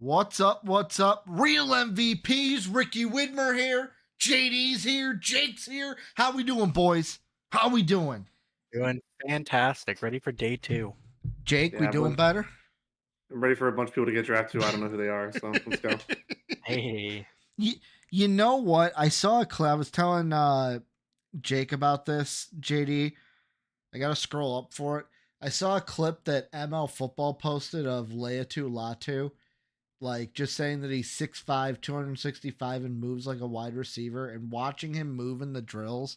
What's up? What's up? Real MVPs. Ricky Widmer here. JD's here. Jake's here. How we doing, boys? How we doing? Doing fantastic. Ready for day 2. Jake, we doing better? I'm ready for a bunch of people to get drafted too. I don't know who they are, so let's go. Hey. You know what? I saw a clip. I was telling Jake about this, JD. I got to scroll up for it. I saw a clip that ML Football posted of Leatu Latu. Like, just saying that he's 6'5", 265, and moves like a wide receiver. And watching him move in the drills,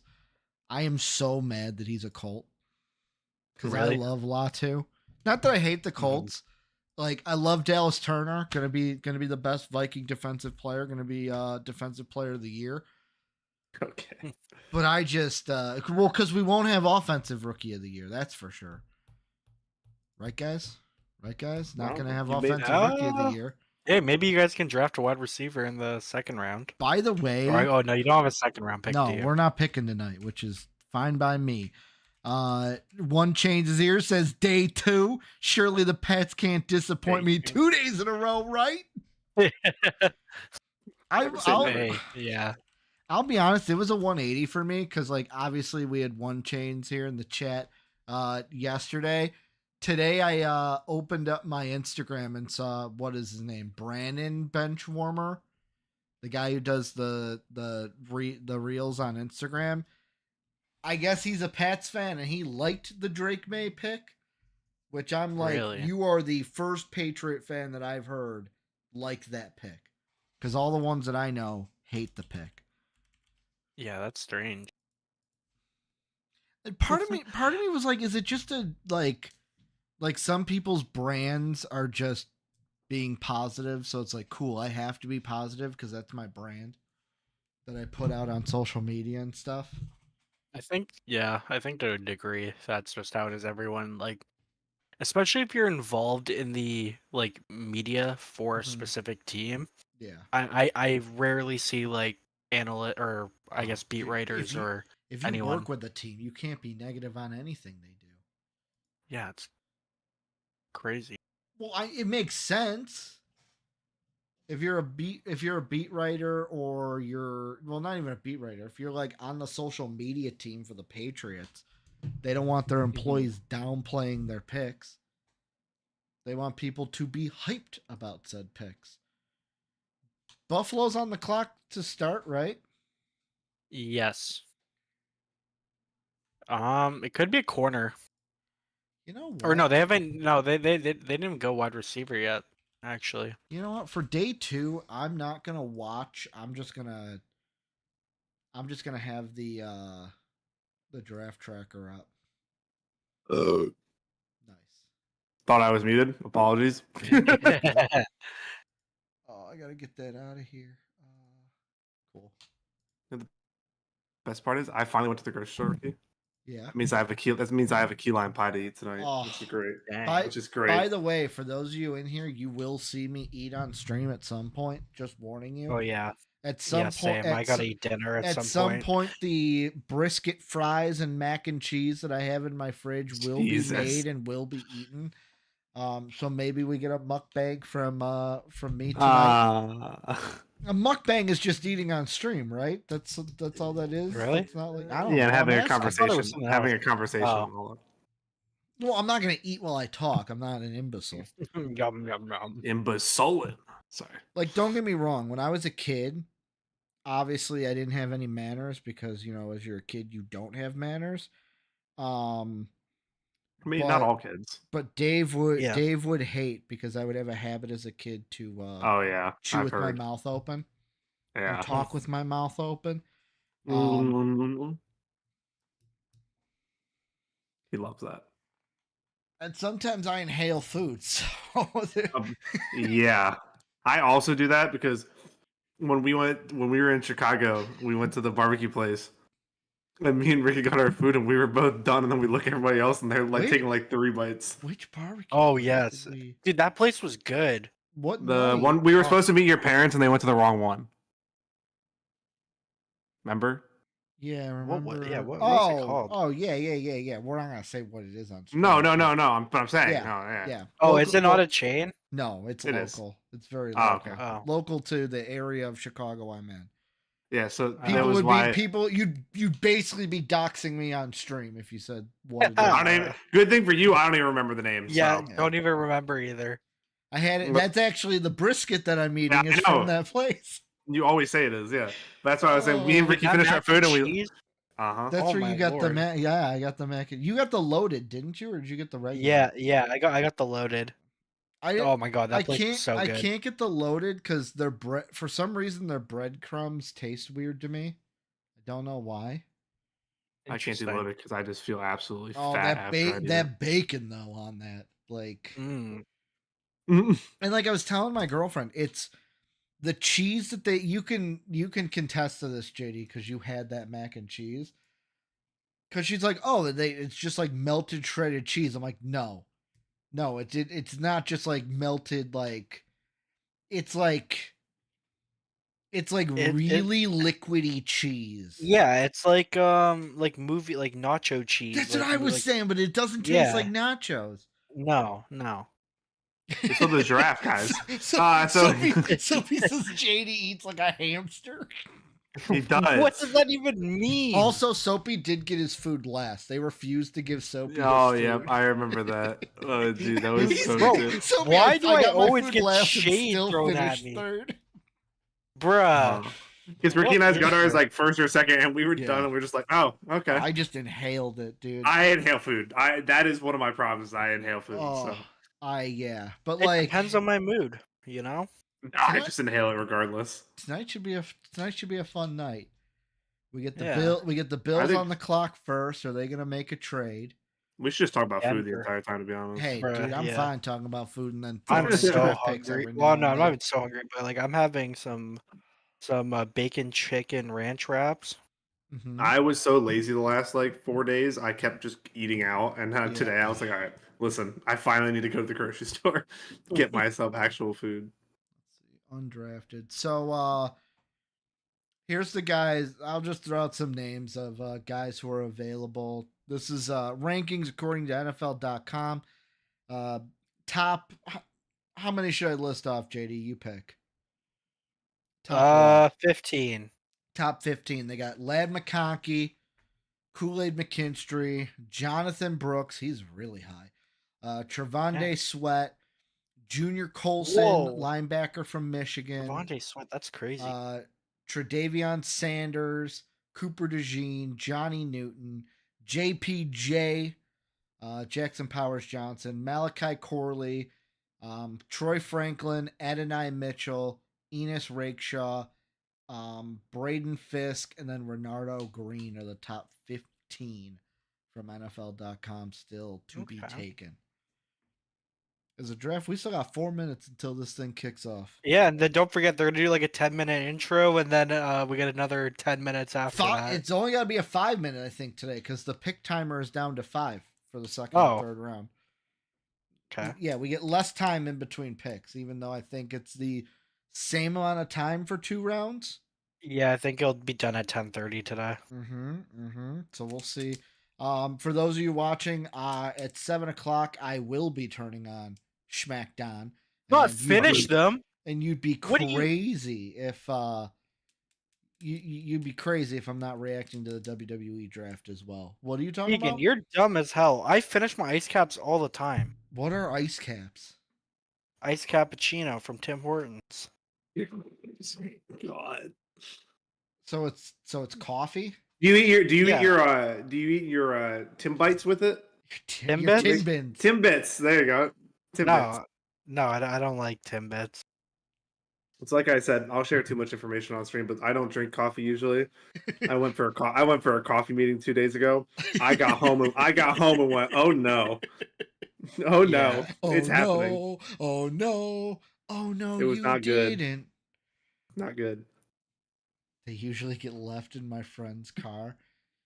I am so mad that he's a Colt. Because really? I love Latu. Not that I hate the Colts. Like, I love Dallas Turner. Gonna be the best Viking defensive player. Gonna be defensive player of the year. Okay. But I just because we won't have offensive rookie of the year. That's for sure. Right, guys? Right, guys? Not gonna have offensive rookie of the year. Hey, maybe you guys can draft a wide receiver in the second round. By the way... Oh, no, you don't have a second round pick, No, do you? We're not picking tonight, which is fine by me. One change is here, says day 2. Surely the Pats can't disappoint me 2 days in a row, right? I'll be honest, it was a 180 for me because, like, obviously we had one change here in the chat yesterday. Today I opened up my Instagram and saw, what is his name? Brandon Benchwarmer, the guy who does the reels on Instagram. I guess he's a Pats fan and he liked the Drake May pick, which I'm like, really? You are the first Patriot fan that I've heard like that pick, because all the ones that I know hate the pick. Yeah, that's strange. And part of me was like, is it just a like some people's brands are just being positive, so it's like, cool, I have to be positive because that's my brand that I put out on social media and stuff. I think to a degree that's just how it is. Everyone, like, especially if you're involved in the like media for a specific team. Yeah. I rarely see like analyst or I guess beat writers if you anyone work with a team, you can't be negative on anything they do. Yeah, it's crazy. Well, it makes sense. If you're a beat writer, or not even a beat writer, if you're like on the social media team for the Patriots, they don't want their employees downplaying their picks. They want people to be hyped about said picks. Buffalo's on the clock to start, right? Yes. It could be a corner. You know what? Or no, they haven't. No, they didn't go wide receiver yet. Actually, you know what? For day 2, I'm not gonna watch. I'm just gonna have the draft tracker up. Oh, nice. Thought I was muted. Apologies. Oh, I gotta get that out of here. Cool. The best part is I finally went to the grocery store. Yeah. That means I have a key lime pie to eat tonight, Oh, which is great. Dang. Which is great. By the way, for those of you in here, you will see me eat on stream at some point. Just warning you. Oh yeah. At some Yeah, point, same. I gotta eat dinner at some point. point, the brisket fries and mac and cheese that I have in my fridge will be made and will be eaten. So maybe we get a mukbang from me tonight. A mukbang is just eating on stream, right? That's all that is. Really? It's not like I don't know. Yeah, and having a I'm asking. conversation. Having a conversation. Oh. Well, I'm not gonna eat while I talk. I'm not an imbecile. Yum yum yum. Imbecile. Sorry. Like, don't get me wrong. When I was a kid, obviously I didn't have any manners because as you're a kid, you don't have manners. I mean, not all kids. But Dave would hate because I would have a habit as a kid to oh yeah, chew with my mouth open. Yeah. Or talk with my mouth open. He loves that. And sometimes I inhale food. So yeah. I also do that because when we were in Chicago, we went to the barbecue place. And me and Ricky got our food and we were both done, and then we look at everybody else and they're like taking like 3 bites. Which barbecue? Oh yes. Dude, that place was good. What the one we were supposed to meet your parents and they went to the wrong one. Remember? Yeah, I remember. What was it called? Oh, yeah. We're not gonna say what it is on stream. No. But I'm saying, yeah. Oh, is it not a chain? No, it's local. It's very Oh, local. okay. Oh. Local to the area of Chicago I'm in. Yeah, so people would be people. You'd basically be doxing me on stream if you said what. Good thing for you, I don't even remember the name. Yeah, so. don't even remember either. I had it. That's actually the brisket that I'm eating is from that place. You always say it is, yeah. That's why I was saying. Me and Ricky finished our food and we. That's where you got the mac. Yeah, I got the mac. You got the loaded, didn't you, or did you get the regular? Yeah. I got the loaded. Oh my god, that place was so good. I can't get the loaded because their bread. For some reason, their breadcrumbs taste weird to me. I don't know why. I can't do loaded because I just feel absolutely fat. That bacon though on that, like, Mm. And like I was telling my girlfriend, it's the cheese that you can contest to this, JD, because you had that mac and cheese. Because she's like, oh, it's just like melted shredded cheese. I'm like, no, it's not just like melted. Like, it's like really liquidy cheese. Yeah, it's like nacho cheese. That's what I was saying, but it doesn't taste like nachos. No. So the giraffe guys. Sophie says JD eats like a hamster. He does. What does that even mean? Also, Soapy did get his food last. They refused to give Soapy his yeah, food. I remember that. Oh, dude, that was so good. Soapy, why do I always get last shade and still thrown at me? Third. Bruh. Because Ricky and I's got ours like first or second, and we were done, and we are just like, oh, okay. I just inhaled it, dude. I inhale food. That is one of my problems. I inhale food. Oh, so. But it like depends on my mood, you know. I just inhale it regardless. Tonight should be a fun night. We get the Bills on the clock first. Are they gonna make a trade? We should just talk about food the entire time, to be honest. Hey, dude, I'm fine talking about food, and then I'm so hungry. Well, no, I'm not even so hungry, but like I'm having some bacon chicken ranch wraps. Mm-hmm. I was so lazy the last like 4 days. I kept just eating out, and today I was like, all right, listen, I finally need to go to the grocery store, get myself actual food. Let's see, undrafted. So here's the guys. I'll just throw out some names of guys who are available. This is rankings according to NFL.com. Top. How many should I list off, JD? You pick. Top 15. Top 15. They got Ladd McConkey, Kool-Aid McKinstry, Jonathan Brooks. He's really high. Trevonde Sweat, Junior Colson, linebacker from Michigan. Trevonde Sweat, that's crazy. Tredavion Sanders, Cooper DeJean, Johnny Newton, JPJ, Jackson Powers Johnson, Malachi Corley, Troy Franklin, Adonai Mitchell, Enos Rakeshaw, Braden Fisk, and then Renardo Green are the top 15 from NFL.com still to be taken. As a draft, we still got 4 minutes until this thing kicks off. Yeah, and then don't forget they're gonna do like a 10-minute intro, and then we get another 10 minutes after that. It's only got to be a 5-minute, I think, today, because the pick timer is down to 5 for the second Oh. and third round. Okay. Yeah, we get less time in between picks, even though I think it's the same amount of time for 2 rounds. Yeah, I think it'll be done at 10:30 today. So we'll see. For those of you watching, at 7 o'clock, I will be turning on SmackDown. Not finish them. And you'd be crazy if you'd be crazy if I'm not reacting to the WWE draft as well. What are you talking about? You're dumb as hell. I finish my ice caps all the time. What are ice caps? Ice cappuccino from Tim Hortons. God. So it's Do coffee? you eat your Tim Bites with it? Timbits? Timbits. Timbits. There you go. Timbits. No, I don't like Timbits. It's like I said, I'll share too much information on stream, but I don't drink coffee usually. I went for a coffee meeting 2 days ago. I got home and went, oh no. Oh no. It's happening. Oh no. Oh no. It was not good. Didn't. Not good. They usually get left in my friend's car.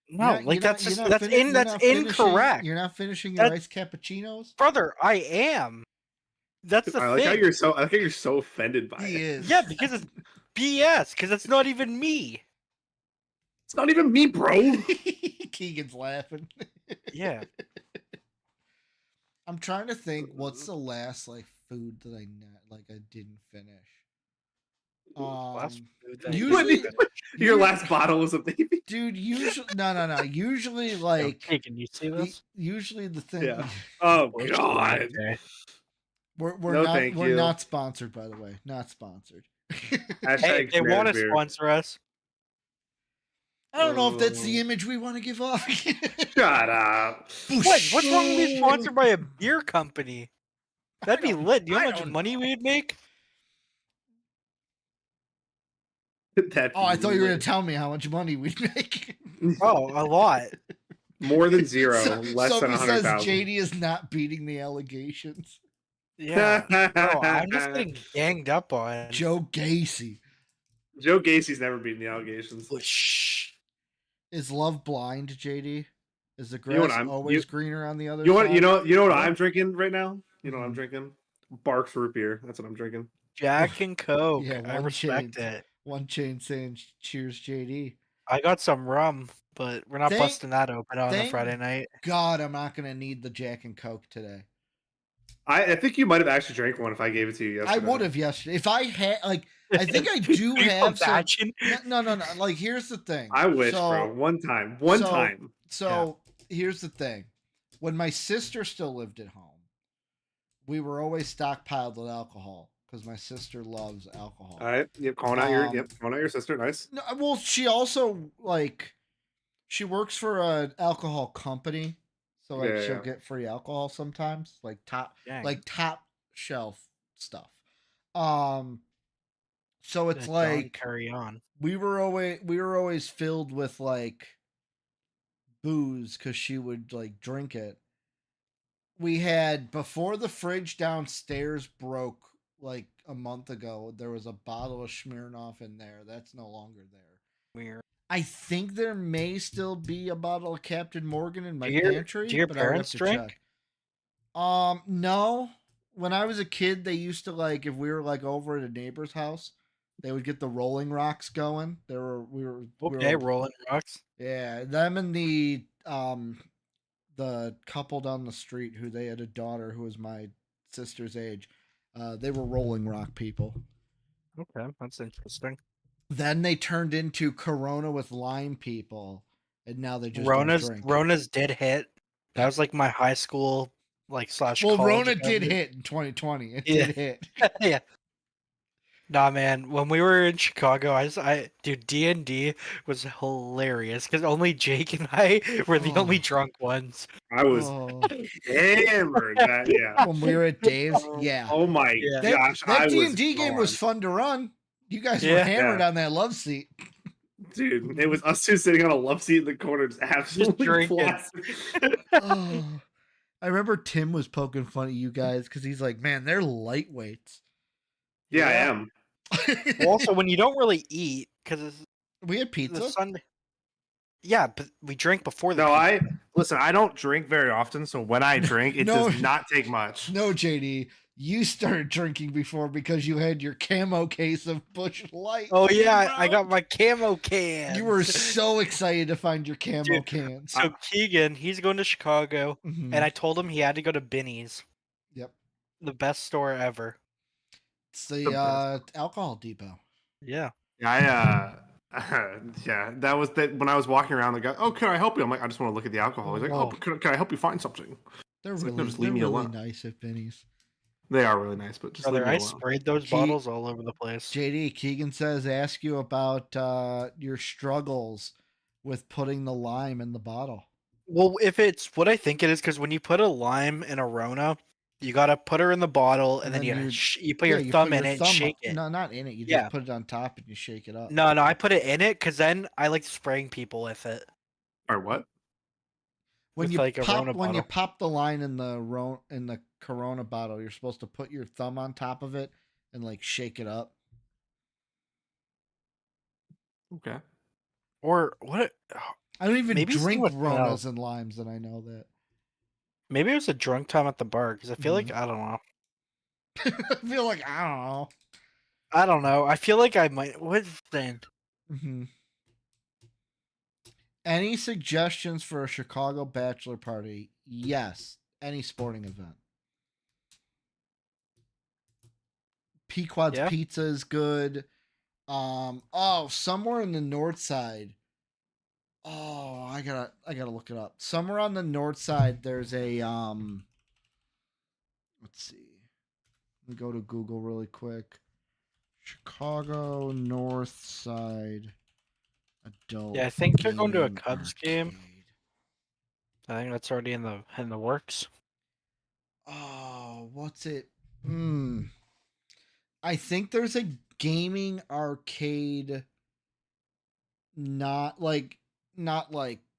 No, that's incorrect. You're not finishing your ice cappuccinos? Brother, I am. That's the I like thing. how you're so offended by it. Yeah, because it's BS, because it's not even me. It's not even me, bro. Keegan's laughing. Yeah. I'm trying to think what's the last food that I didn't finish. Usually, your last bottle was a baby. Dude, usually no. Usually Hey, can you see this? Usually the thing. Yeah. Oh god. We're not sponsored, by the way. Not sponsored. Hey, they want to sponsor us. I don't know if that's the image we want to give off. Shut up. What's wrong with being sponsored by a beer company? That'd be lit. Do you know how much money we'd make? I thought you were going to tell me how much money we'd make. Oh, a lot. More than zero. Less than 100,000. Says JD is not beating the allegations. Yeah. Bro, I'm just getting ganged up on. Joe Gacy. Joe Gacy's never beaten the allegations. Shh. Is love blind, JD? Is the grass always greener on the other side? You know what I'm drinking right now? You know what I'm drinking? Barks root beer. That's what I'm drinking. Jack and Coke. Yeah, I respect it. One chain saying cheers, JD. I got some rum, but we're not busting that open on a Friday night. God, I'm not gonna need the Jack and Coke today. I think you might have actually drank one if I gave it to you yesterday. I would have yesterday. If I had I think I do have some. No. Here's the thing. I wish, bro. One time. So here's the thing. When my sister still lived at home, we were always stockpiled with alcohol because my sister loves alcohol. All right. Yep. Calling out your sister. Nice. No, well, she also she works for an alcohol company, so she'll get free alcohol sometimes, top shelf stuff. So it's carry on. We were always filled with booze because she would drink it. We had, before the fridge downstairs broke a month ago, there was a bottle of Smirnoff in there. That's no longer there. Weird. I think there may still be a bottle of Captain Morgan in my pantry. Do your parents drink? Check. No. When I was a kid, they used to if we were over at a neighbor's house, they would get the Rolling Rocks going. We were Rolling Rocks. Yeah, them and the couple down the street who they had a daughter who was my sister's age. They were Rolling Rock people. Okay, that's interesting. Then they turned into Corona with lime people, and now they just Rona's did hit. That was my high school / Well, Rona did hit in 2020. It did hit. Yeah. Nah, man. When we were in Chicago, dude, D&D was hilarious because only Jake and I were the only drunk ones. I was hammered. When we were at Dave's, Oh my gosh, that D&D game was fun to run. You guys were hammered on that love seat. Dude, it was us two sitting on a love seat in the corner, just absolutely drinking. I remember Tim was poking fun at you guys because he's like, man, they're lightweights. Yeah, I Yeah. am. Well, also, when you don't really eat, because We had the pizza. Sunday. Yeah, but we drank before the. No, pizza. listen. I don't drink very often, so when I drink, it No. does not take much. No, JD, you started drinking before because you had your camo case of Busch Light. Oh yeah, bro. I got my camo cans. You were so excited to find your camo Dude, cans. So Keegan, he's going to Chicago, Mhm. and I told him he had to go to Binny's. Yep. The best store ever. It's the alcohol depot. Yeah. Yeah, yeah, that was that. When I was walking around, the guy, oh, can I help you? I'm like, I just want to look at the alcohol. He's like, oh, Whoa. can I help you find something? They're It's like, really, no, just leave they're me really alone. nice at Benny's. They are really nice, but just leave Brother, me I alone. sprayed those bottles all over the place. JD, Keegan says, ask you about your struggles with putting the lime in the bottle. Well, if it's what I think it is, because when you put a lime in a Rona, you gotta put her in the bottle, and then you put your thumb in it and shake it. No, not in it. You Yeah. just put it on top and you shake it up. No, I put it in it because then I like spraying people with it. Or what? When With you like a pop Rona when you bottle. pop the line in the Corona bottle, you're supposed to put your thumb on top of it and like shake it up. Okay. Or what? I don't even Maybe drink someone Ronas else. and limes, and I know that. Maybe it was a drunk time at the bar because I feel Mhm. like I don't know. I feel like I don't know. I don't know. I feel like I might. What's then? Mm-hmm. Any suggestions for a Chicago bachelor party? Yes. Any sporting event. Pequod's Yeah. Pizza is good. Somewhere in the north side. Oh, I gotta look it up. Somewhere on the north side, there's a let's see. Let me go to Google really quick. Chicago North Side adult. Yeah, I think you're going to a gaming Cubs game. arcade. I think that's already in the works. Oh, what's it? I think there's a gaming arcade, not like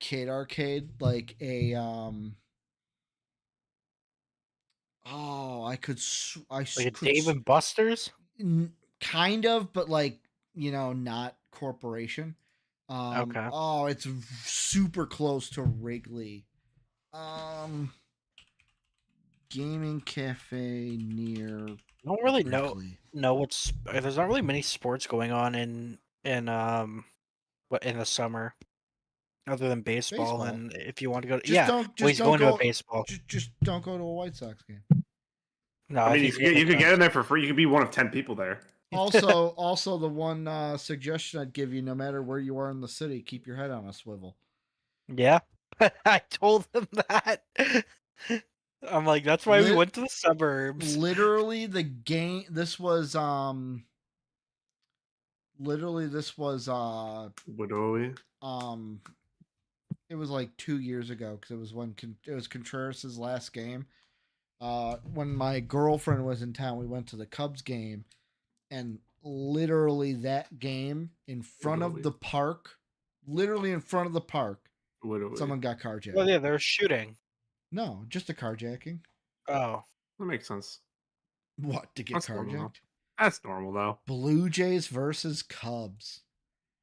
kid arcade, like a Oh, I could. Like a Dave and Buster's. Kind of, but like not corporation. Okay. Oh, it's super close to Wrigley. Gaming cafe near. I don't really Wrigley. know what's. There's not really many sports going on in the summer, other than baseball. And if you want to go, Just he's don't going go to a baseball. Just don't go to a White Sox game. No, I mean, he's you going could to get in there for free. You could be one of 10 people there. Also, the one suggestion I'd give you: no matter where you are in the city, keep your head on a swivel. Yeah, I told him that. I'm like, that's why we went to the suburbs. Literally, the game. This was Literally. It was like 2 years ago because it was when it was Contreras' last game. When my girlfriend was in town, we went to the Cubs game, and literally that game in front of the park, someone got carjacked. Oh yeah, they were shooting. No, just a carjacking. Oh, that makes sense. What, to get That's normal, carjacked? That's normal though. Blue Jays versus Cubs.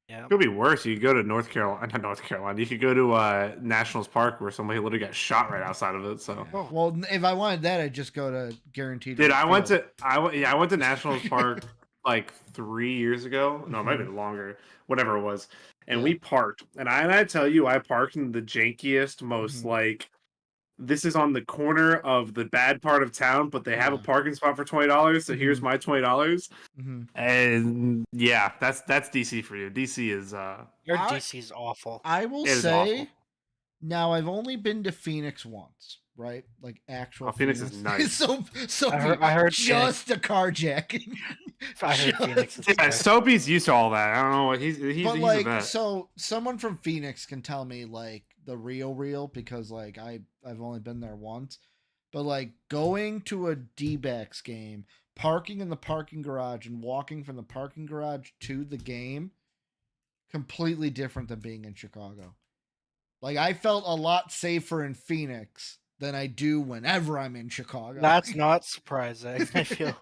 yeah. It could be worse. You could go to North Carolina. You could go to Nationals Park where somebody literally got shot right outside of it. So, Yeah. Well, if I wanted that, I'd just go to Guaranteed. dude, I went to Nationals Park like 3 years ago. No, it might have been longer. Whatever it was, and we parked. And I tell you, I parked in the jankiest, most like. This is on the corner of the bad part of town, but they have a parking spot for $20. So here's my $20. And yeah, that's DC for you. DC is Your DC's awful. I will say, now I've only been to Phoenix once, right? Like actual Phoenix is nice. so I heard just Phoenix. A carjacking. I heard Phoenix. Yeah, Soapy's used to all that. I don't know what he's but like, a vet. So someone from Phoenix can tell me like the real because like I've only been there once, but like going to a D-backs game, parking in the parking garage and walking from the parking garage to the game, completely different than being in Chicago. Like I felt a lot safer in Phoenix than I do whenever I'm in Chicago. That's not surprising. I feel.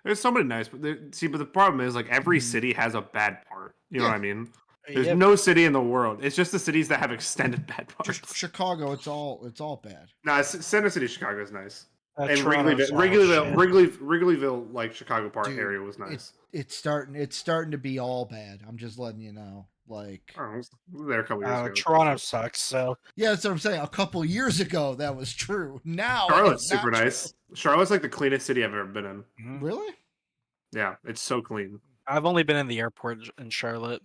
There's so many nice, but but the problem is like every Mhm. city has a bad part. You know Yeah. what I mean? There's Yep. no city in the world. It's just the cities that have extended bad Just parts. Chicago, it's all bad. No, Center City, Chicago is nice. And Toronto's Wrigleyville, like Chicago Park Dude, area was nice. It's starting to be all bad. I'm just letting you know. Like, I was there a couple years ago. Toronto sucks. So yeah, that's what I'm saying. A couple years ago, that was true. Now Charlotte's it's not super true. nice. Charlotte's like the cleanest city I've ever been in. Really? Yeah, it's so clean. I've only been in the airport in Charlotte.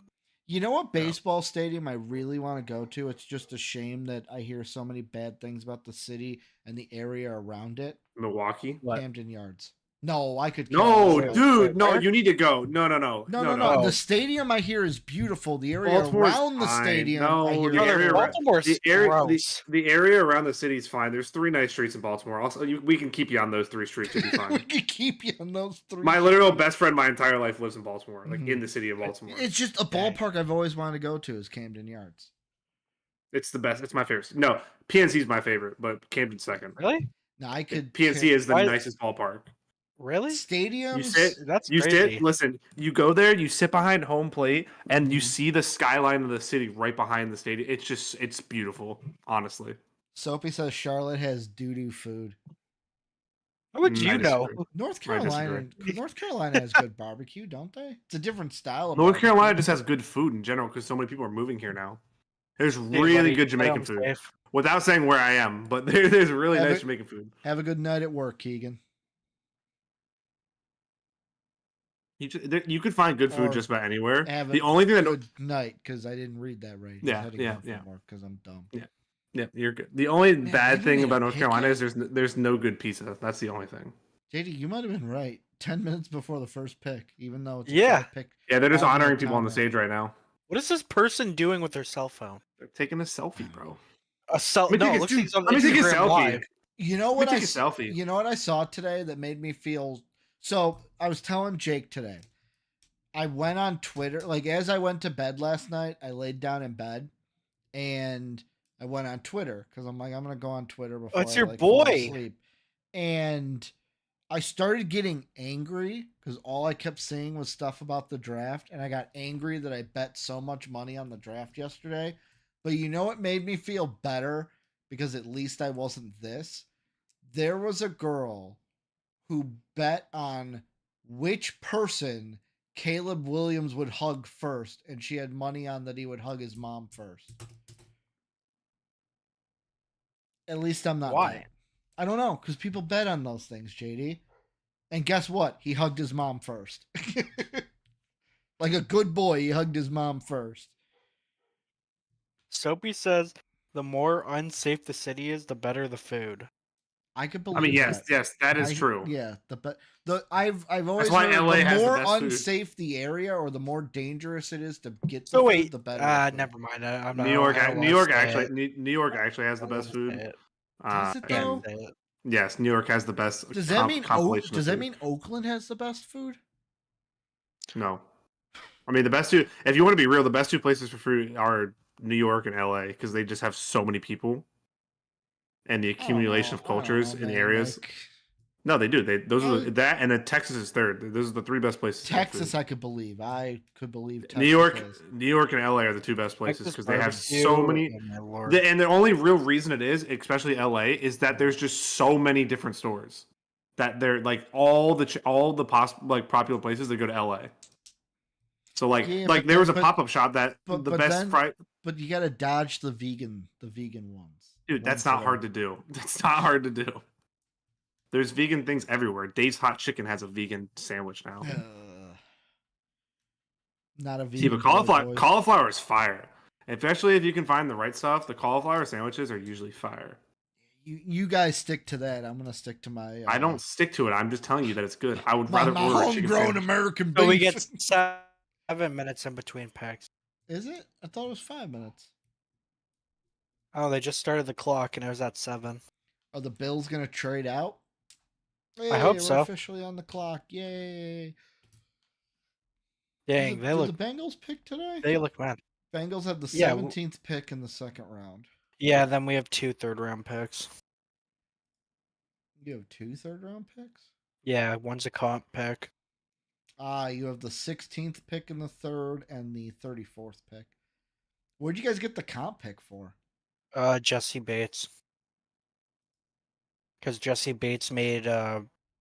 You know what baseball stadium I really want to go to? It's just a shame that I hear so many bad things about the city and the area around it. Milwaukee. What? Camden Yards. No, I could. No, care less. dude, no, Where? you need to go. No. No. Oh. The stadium I hear is beautiful. The area Baltimore's around the fine. stadium, No, I hear the is area beautiful. around- Baltimore's gross. the area around the city is fine. There's 3 nice streets in Baltimore. Also, we can keep you on those 3 streets. You'll be we fine. could keep you on those 3. My literal best friend my entire life lives in Baltimore, like Mhm. in the city of Baltimore. It's just a ballpark I've always wanted to go to is Camden Yards. It's the best. It's my favorite. No, PNC is my favorite, but Camden's second. Really? Now I could. PNC is the Why- nicest ballpark. Really? Stadiums. You sit. That's You crazy. sit. Listen. You go there. You sit behind home plate, and you Mhm. see the skyline of the city right behind the stadium. It's beautiful. Honestly. Soapy says Charlotte has doo-doo food. How would I you know? disagree. North I disagree. North Carolina has good barbecue, don't they? It's a different style of North barbecue. Carolina just has good food in general because so many people are moving here now. There's Hey, really buddy, good stay Jamaican home food. safe. Without saying where I am, but there's really Have nice it- Jamaican food. Have a good night at work, Keegan. You could find good food Or just about anywhere. Have The a only thing that good night because I didn't read that right. Yeah, Heading yeah, home yeah. from work because I'm dumb. yeah, you're good. The only Man, bad maybe thing we about had North a Carolina is picnic? there's no good pizza. That's the only thing. JD, you might have been right. 10 minutes before the first pick, even though it's a Yeah. short pick. Yeah, they're just All in honoring the people on the comment. stage right now. What is this person doing with their cell phone? They're taking a selfie, bro. A cell? Let me No, take it a- looks like he's on let me take a Instagram selfie. Live. You know Let what me I take a selfie. You know what I saw today that made me feel so I was telling Jake today. I went on Twitter, like as I went to bed last night, I laid down in bed and I went on Twitter because I'm like, I'm gonna go on Twitter before it's I your like, fall boy. asleep. And I started getting angry because all I kept seeing was stuff about the draft, and I got angry that I bet so much money on the draft yesterday. But you know what made me feel better? Because at least I wasn't this. There was a girl who bet on which person Caleb Williams would hug first, and she had money on that he would hug his mom first. At least I'm not. Why? dead. I don't know, because people bet on those things, JD. And guess what? He hugged his mom first. Like a good boy, he hugged his mom first. Soapy says the more unsafe the city is, the better the food. I could believe. I mean, yes, that is true. Yeah, I've always why heard LA the has the more best food. unsafe the area or the more dangerous it is to get. So the wait, food, the better. the food. never mind. I'm not. New York, I don't New wanna York say actually, it. New York actually has the I don't best wanna food. say it. Does it I can't though? say it. Yes, New York has the best. Does that mean compilation of Does that food. mean Oakland has the best food? No? I mean, the best two. If you want to be real, the best 2 places for food are New York and LA because they just have so many people, and the accumulation of cultures in the areas. No, they do. Those are that, and then Texas is third. Those are the 3 best places. Texas, I could believe. I could believe Texas. New York, has- New York, and LA are the 2 best places Texas because they have barbecue, so many. oh my lord. And the only real reason it is, especially LA, is that there's just so many different stores that they're like all the possible popular places that go to LA. So Yeah, but there was a then- pop up shop that but- the but best then- fry. But you got to dodge the vegan ones. Dude, that's Ones not that hard are- to do. That's not hard to do. There's vegan things everywhere. Dave's Hot Chicken has a vegan sandwich now. Not a vegan. See, but cauliflower is fire. Especially if you can find the right stuff. The cauliflower sandwiches are usually fire. You guys stick to that. I'm gonna stick to my. I don't stick to it. I'm just telling you that it's good. I would my, rather my order a chicken homegrown sandwich. American beef. So we get 7 minutes in between packs. Is it? I thought it was 5 minutes. Oh, they just started the clock and it was at 7. Are the Bills gonna trade out? Hey, hope we're so. Officially on the clock. Yay! Dang, Did they look. the Bengals pick today? They look mad. Bengals have the Yeah, 17th pick in the second round. Yeah, then we have 2 third-round picks. You have 2 third-round picks? Yeah, one's a comp pick. You have the 16th pick in the third and the 34th pick. Where'd you guys get the comp pick for? Jesse Bates. Because Jesse Bates made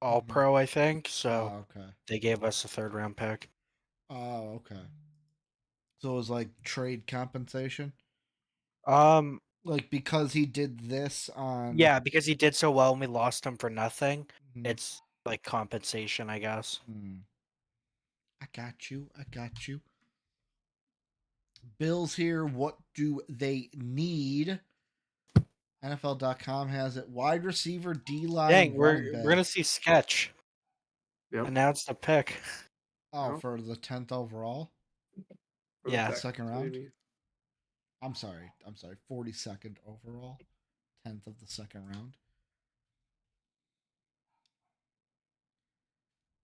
All-Pro, I think, so Oh, okay. they gave us a third-round pick. Oh, okay. So it was like trade compensation? Like because he did this on... Yeah, because he did so well and we lost him for nothing. Mhm. It's like compensation, I guess. I got you. I got you. Bills here. What do they need? NFL.com has it. Wide receiver, D-line, Dang, running we're back. gonna see Sketch. Yep. Announce the pick. Oh, No. for the 10th overall? For the Yeah. Texans, Second round? maybe. I'm sorry. 42nd overall. 10th of the second round.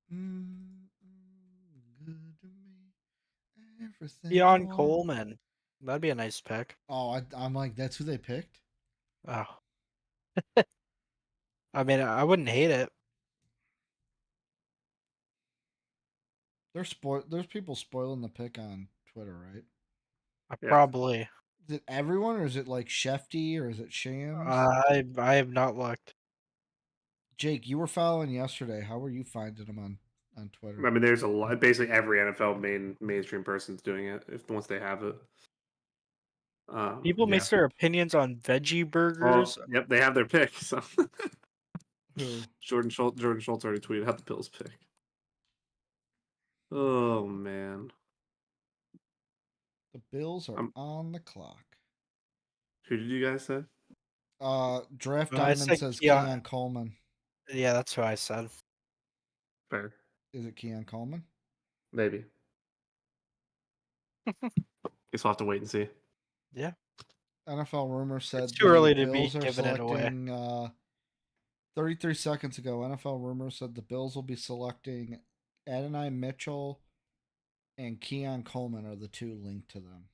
Good to me. Everything. Deion Coleman. That'd be a nice pick. Oh, I'm like, that's who they picked? Oh. I mean, I wouldn't hate it. There's people spoiling the pick on Twitter, right? Yeah. Probably. Is it everyone, or is it like Shefty, or is it Shams? I have not looked. Jake, you were following yesterday. How were you finding them on Twitter? I mean, there's a lot. Basically, every NFL mainstream person's doing it once they have it. People yeah. base their opinions on veggie burgers. Well, yep, they have their pick. So Who? Jordan Schultz already tweeted out the Bills pick. Oh man, The Bills are on the clock. who did you guys say? Draft I Diamond said says Keon- Keon Coleman. Yeah, that's who I said. Fair, Is it Keon Coleman? maybe. Guess we'll have to wait and see. Yeah. NFL rumor said It's too the early to be Bills are giving it away. selecting. 33 seconds ago, NFL rumor said the Bills will be selecting Adonai Mitchell and Keon Coleman are the 2 linked to them.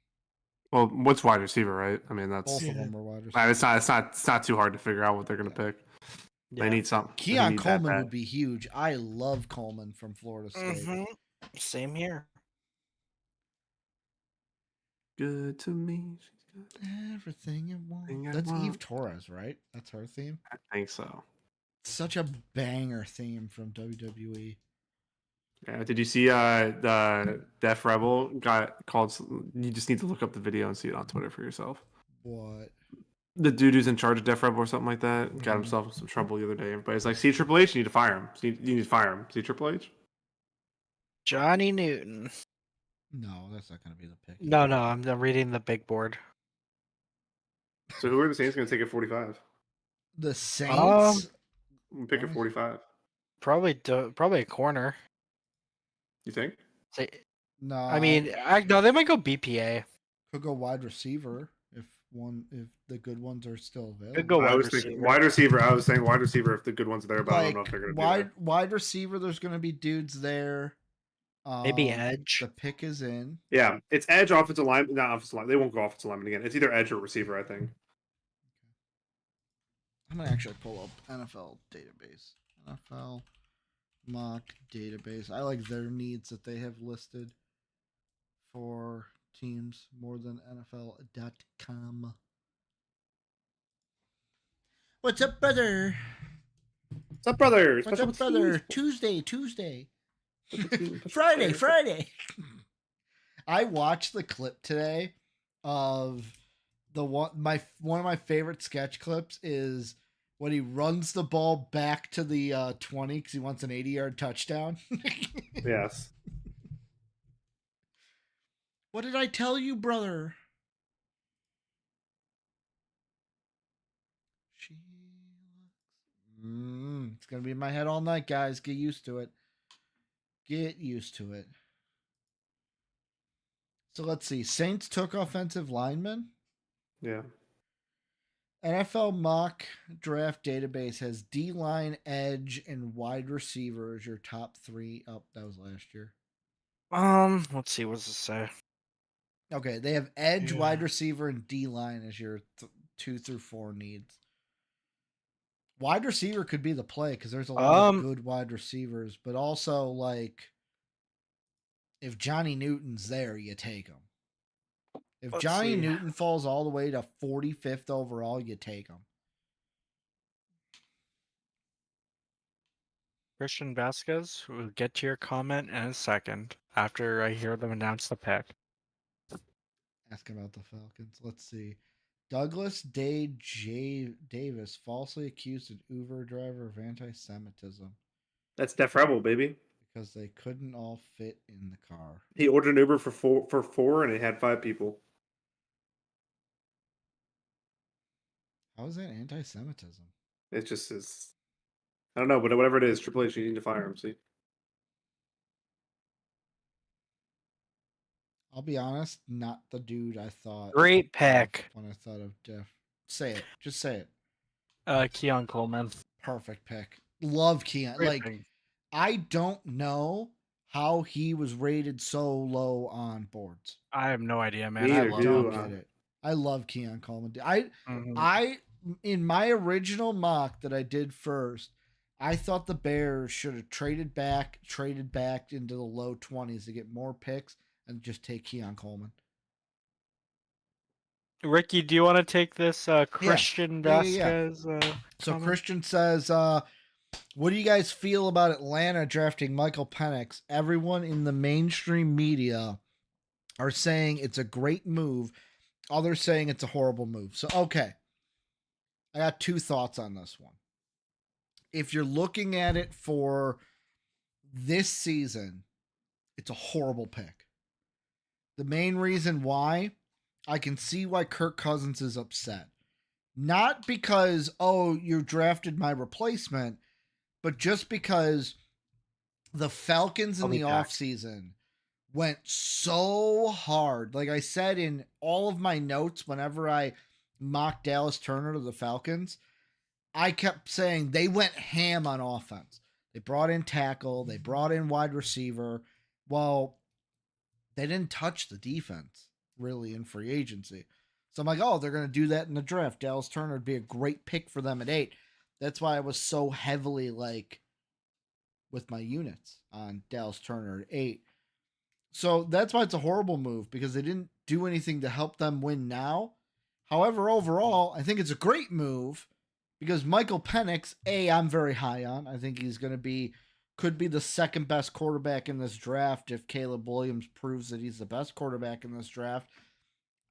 Well, what's wide receiver, right? I mean, that's Both of them are wide receiver. it's not too hard to figure out what they're gonna pick. Yeah. They need something. Keon Coleman would be huge. I love Coleman from Florida State. Same here. Good to me. Everything you want. Everything I That's Eve want. Torres, right? That's her theme. I think so. Such a banger theme from WWE. Yeah. Did you see the Def Rebel got called? You just need to look up the video and see it on Twitter for yourself. What? The dude who's in charge of Def Rebel or something like that got himself in some trouble the other day. Everybody's like, "See Triple H, you need to fire him. You need to fire him. See Triple H." Johnny Newton. No, that's not going to be the pick. No, I'm reading the big board. So who are the Saints going to take at 45? The Saints? Pick at 45. Probably a corner. You think? No. I mean, no, they might go BPA. Could go wide receiver if the good ones are still available. Could go wide receiver. Wide receiver. I was saying wide receiver if the good ones are there, but I don't know if they're going to do that. Wide receiver, there's going to be dudes there. Maybe edge. The pick is in. Yeah, it's edge, offensive line, not offensive line. They won't go offensive lineman again. It's either edge or receiver, I think. I'm going to actually pull up NFL database. NFL mock database. I like their needs that they have listed for teams more than NFL.com. What's up, brother? What's up, brother? What's up, brother? Tuesday. Friday. I watched the clip today of one of my favorite sketch clips is when he runs the ball back to the 20 because he wants an 80-yard touchdown. Yes. What did I tell you, brother? It's gonna be in my head all night, guys. Get used to it. So let's see. Saints took offensive linemen. Yeah. NFL mock draft database has D-line, edge, and wide receiver as your top 3. Oh, that was last year. Let's see. What's it say? Okay, they have edge, wide receiver, and D-line as your 2 through 4 needs. Wide receiver could be the play because there's a lot of good wide receivers, but also like if Johnny Newton's there, you take him. If Johnny Newton falls all the way to 45th overall, you take him. Christian Vasquez, we'll get to your comment in a second after I hear them announce the pick. Asking about the Falcons. Let's see. Douglas Davis falsely accused an Uber driver of anti-Semitism. That's Def Rebel, baby. Because they couldn't all fit in the car. He ordered an Uber for four, and it had 5 people. How is that anti-Semitism? It just is. I don't know, but whatever it is, Triple H, you need to fire him. See. I'll be honest, not the dude I thought. Great pick. When I thought of Def. Say it. Just say it. Keon Coleman. Perfect pick. Love Keon. Great like, pick. I don't know how he was rated so low on boards. I have no idea, man. Neither I don't get it. I love Keon Coleman. I in my original mock that I did first, I thought the Bears should have traded back into the low 20s to get more picks and just take Keon Coleman. Ricky, do you want to take this Christian Vasquez? So comment? Christian says, what do you guys feel about Atlanta drafting Michael Penix? Everyone in the mainstream media are saying it's a great move. Others saying it's a horrible move. So, okay. I got 2 thoughts on this one. If you're looking at it for this season, it's a horrible pick. The main reason why, I can see why Kirk Cousins is upset. Not because, you drafted my replacement, but just because the Falcons in the offseason went so hard. Like I said in all of my notes, whenever I mocked Dallas Turner to the Falcons, I kept saying they went ham on offense. They brought in tackle. They brought in wide receiver. Well, they didn't touch the defense really in free agency. So I'm like, they're going to do that in the draft. Dallas Turner would be a great pick for them at 8. That's why I was so heavily with my units on Dallas Turner at 8. So that's why it's a horrible move, because they didn't do anything to help them win now. However, overall, I think it's a great move because Michael Penix, I'm very high on. I think he's going to could be the second best quarterback in this draft if Caleb Williams proves that he's the best quarterback in this draft.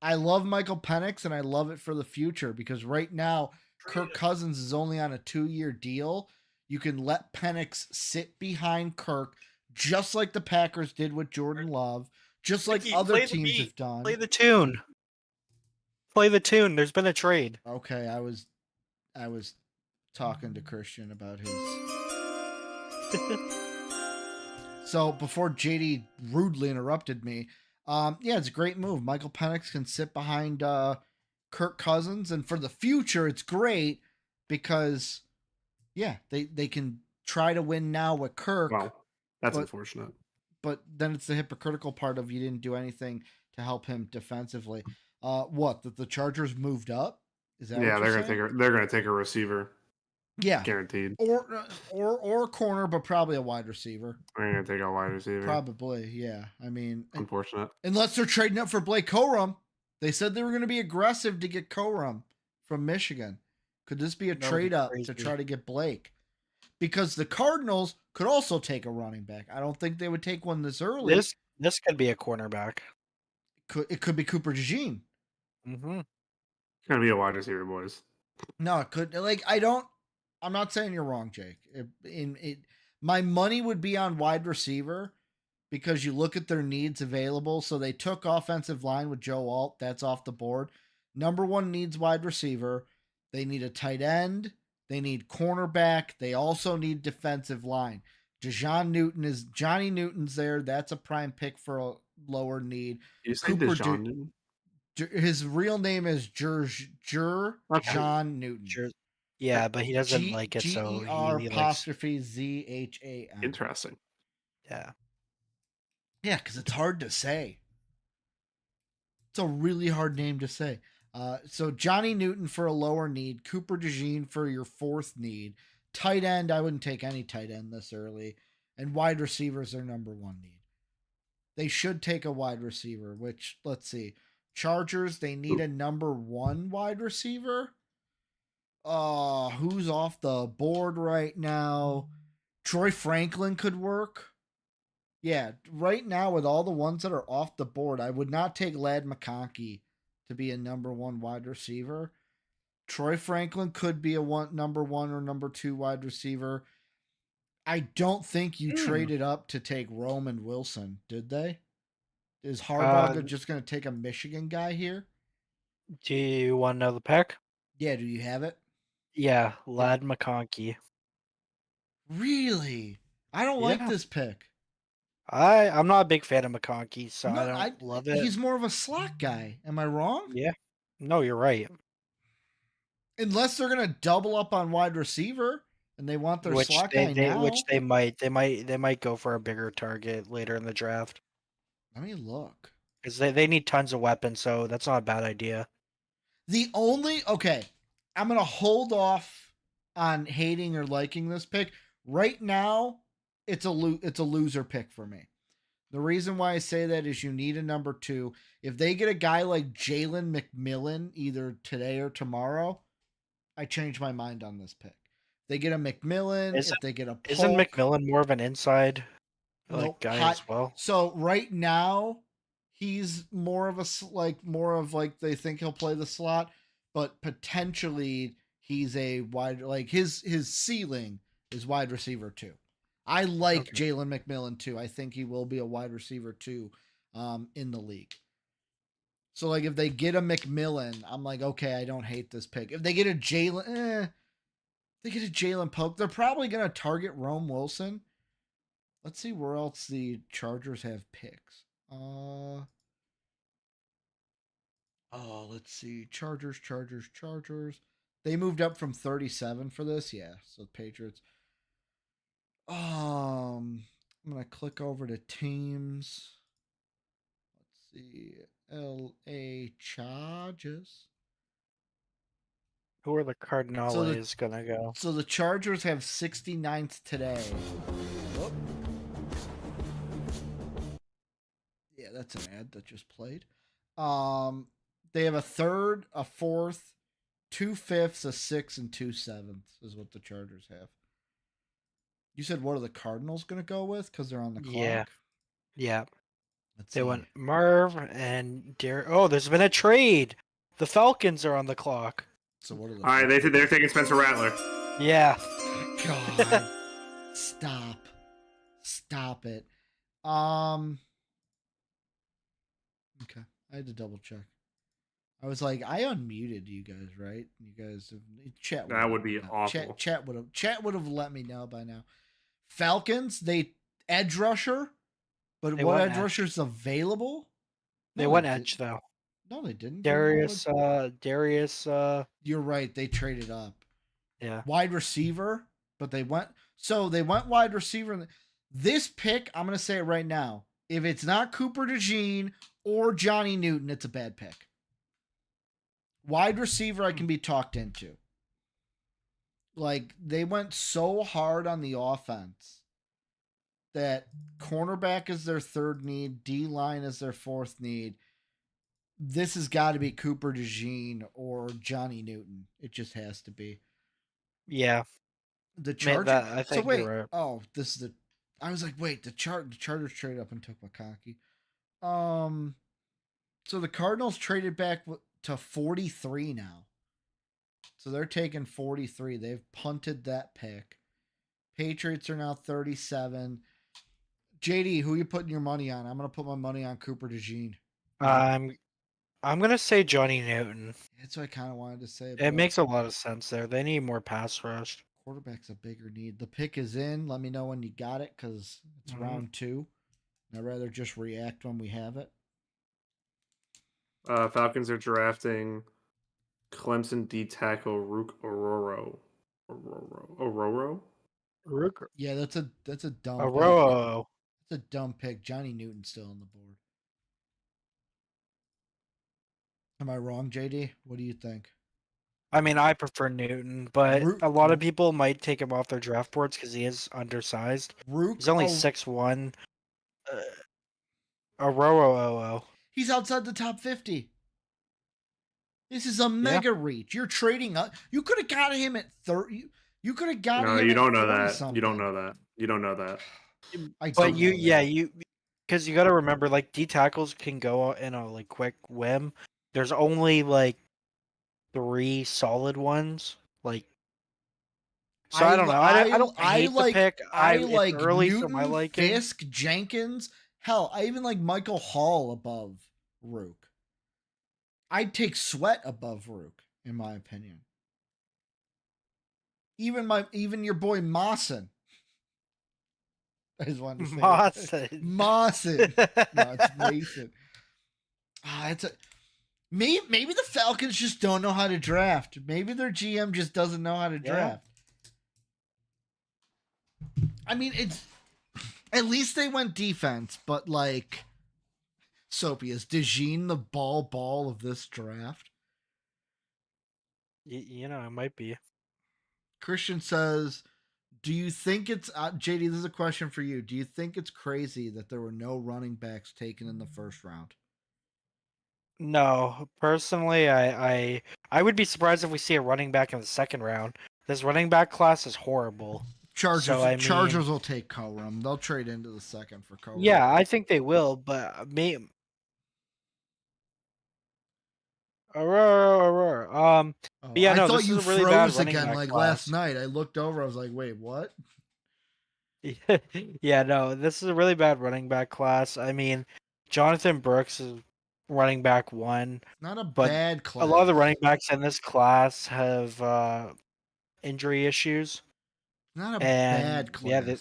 I love Michael Penix, and I love it for the future because right now, Kirk Cousins is only on a 2-year deal. You can let Penix sit behind Kirk, just like the Packers did with Jordan Love, just like other teams have done. Play the tune. Play the tune. There's been a trade. Okay, I was talking to Christian about his. So before JD rudely interrupted me, it's a great move. Michael Penix can sit behind Kirk Cousins, and for the future, it's great because, they can try to win now with Kirk. Wow, that's unfortunate. But then it's the hypocritical part of you didn't do anything to help him defensively. That the Chargers moved up? Is that they're gonna take a receiver. Yeah, guaranteed. Or a corner, but probably a wide receiver. They're gonna take a wide receiver. Probably, yeah. I mean, unfortunate. Unless they're trading up for Blake Corum. They said they were going to be aggressive to get Corum from Michigan. Could this be a trade up to try to get Blake? Because the Cardinals could also take a running back. I don't think they would take one this early. This could be a cornerback. It could be Cooper DeJean. Mm-hmm. It's gonna be a wide receiver, boys. No, it could. I'm not saying you're wrong, Jake. My money would be on wide receiver because you look at their needs available. So they took offensive line with Joe Alt. That's off the board. Number 1 needs wide receiver. They need a tight end. They need cornerback. They also need defensive line. Johnny Newton's there. That's a prime pick for a lower need. You say Dejon Newton? His real name is John Newton. Yeah, but he doesn't like it, so G-E-R Zhan. Interesting. Yeah. Yeah, because it's hard to say. It's a really hard name to say. So Johnny Newton for a lower need, Cooper DeJean for your fourth need. Tight end, I wouldn't take any tight end this early. And wide receivers are number one need. They should take a wide receiver, which, let's see. Chargers, they need a number one wide receiver. Who's off the board right now? Troy Franklin could work. Yeah, right now with all the ones that are off the board, I would not take Ladd McConkey to be a number one wide receiver. Troy Franklin could be a number one or number two wide receiver. I don't think you traded up to take Roman Wilson, did they? Is Harbaugh just going to take a Michigan guy here? Do you want to know the pick? Yeah, do you have it? Yeah, Ladd McConkey. Really? I don't like this pick. I'm not a big fan of McConkey, so No, I don't love it. He's more of a slot guy. Am I wrong? Yeah. No, you're right. Unless they're going to double up on wide receiver and they want their slot guy now. Which they might go for a bigger target later in the draft. Let me look. Because they need tons of weapons, so that's not a bad idea. I'm going to hold off on hating or liking this pick. Right now, it's a loser pick for me. The reason why I say that is you need a number two. If they get a guy like Jalen McMillan either today or tomorrow, I change my mind on this pick. If they get a McMillan, if they get a Polk, isn't McMillan more of an inside guy as well? So right now, he's more of they think he'll play the slot, but potentially he's a wide, like his ceiling is wide receiver too. I like Jalen McMillan too. I think he will be a wide receiver too in the league. So like if they get a McMillan, I'm like, okay, I don't hate this pick. If they get a Jalen, they get a Jalen Polk, they're probably gonna target Rome Wilson. Let's see where else the Chargers have picks. Let's see. Chargers. They moved up from 37 for this. Yeah, so the Patriots. I'm gonna click over to teams. Let's see. LA Chargers. Who are the Cardinals gonna go? So the Chargers have 69th today. Whoop. Yeah, that's an ad that just played. They have a third, a fourth, 2 fifths, a 6, and 2 sevenths is what the Chargers have. You said what are the Cardinals going to go with? Because they're on the clock? Yeah. They went Merv and Derek. Oh, there's been a trade. The Falcons are on the clock. So what are the All right, they're taking Spencer Rattler. Yeah. God. Stop it. Okay. I had to double check. I was like, I unmuted you guys, right? You guys have chat. That would be awful. Chat would have let me know by now. Falcons, they edge rusher, but what edge rusher's available? They went edge though. No, they didn't. Darius. You're right. They traded up. Yeah. Wide receiver, but they went wide receiver. This pick, I'm gonna say it right now. If it's not Cooper DeJean or Johnny Newton, it's a bad pick. Wide receiver, I can be talked into. Like, they went so hard on the offense that cornerback is their third need, D-line is their fourth need. This has got to be Cooper DeJean or Johnny Newton. It just has to be. Yeah. The Chargers. I think so wait. you're right. Oh, this is the. I was like, wait. The Chargers traded up and took McConkey. So the Cardinals traded back to 43 now. So they're taking 43. They've punted that pick. Patriots are now 37. JD, who are you putting your money on? I'm gonna put my money on Cooper DeJean. I'm gonna say Johnny Newton. That's what I kind of wanted to say. It makes a lot of sense there. They need more pass rush. Quarterback's a bigger need. The pick is in. Let me know when you got it because it's round 2. I'd rather just react when we have it. Falcons are drafting Clemson D tackle Rook Ororo. Yeah, that's a dumb pick. That's a dumb pick. Johnny Newton's still on the board. Am I wrong, JD? What do you think? I mean, I prefer Newton, but Rook- a lot of people might take him off their draft boards because he is undersized. Rook, He's only 6'1". Aroro. he's outside the top 50. This is a mega reach. You're trading up. You could have got him at 30. You could have got him. No, you don't know that. Something. You don't know that. You don't know that. But you because you got to remember, like, D tackles can go in a like quick whim. There's only like 3 solid ones. Like, so I don't know. I don't hate the pick. I like early Newton, for my liking. Fisk, Jenkins. Hell, I even like Michael Hall above Rook. I'd take Sweat above Rook, in my opinion. Even your boy Mawson. I just wanted to say Mawson. No, it's Mason. Maybe the Falcons just don't know how to draft. Maybe their GM just doesn't know how to draft. I mean, it's at least they went defense, but like Soapy, is DeJean the ball of this draft? You know, it might be. Christian says, do you think it's JD, this is a question for you. Do you think it's crazy that there were no running backs taken in the first round? No, personally, I would be surprised if we see a running back in the second round. This running back class is horrible. Chargers will take Corum. They'll trade into the second for Corum. Yeah, I think they will, but yeah, I no, thought this you is a really bad froze running again back like class. last night. I looked over, I was like, wait, what? Yeah, no, this is a really bad running back class. I mean, Jonathan Brooks is running back 1. Not a bad class. A lot of the running backs in this class have injury issues. Not a bad class. Yeah,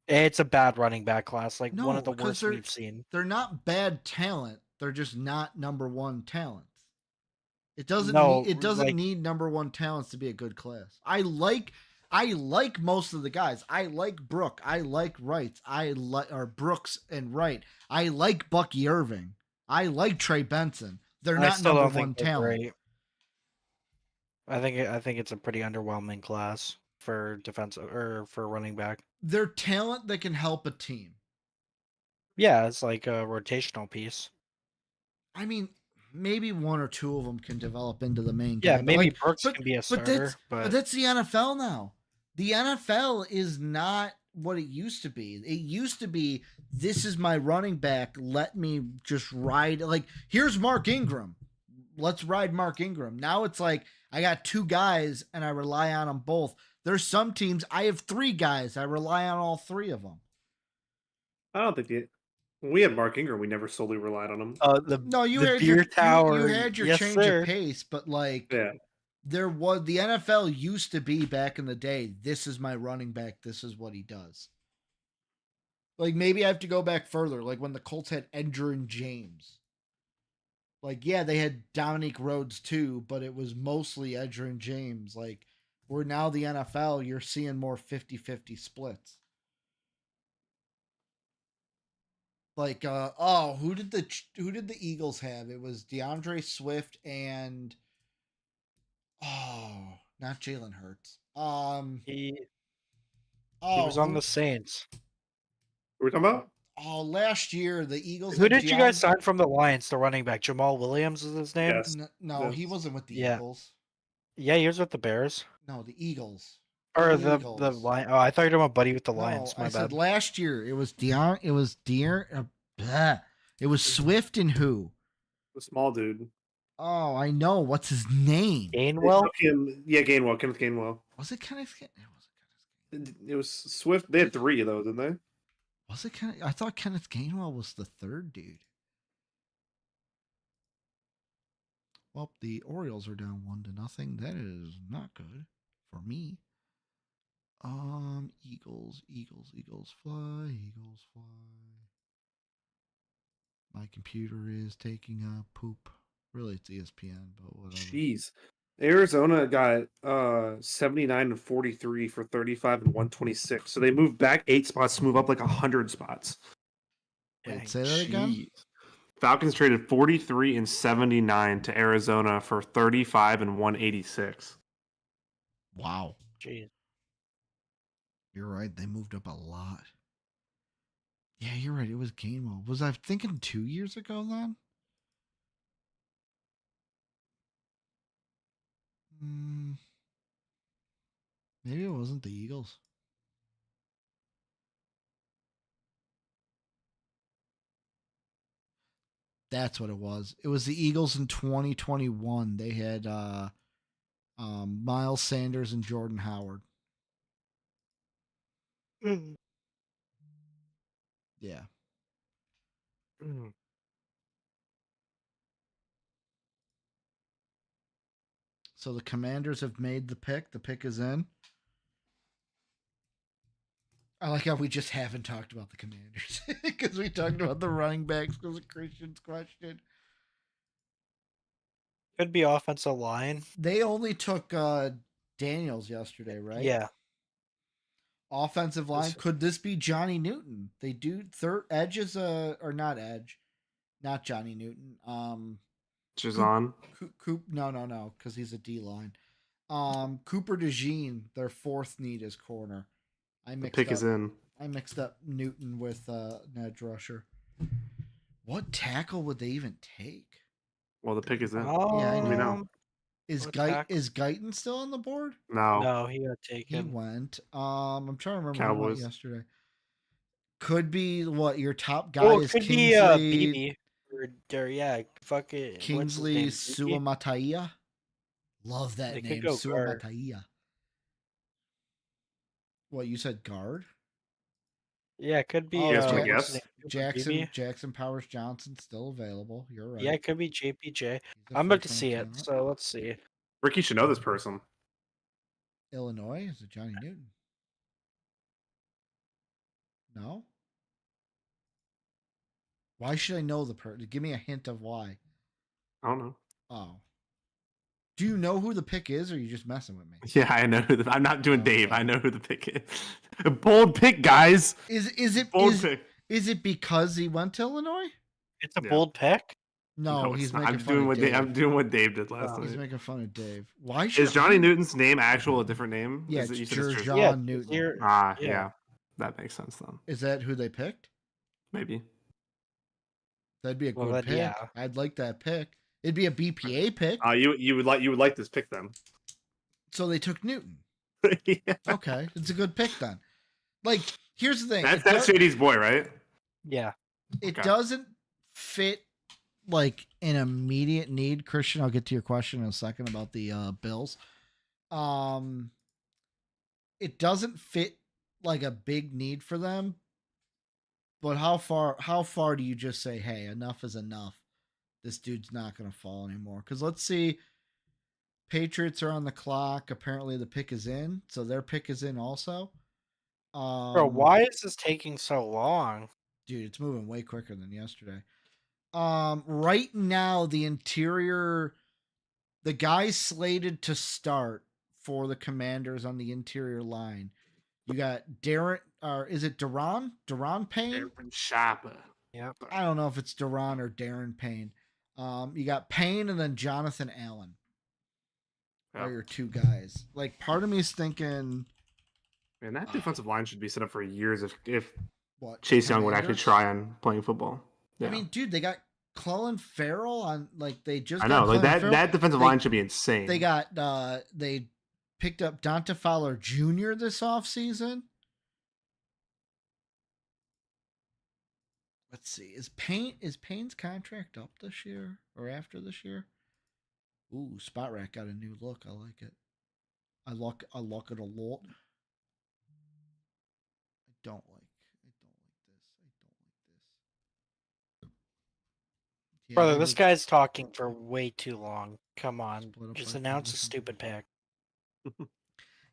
it's a bad running back class, like one of the worst we've seen. They're not bad talent. They're just not number 1 talents. It doesn't need number 1 talents to be a good class. I like most of the guys. I like Brook. I like Wright. Brooks and Wright. I like Bucky Irving. I like Trey Benson. They're not number 1 talent. Great. I think it's a pretty underwhelming class for defense or for running back. They're talent that can help a team. Yeah, it's like a rotational piece. I mean, maybe 1 or 2 of them can develop into the main guy. Yeah, maybe Brooks can be a starter. But that's the NFL now. The NFL is not what it used to be. It used to be, this is my running back. Let me just ride. Like, here's Mark Ingram. Let's ride Mark Ingram. Now it's like, I got 2 guys and I rely on them both. There's some teams, I have 3 guys. I rely on all 3 of them. I don't think when we had Mark Ingram, we never solely relied on him. You had your change of pace, but like, there was, the NFL used to be back in the day, this is my running back, this is what he does. Like, maybe I have to go back further, like when the Colts had Edgerrin James. Like, yeah, they had Dominique Rhodes too, but it was mostly Edgerrin James. Like, where now the NFL, you're seeing more 50-50 splits. Like, who did the Eagles have? It was DeAndre Swift and not Jalen Hurts. He was on the Saints. What are we talking about? Last year the Eagles. Who did you guys sign from the Lions? The running back Jamal Williams is his name. Yes. No, he wasn't with the Eagles. Yeah, he was with the Bears. No, the Eagles. Or the Lions. Oh, I thought you were talking about Buddy with the Lions. My bad. Said last year it was it was Swift and who? The small dude. Oh, I know. What's his name? Gainwell? Gainwell. Kenneth Gainwell. Was it Kenneth? It was Swift. They had 3 of those, didn't they? Was it Kenneth? I thought Kenneth Gainwell was the 3rd dude. Well, the Orioles are down 1-0. That is not good for me. Eagles fly, Eagles fly. My computer is taking a poop. Really, it's ESPN, but whatever. Jeez. Arizona got 79-43 for 35 and 126. So they moved back 8 spots to move up like 100 spots. Wait, say that again? Falcons traded 43 and 79 to Arizona for 35 and 186. Wow. Jeez. You're right. They moved up a lot. Yeah, you're right. It was Gainwell. Was I thinking 2 years ago then? Maybe it wasn't the Eagles. That's what it was. It was the Eagles in 2021. They had Miles Sanders and Jordan Howard. Yeah. So the Commanders have made the pick. The pick is in. I like how we just haven't talked about the Commanders because we talked about the running backs because of Christian's question. Could be offensive line. They only took Daniels yesterday, right? Yeah. Offensive line. Could this be Johnny Newton? They do third edge is or not edge, not Johnny Newton. Jazon. No, because he's a D line. Cooper DeJean, their fourth need is corner. The pick is in. I mixed up Newton with an edge rusher. What tackle would they even take? Well, the pick is in. Yeah, I We know. Is Guyton still on the board? No, he got He taken. went. I'm trying to remember who Cowboys. went yesterday. Could be what your top guy Oh, is it could Kingsley. be or yeah, fuck it. Kingsley What's his name? Suamataia. Love that They could name, go guard. Suamataia. What you said, guard? Yeah, it could be. You guys wanna what's his guess? name? Jackson Powers Johnson still available. You're right. Yeah, it could be JPJ. He's a I'm about to first-round see it, talent. so let's see. Ricky should know this person. Illinois is it Johnny Newton? No. Why should I know the person? Give me a hint of why. I don't know. Oh. Do you know who the pick is, or are you just messing with me? Yeah, I know who I'm not doing Dave. I know who the pick is. A bold pick, guys. Is it Bold pick. Is it because he went to Illinois? It's a bold pick. No, it's he's not. making fun of Dave. I'm doing what Dave did last He's night. making fun of Dave. Why should Is Johnny Newton's name actual a different name? Yeah, Is it, you said it's it's John Newton. yeah. That makes sense then. Is that who they picked? Maybe. That'd be a good pick. Yeah. I'd like that pick. It'd be a BPA pick. You would like this pick then. So they took Newton. Yeah. Okay, it's a good pick then. Like, here's the thing. That's Shady's boy, right? Yeah. It Okay. doesn't fit like an immediate need. Christian, I'll get to your question in a second about the Bills. It doesn't fit like a big need for them. But how far do you just say, hey, enough is enough? This dude's not going to fall anymore. Because let's see, Patriots are on the clock. Apparently the pick is in. So their pick is in also. Bro, why is this taking so long? Dude, it's moving way quicker than yesterday. Right now, the guys slated to start for the Commanders on the interior line. You got Darren, or is it Deron? Deron Payne? Darren Sharper. Yep. I don't know if it's Deron or Darren Payne. You got Payne and then Jonathan Allen are your two guys. Like, part of me is thinking, Man, that defensive line should be set up for years if what, Chase Young would actually Commanders? try on playing football. Yeah. I mean, dude, they got Clellan Farrell on, like, they just I got know, like Clellan Ferrell. that defensive line should be insane. They got they picked up Donta Fowler Jr. this offseason. Let's see. Is Payne's contract up this year or after this year? Ooh, Spot Rack got a new look. I like it. I like it a lot. I don't like this. Yeah, Brother, they this look- guy's talking for way too long. Come on. Split up Just like announce a position. stupid pick.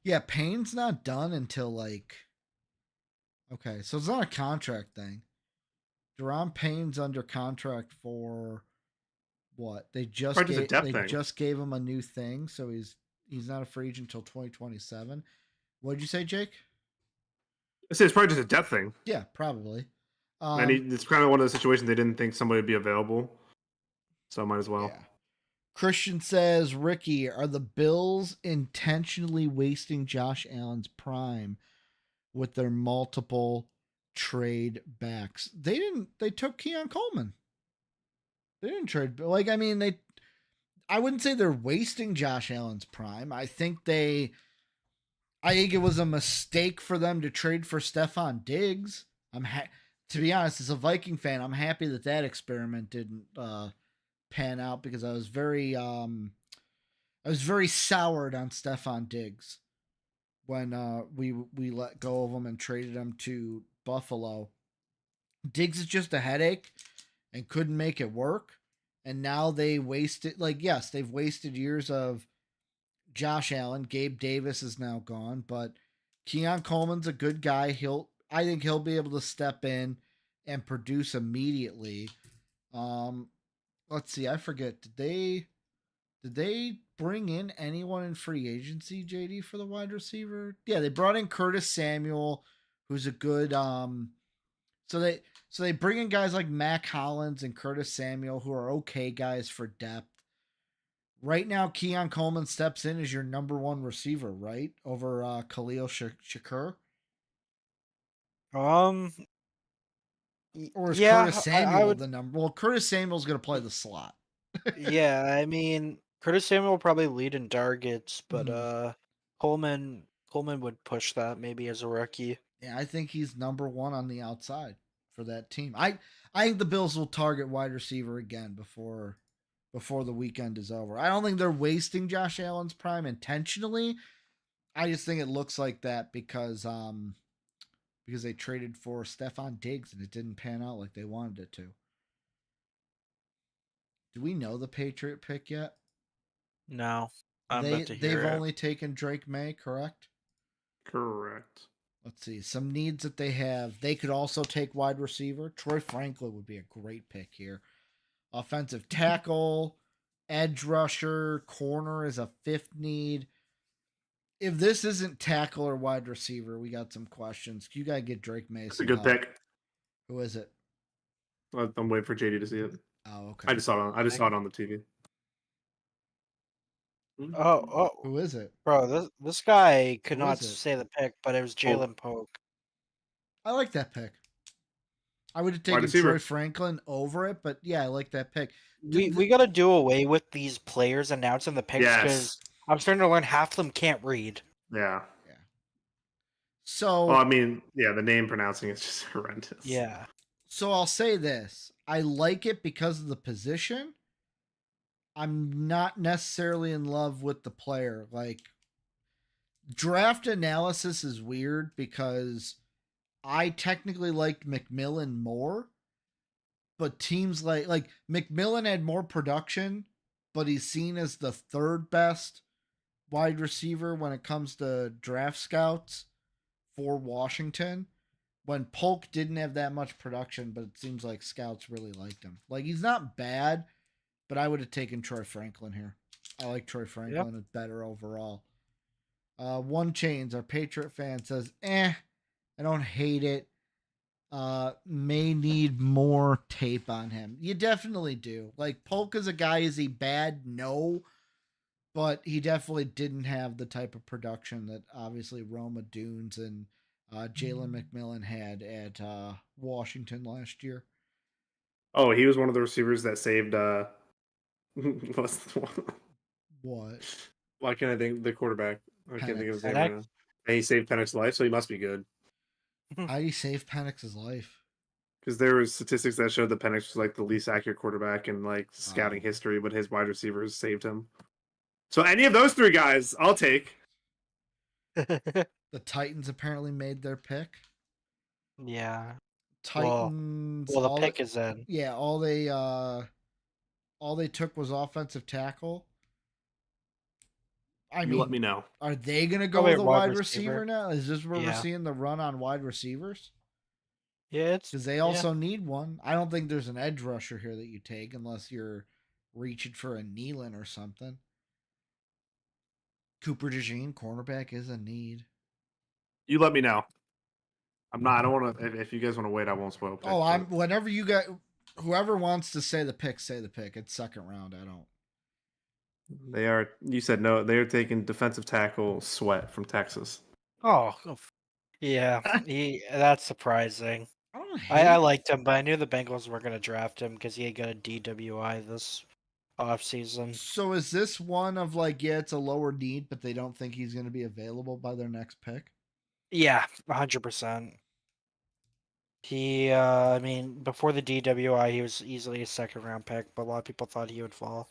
Yeah, Payne's not done until like. Okay, so it's not a contract thing. Deron Payne's under contract for what? They just Probably just a depth they thing. just gave him a new thing, so he's not a free agent until 2027. What did you say, Jake? I say it's probably just a depth thing. Yeah, probably. And it's kind of one of those situations they didn't think somebody would be available, so might as well. Yeah. Christian says, Ricky, are the Bills intentionally wasting Josh Allen's prime with their multiple trade backs? They didn't. They took Keon Coleman. They didn't trade. I mean, I wouldn't say they're wasting Josh Allen's prime. I think it was a mistake for them to trade for Stephon Diggs. To be honest, as a Viking fan, I'm happy that experiment didn't pan out because I was very soured on Stephon Diggs when we let go of him and traded him to Buffalo. Diggs is just a headache and couldn't make it work. And now they wasted, they've wasted years of Josh Allen. Gabe Davis is now gone, but Keon Coleman's a good guy. I think he'll be able to step in and produce immediately. Let's see, I forget. Did they bring in anyone in free agency, JD, for the wide receiver? Yeah, they brought in Curtis Samuel, who's a good so they bring in guys like Mac Hollins and Curtis Samuel, who are okay guys for depth. Right now, Keon Coleman steps in as your number one receiver, right? Over Khalil Shakur? Or is Curtis Samuel the number? Well, Curtis Samuel's going to play the slot. Yeah, I mean, Curtis Samuel will probably lead in targets, but Coleman would push that maybe as a rookie. Yeah, I think he's number one on the outside for that team. I think the Bills will target wide receiver again before the weekend is over. I don't think they're wasting Josh Allen's prime intentionally. I just think it looks like that because they traded for Stephon Diggs and it didn't pan out like they wanted it to. Do we know the Patriot pick yet? No. They've only taken Drake May, correct? Correct. Let's see. Some needs that they have. They could also take wide receiver. Troy Franklin would be a great pick here. Offensive tackle, edge rusher, corner is a fifth need. If this isn't tackle or wide receiver, we got some questions. You got to get Drake Mason. It's a good pick. Who is it? I'm waiting for JD to see it. Oh, okay. I just saw it on the TV. Oh. Who is it? Bro, this guy could not say the pick, but it was Jalen Polk. I like that pick. I would have taken Troy Franklin over it, but yeah, I like that pick. We got to do away with these players announcing the picks because I'm starting to learn half of them can't read. Yeah. So, well, I mean, yeah, the name pronouncing is just horrendous. Yeah. So I'll say this. I like it because of the position. I'm not necessarily in love with the player. Like, draft analysis is weird because I technically liked McMillan more, but teams like McMillan had more production, but he's seen as the third best wide receiver when it comes to draft scouts for Washington. When Polk didn't have that much production, but it seems like scouts really liked him. Like, he's not bad, but I would have taken Troy Franklin here. I like Troy Franklin. It's better overall. One Chains, our Patriot fan, says, I don't hate it. May need more tape on him. You definitely do. Like, Polk is a guy, is he bad? No. But he definitely didn't have the type of production that obviously Roma Dunes and Jalen McMillan had at Washington last year. Oh, he was one of the receivers that saved what's the one? What? Why can't I think the quarterback? I can't think of his name Penix? right now. And he saved Penix's life, so he must be good. How did he save Penix's life? Because there was statistics that showed that Penix was like the least accurate quarterback in like scouting history, but his wide receivers saved him. So any of those three guys, I'll take. The Titans apparently made their pick. Yeah. Titans. Well, the pick is in. Yeah, all they took was offensive tackle. I mean, let me know. Are they going to go with a wide receiver now? Is this where we're seeing the run on wide receivers? Yeah, because they also need one. I don't think there's an edge rusher here that you take unless you're reaching for a Nealon or something. Cooper DeJean, cornerback, is a need. You let me know. I'm not. I don't want to. If you guys want to wait, I won't spoil. Picks, Oh, I'm. Whenever you got, whoever wants to say the pick, say the pick. It's second round. I don't. They are. You said no. They are taking defensive tackle Sweat from Texas. Oh, yeah, that's surprising. I don't hate. I liked him, but I knew the Bengals were going to draft him because he got a DWI this offseason. So is this one of like, yeah, it's a lower need, but they don't think he's going to be available by their next pick? Yeah, 100%. He, I mean, before the DWI, he was easily a second round pick, but a lot of people thought he would fall.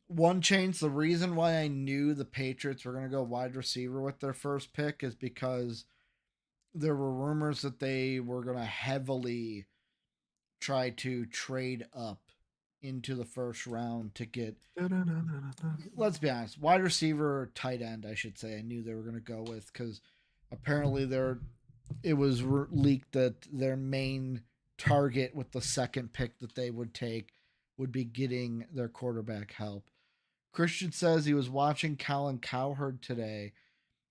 One change. The reason why I knew the Patriots were going to go wide receiver with their first pick is because there were rumors that they were going to heavily try to trade up into the first round to get, let's be honest, wide receiver or tight end, I should say. I knew they were going to go with, because apparently it was leaked that their main target with the second pick that they would take would be getting their quarterback help. Christian says he was watching Colin Cowherd today,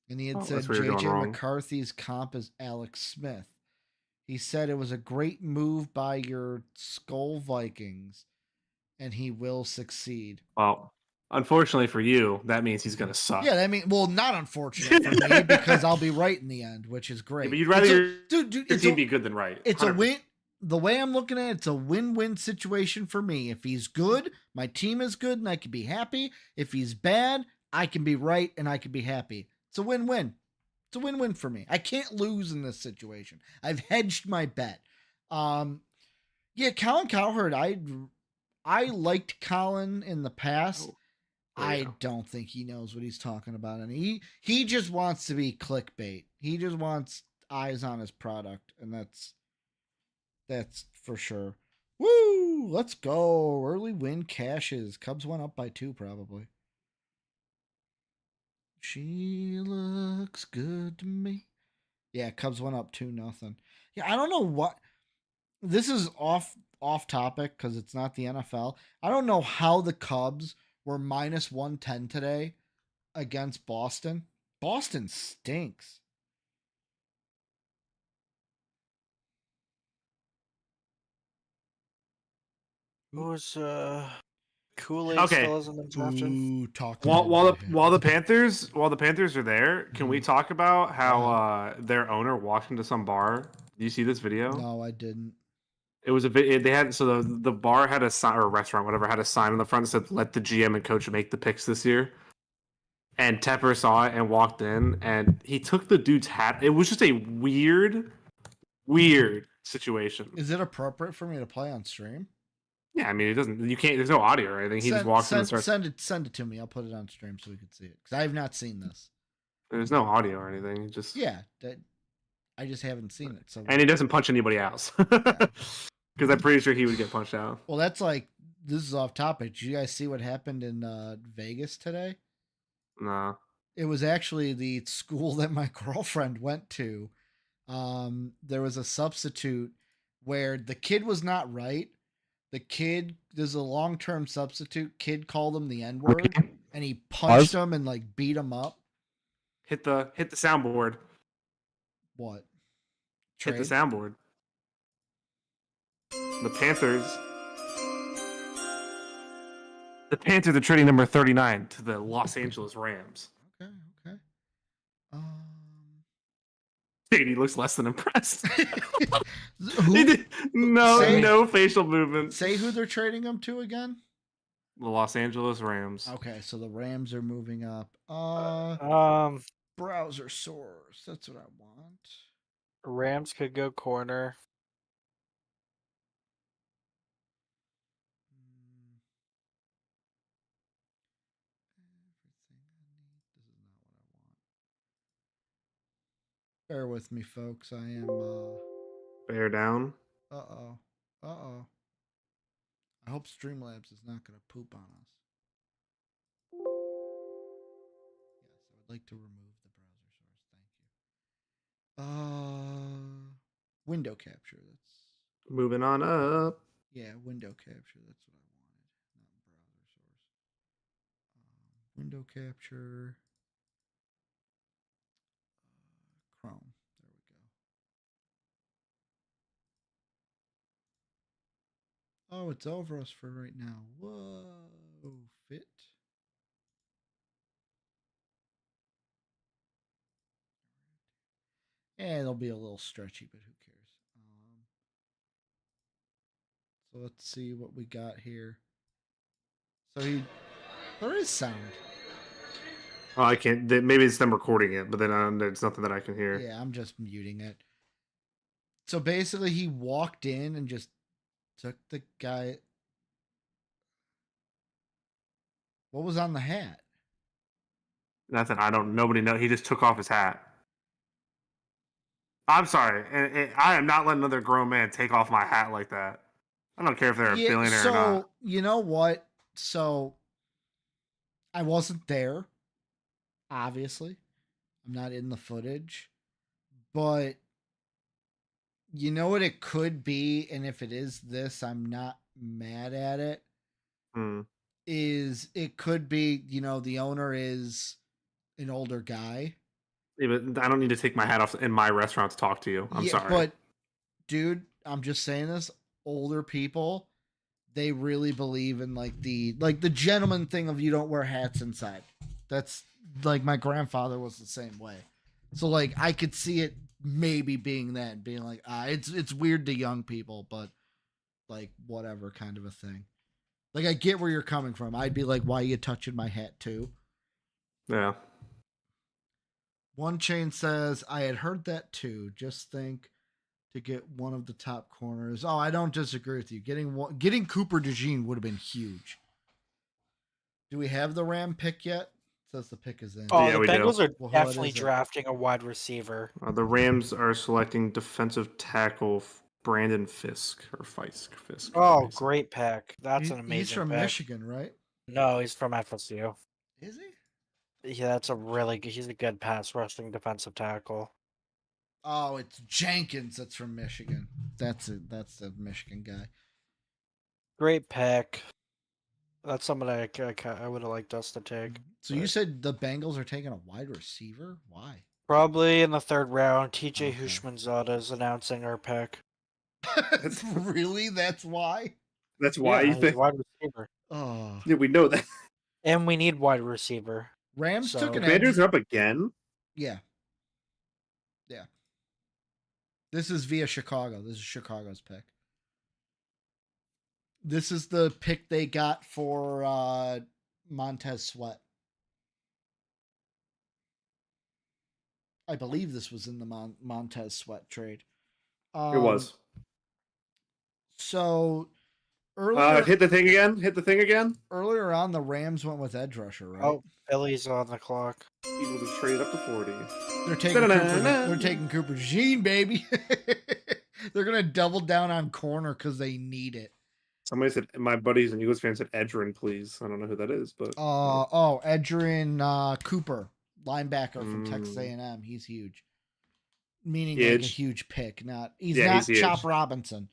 and he had said JJ McCarthy's comp is Alex Smith. He said it was a great move by your Skull Vikings, and he will succeed. Well, unfortunately for you, that means he's gonna suck. Yeah, well, not unfortunate for me, because I'll be right in the end, which is great. Yeah, but you'd rather your team be good than right. It's 100%. A win. The way I'm looking at it, it's a win-win situation for me. If he's good, my team is good, and I can be happy. If he's bad, I can be right, and I can be happy. It's a win-win. It's a win-win for me. I can't lose in this situation. I've hedged my bet. Yeah, Colin Cowherd, I liked Colin in the past. I don't think he knows what he's talking about, and he just wants to be clickbait. He just wants eyes on his product, and that's for sure. Woo! Let's go. Early win cashes. Cubs went up by 2 probably. She looks good to me. Yeah, Cubs went up 2-0. Yeah, I don't know what. This is off topic because it's not the NFL. I don't know how the Cubs were minus 110 today against Boston. Boston stinks. Who's Kool-Aid still hasn't been drafted? Ooh, talk while the Panthers are there, can we talk about how their owner walked into some bar? Do you see this video? No, I didn't. It was they had the bar had a sign, or restaurant, whatever, had a sign on the front that said "Let the GM and coach make the picks this year." And Tepper saw it and walked in, and he took the dude's hat. It was just a weird situation. Is it appropriate for me to play on stream? Yeah, I mean, it doesn't. You can't. There's no audio or anything. He just walks in and starts. Send it to me. I'll put it on stream so we can see it, because I have not seen this. There's no audio or anything. Just I just haven't seen it. So and he doesn't punch anybody else, because I'm pretty sure he would get punched out. Well, that's like, this is off topic. Did you guys see what happened in Vegas today? No. It was actually the school that my girlfriend went to. There was a substitute where the kid was not right. The kid, there's a long-term substitute. Kid called him the N-word, and he punched him and like beat him up. Hit the soundboard. What? Hit the soundboard. The Panthers are trading number 39 to the Los Angeles Rams. Okay. JD looks less than impressed. No facial movement. Say who they're trading them to again? The Los Angeles Rams. Okay, so the Rams are moving up. Browser source. That's what I want. Rams could go corner. Bear with me, folks. I am Bear down. Uh-oh. I hope Streamlabs is not going to poop on us. Yes, I would like to remove the browser source. Thank you. Window capture. That's moving on up. Yeah, window capture. That's what I wanted. Not browser source. Window capture. Chrome. There we go. Oh, it's over us for right now. Whoa, fit. And it'll be a little stretchy, but who cares? So let's see what we got here. So there is sound. Oh, I can't. Maybe it's them recording it, but then there's nothing that I can hear. Yeah, I'm just muting it. So basically, he walked in and just took the guy. What was on the hat? Nothing. I don't. Nobody know. He just took off his hat. I'm sorry, and I am not letting another grown man take off my hat like that. I don't care if they're a billionaire or not. So you know what? So I wasn't there. Obviously, I'm not in the footage, but you know what it could be, and if it is this, I'm not mad at it. Is it could be, the owner is an older guy. Yeah, but I don't need to take my hat off in my restaurant to talk to you. I'm sorry. But dude, I'm just saying this. Older people, they really believe in the gentleman thing of you don't wear hats inside. That's like my grandfather was the same way. So like I could see it maybe being that, being like, it's weird to young people, but like whatever kind of a thing. Like I get where you're coming from. I'd be like, why are you touching my hat too? Yeah. One chain says, I had heard that too. Just think to get one of the top corners. Oh, I don't disagree with you. Getting Cooper DeJean would have been huge. Do we have the Ram pick yet? It says the pick is in. Oh, Yeah, the we Bengals do. are definitely drafting a wide receiver. The Rams are selecting defensive tackle Brandon Fisk or Fisk. Oh, great pick. That's an amazing He's from pick. Michigan, right? No, he's from FSU. Is he? Yeah, that's he's a good pass rushing defensive tackle. Oh, it's Jenkins that's from Michigan. That's the Michigan guy. Great pick. That's someone I would have liked us to take. So you said the Bengals are taking a wide receiver? Why? Probably in the third round. TJ Hushmanzada is announcing our pick. Really? That's why? That's why you think wide receiver. Oh. Yeah, we know that. And we need wide receiver. Rams took an Commanders are up again? Yeah. Yeah. This is via Chicago. This is Chicago's pick. This is the pick they got for Montez Sweat. I believe this was in the Montez Sweat trade. It was. So earlier, hit the thing again. Earlier on, the Rams went with edge rusher, right? Oh, Philly's on the clock. Eagles have traded up to 40. They're taking Cooper DeJean, baby. They're gonna double down on corner because they need it. Somebody said, my buddies and Eagles fans said Edgerrin, please. I don't know who that is, but Edgerrin Cooper, linebacker from Texas A&M. He's huge. Meaning like a huge pick. He's not Chop Robinson.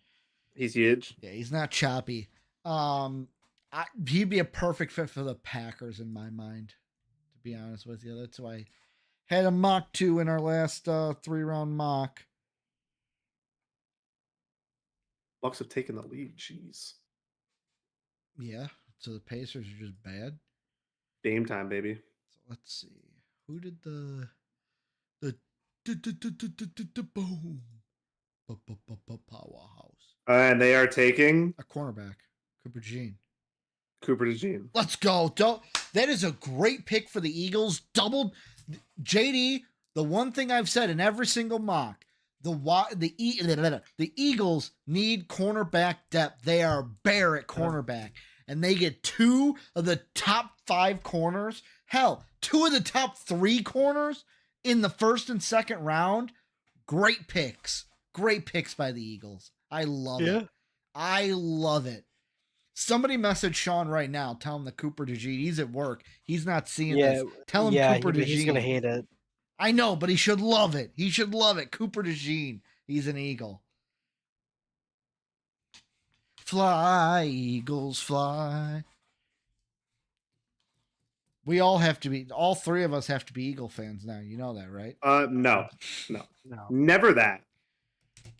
He's huge. Yeah, he's not choppy. He'd be a perfect fit for the Packers in my mind, to be honest with you. That's why I had a mock 2 in our last 3-round mock. Bucks have taken the lead. Jeez. Yeah, so the Pacers are just bad. Game time, baby. So let's see. Who did the boom powerhouse? And they are taking a cornerback, Cooper DeJean. Let's go. That is a great pick for the Eagles. Doubled JD. The one thing I've said in every single mock, the Eagles need cornerback depth. They are bare at cornerback, and they get 2 of the top 5 corners. Hell, 2 of the top 3 corners in the first and second round. Great picks. Great picks by the Eagles. I love it. I love it. Somebody message Sean right now. Tell him the Cooper DeJean. He's at work. He's not seeing this. Tell him Cooper DeJean. He's gonna hate it. I know, but he should love it. He should love it. Cooper DeJean. He's an Eagle. Fly, Eagles, fly. We all have to be. All 3 of us have to be Eagle fans now. You know that, right? No. Never that.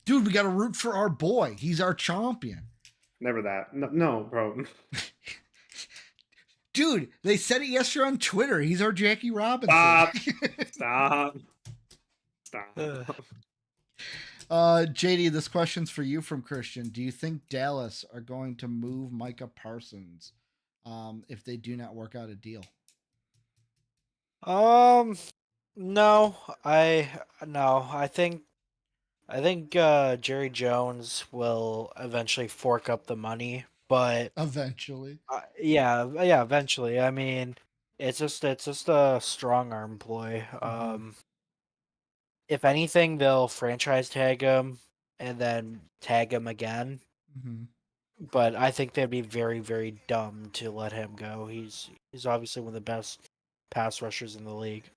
Dude, we got to root for our boy. He's our champion. Never that. No, bro. Dude, they said it yesterday on Twitter. He's our Jackie Robinson. Stop. JD, this question's for you from Christian. Do you think Dallas are going to move Micah Parsons if they do not work out a deal? No, I think Jerry Jones will eventually fork up the money, but Eventually. yeah, eventually. I mean, it's just a strong arm ploy. If anything, they'll franchise tag him and then tag him again. Mm-hmm. But I think they'd be very, very dumb to let him go. He's obviously one of the best pass rushers in the league.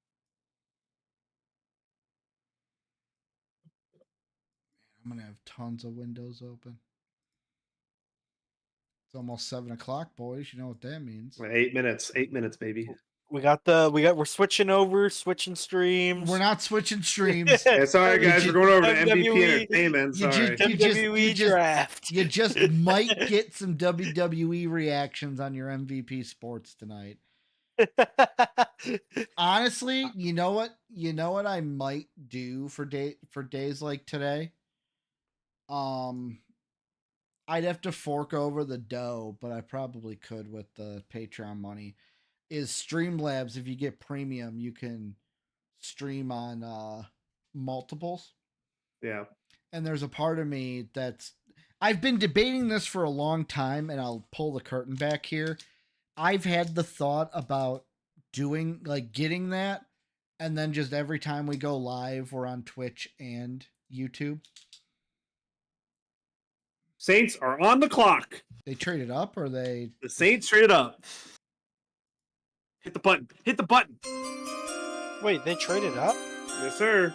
I'm going to have tons of windows open. It's almost 7 o'clock, boys. You know what that means. 8 minutes. 8 minutes, baby. We're switching streams. We're not switching streams. Yeah, sorry, guys. We're going over to MVP WWE Entertainment. Sorry. WWE draft. You just might get some WWE reactions on your MVP Sports tonight. Honestly, you know what? You know what I might do for days like today? I'd have to fork over the dough, but I probably could with the Patreon money. Is Streamlabs, if you get premium, you can stream on multiples. Yeah. And there's a part of me I've been debating this for a long time, and I'll pull the curtain back here. I've had the thought about getting that, and then just every time we go live, we're on Twitch and YouTube. Saints are on the clock. They traded up, or they? The Saints traded up. Hit the button. Hit the button. Wait, they traded up? Yes, sir.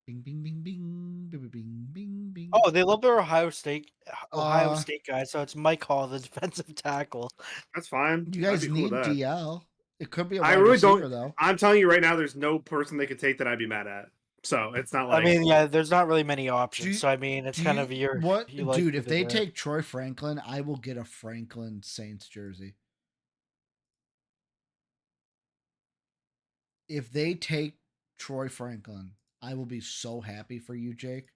Bing, bing, bing, bing, bing, bing, bing, bing. Oh, they love their Ohio State guy, so it's Mike Hall, the defensive tackle. That's fine. You guys I'd be need cool with that. DL. It could be a I wide really receiver, don't. though. I'm telling you right now, there's no person they could take that I'd be mad at. So it's not like. I mean, yeah, there's not really many options. So I mean, it's kind of your what, you like dude? to If they do it. take Troy Franklin, I will get a Franklin Saints jersey. If they take Troy Franklin, I will be so happy for you, Jake.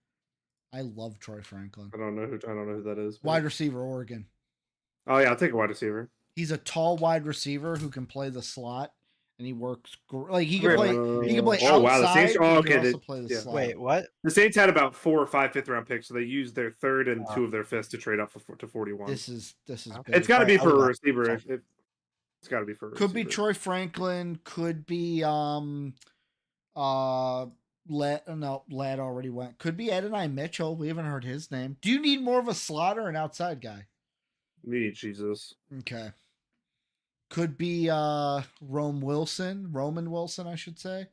I love Troy Franklin. I don't know who that is. But... Wide receiver, Oregon. Oh yeah, I'll take a wide receiver. He's a tall wide receiver who can play the slot, and he works like he can play. He can play outside. Oh wow, the Saints. Oh, he can okay. also play the slot. Wait, what? The Saints had about 4 or 5 fifth-round picks, so they used their third and 2 of their fifths to trade up to 41. This is big. It's got to be for a receiver. It's got to be for a receiver. Could be Troy Franklin. Could be Lad already went. Could be Adonai Mitchell. We haven't heard his name. Do you need more of a slot or an outside guy? We need Jesus. Okay. Could be Roman Wilson, I should say.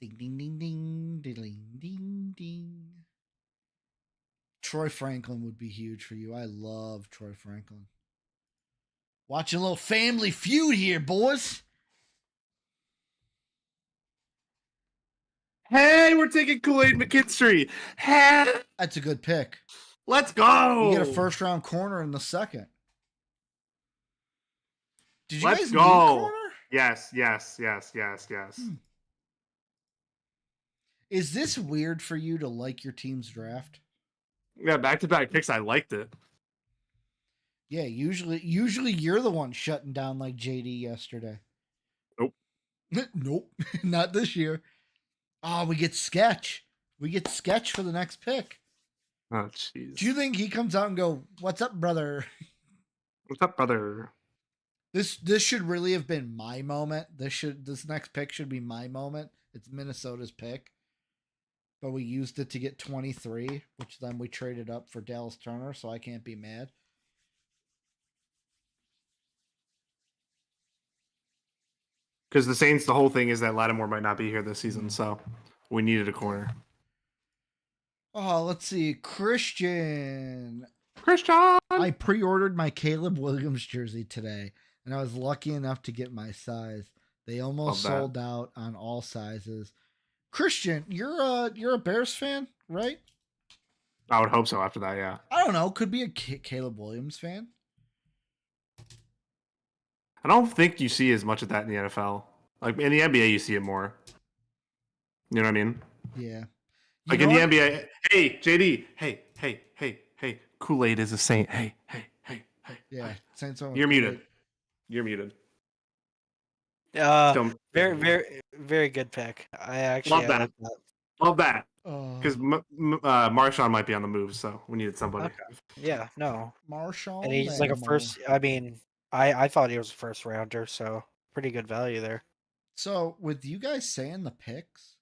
Ding ding ding ding ding ding ding. Troy Franklin would be huge for you. I love Troy Franklin. Watching a little Family Feud here, boys. Hey, we're taking Kool-Aid McKinstry. Hey, That's a good pick. let's go. You get a first round corner in the second. Did you Let's guys go. need a corner? Yes. Is this weird for you to like your team's draft? Yeah, back-to-back picks. I liked it. Yeah, usually you're the one shutting down like JD yesterday. Nope. Nope, not this year. Oh, we get Sketch. We get Sketch for the next pick. Oh, jeez. Do you think he comes out and go, "What's up, brother"? What's up, brother? This should really have been my moment. This next pick should be my moment. It's Minnesota's pick. But we used it to get 23, which then we traded up for Dallas Turner, so I can't be mad. Because the Saints, the whole thing is that Lattimore might not be here this season, so we needed a corner. Oh, let's see. Christian. Christian! I pre-ordered my Caleb Williams jersey today, and I was lucky enough to get my size. They almost sold out on all sizes. Christian, you're a Bears fan, right? I would hope so after that, yeah. I don't know. Could be a Caleb Williams fan. I don't think you see as much of that in the NFL. Like in the NBA, you see it more. You know what I mean? Yeah. Like in the NBA, hey, JD, hey, Kool-Aid is a saint. Hey. Yeah, Saints are. You're muted. You're muted. Very, very, very good pick. I actually Love that. Love that. Because Marshawn might be on the move, so we needed somebody. Okay. Yeah, no. Marshawn. And he's like a first. I mean, I thought he was a first rounder, so pretty good value there. So with you guys saying the picks,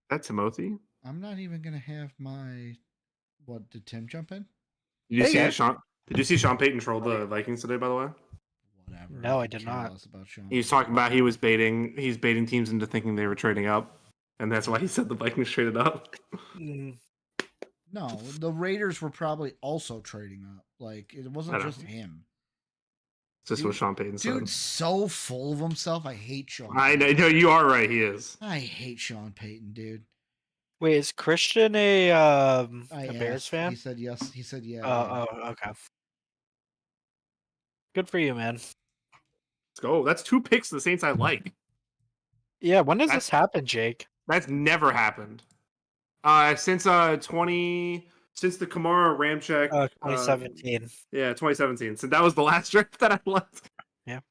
That Timothy. I'm not even gonna have my. What did Tim jump in? Did you see Sean? Did you see Sean Payton troll the Vikings today? By the way. Whatever. No, I did not. About Sean He was talking about he's baiting teams into thinking they were trading up, and that's why he said the Vikings traded up. No, the Raiders were probably also trading up. Like it wasn't just him. Just what Sean Payton said. Dude's so full of himself. I hate Sean. I know you are right. He is. I hate Sean Payton, dude. Wait, is Christian a Bears fan? He said yes. He said yeah. Oh, okay. Good for you, man. Let's go. That's 2 picks the Saints I like. Yeah, when does this happen, Jake? That's never happened. Since the Kamara Ramczyk 2017. Yeah, 2017. So that was the last draft that I liked. Yeah.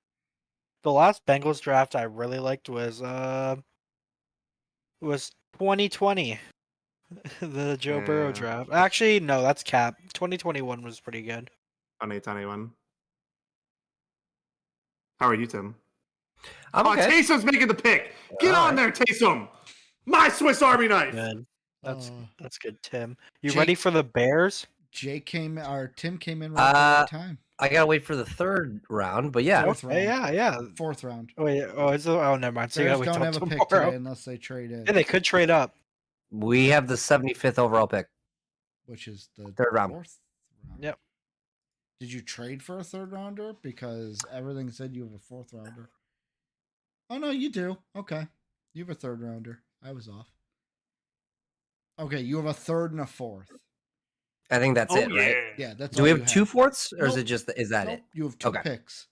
The last Bengals draft I really liked was 2020. The Joe Burrow draft. Actually, no, that's cap. 2021 was pretty good. 2021. How are you, Tim? I'm okay. Taysom's making the pick. Get on there, Taysom. My Swiss Army knife. Good. That's good, Tim. You ready for the Bears? Tim came in right at the time. I gotta wait for the 3rd round, but yeah. Fourth round. Yeah. 4th round. Oh, yeah. Never mind. So you Bears gotta wait don't till have a tomorrow. pick today unless they trade in. Yeah, they could trade up. We have the 75th overall pick. Which is the 3rd round. 4th round. Yep. Did you trade for a 3rd rounder? Because everything said you have a 4th rounder. Oh no, you do. Okay. You have a 3rd rounder. I was off. Okay, you have a 3rd and a 4th. I think that's it, right? Yeah, that's. Do we have 2 fourths, or is it just is that it? You have 2 picks.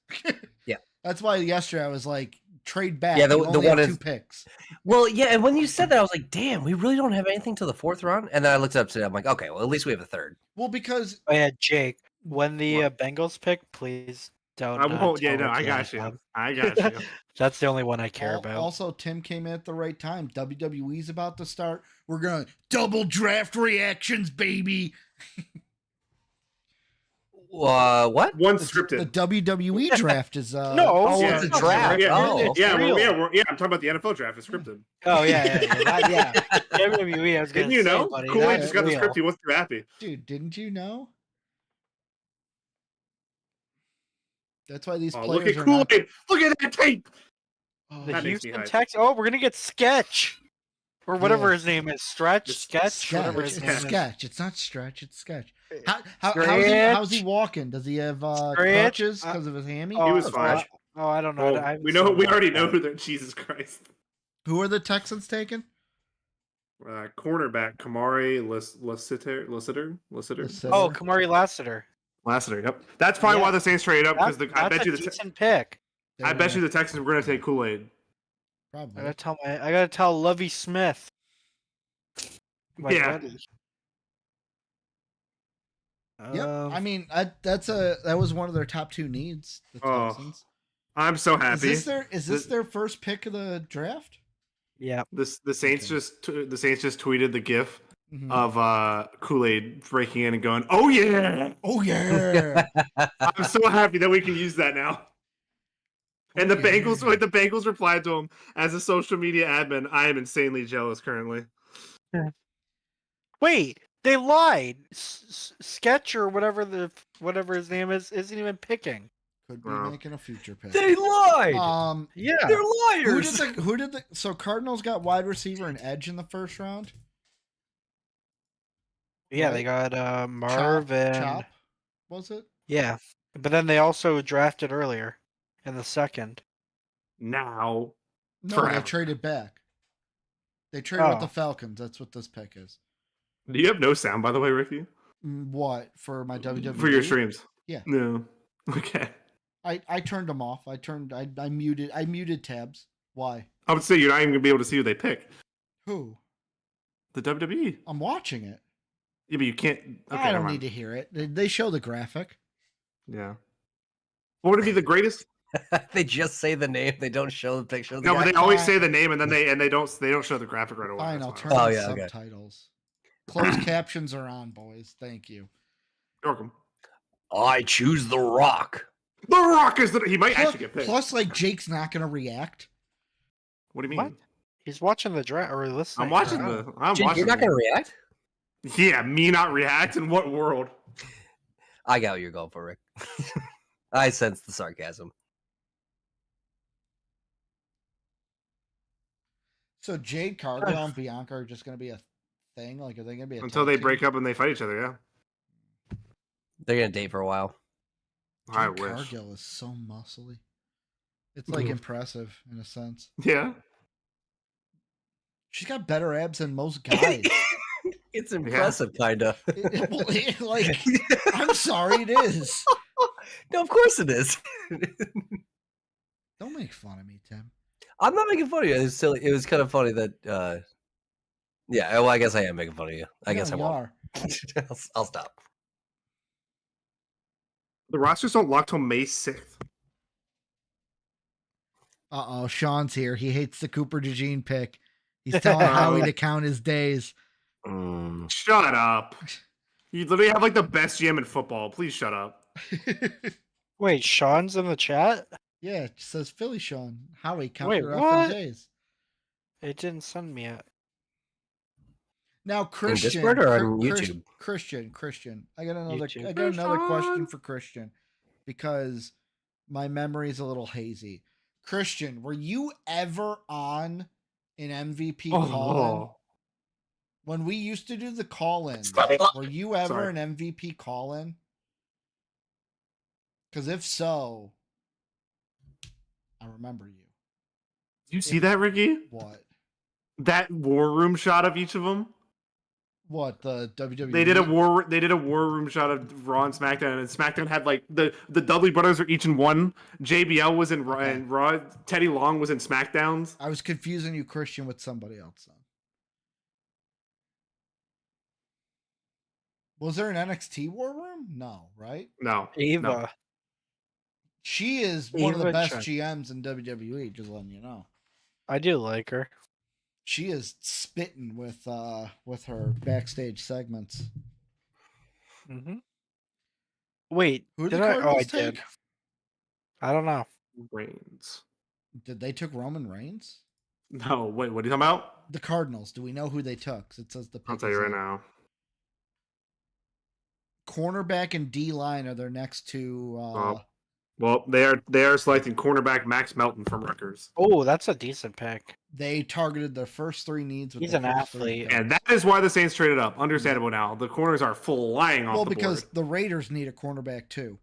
Yeah, that's why yesterday I was like, trade back. Yeah, the one is 2 picks. Well, yeah, and when you said that, I was like, damn, we really don't have anything to the 4th round. And then I looked it up today. I'm like, okay, well, at least we have a 3rd. Well, because Jake, when the Bengals pick, please don't. I won't. I got you. I got you. That's the only one I care about. Also, Tim came in at the right time. WWE's about to start. We're gonna double draft reactions, baby. What? One scripted. The WWE draft is it's a draft. Yeah, I'm talking about the NFL draft. It's scripted. Oh yeah. WWE. I was Didn't you know? Kool-Aid just got the script. He wasn't too happy. Dude, didn't you know? That's why these players look at are Kool-Aid. Look at that tape. The Houston Texans. Oh, we're gonna get Sketch. Or whatever his name is. Sketch? Whatever his name is. Sketch. It's not Stretch, it's Sketch. How's he walking? Does he have crutches because of his hammy? He was fine. I don't know. We already know who they're. Jesus Christ. Who are the Texans taking? Cornerback Kamari Lassiter. Oh, Kamari Lassiter. Yep. That's probably why the Saints traded up because I bet you the decent pick. I bet you the Texans were going to take Kool-Aid. Probably. I gotta tell Lovie Smith. Yeah. Yep. I mean, that was one of their top 2 needs. The Texans. I'm so happy. Is this their first pick of the draft? Yeah. The Saints just tweeted the GIF of Kool-Aid breaking in and going, "Oh yeah, oh yeah." I'm so happy that we can use that now. And the Bengals replied to him as a social media admin. I am insanely jealous currently. Wait, they lied. Sketch or whatever his name is isn't even picking. Could be making a future pick. They lied. Yeah, they're liars. So Cardinals got wide receiver and edge in the 1st round. Yeah, right? They got Marv and Chop. Was it? Yeah, but then they also drafted earlier. In the 2nd. Now. No, they traded back. They traded with the Falcons. That's what this pick is. Do you have no sound, by the way, Ricky? What for my WWE? For your streams? Yeah. No. Okay. I turned them off. I muted tabs. Why? I would say you're not even gonna be able to see who they pick. Who? The WWE. I'm watching it. Yeah, but you can't. Okay, I don't need to hear it. They show the graphic. Yeah. What would it be the greatest? They just say the name. They don't show the picture. Of the No, guy. but they always say the name and then they don't show the graphic right away. Fine, That's I'll why. turn Oh, on yeah, okay. subtitles. Closed captions are on, boys. Thank you. You're welcome. I choose The Rock. The Rock is he might actually get picked. Plus, like Jake's not gonna react. What do you mean? What? He's watching the draft or listening. I'm watching Jake, you're not the- gonna react? Yeah, me not react in what world? I got what you're going for, Rick. I sense the sarcasm. So Jade Cargill and Bianca are just gonna be a thing. Like, are they gonna be Until they break up and they fight each other? Yeah. They're gonna date for a while. I Jade wish. Cargill is so muscly. It's like impressive in a sense. Yeah. She's got better abs than most guys. It's impressive, kinda. Like, I'm sorry, it is. No, of course it is. Don't make fun of me, Tim. I'm not making fun of you. It was silly. It was kind of funny that. Yeah. Well, I guess I am making fun of you. I guess I you won't. are. I'll stop. The rosters don't lock till May 6th. Sean's here. He hates the Cooper DeJean pick. He's telling Howie to count his days. Shut up. You literally have like the best GM in football. Please shut up. Wait, Sean's in the chat? Yeah, it says Philly Sean. Howie, count Wait, your what? effing days. It didn't send me it. Now, Christian. Discord or on YouTube? Christian. I got another YouTube. question for Christian because my memory is a little hazy. Christian, were you ever on an MVP call-in? When we used to do the call-ins, were you ever an MVP call-in? Because if so, I remember you. Did you see that, Ricky? What? That war room shot of each of them? What, the WWE? They did a war room shot of Raw and SmackDown, and SmackDown had like the Dudley brothers are each in one. JBL was in Raw, and Raw. Teddy Long was in SmackDowns. I was confusing you, Christian, with somebody else. Then. Was there an NXT war room? No, right? No, Eva. no. She is one of the Eva best Chun. GMs in WWE. Just letting you know. I do like her. She is spitting with her backstage segments. Mm-hmm. Wait, Who did did the I? Cardinals Oh, I take? did. I don't know. Reigns. Did they took Roman Reigns? No, wait, what are you talking about? The Cardinals. Do we know who they took? 'Cause it says the. I'll pick tell you is right in. now. Cornerback and D line are their next two. Well, they are selecting cornerback Max Melton from Rutgers, Oh, that's a decent pick. They targeted their first three needs. With He's their an first three athlete. picks. and that is why the Saints traded up. Understandable now. The corners are flying off Well, the because board. the Raiders need a cornerback too.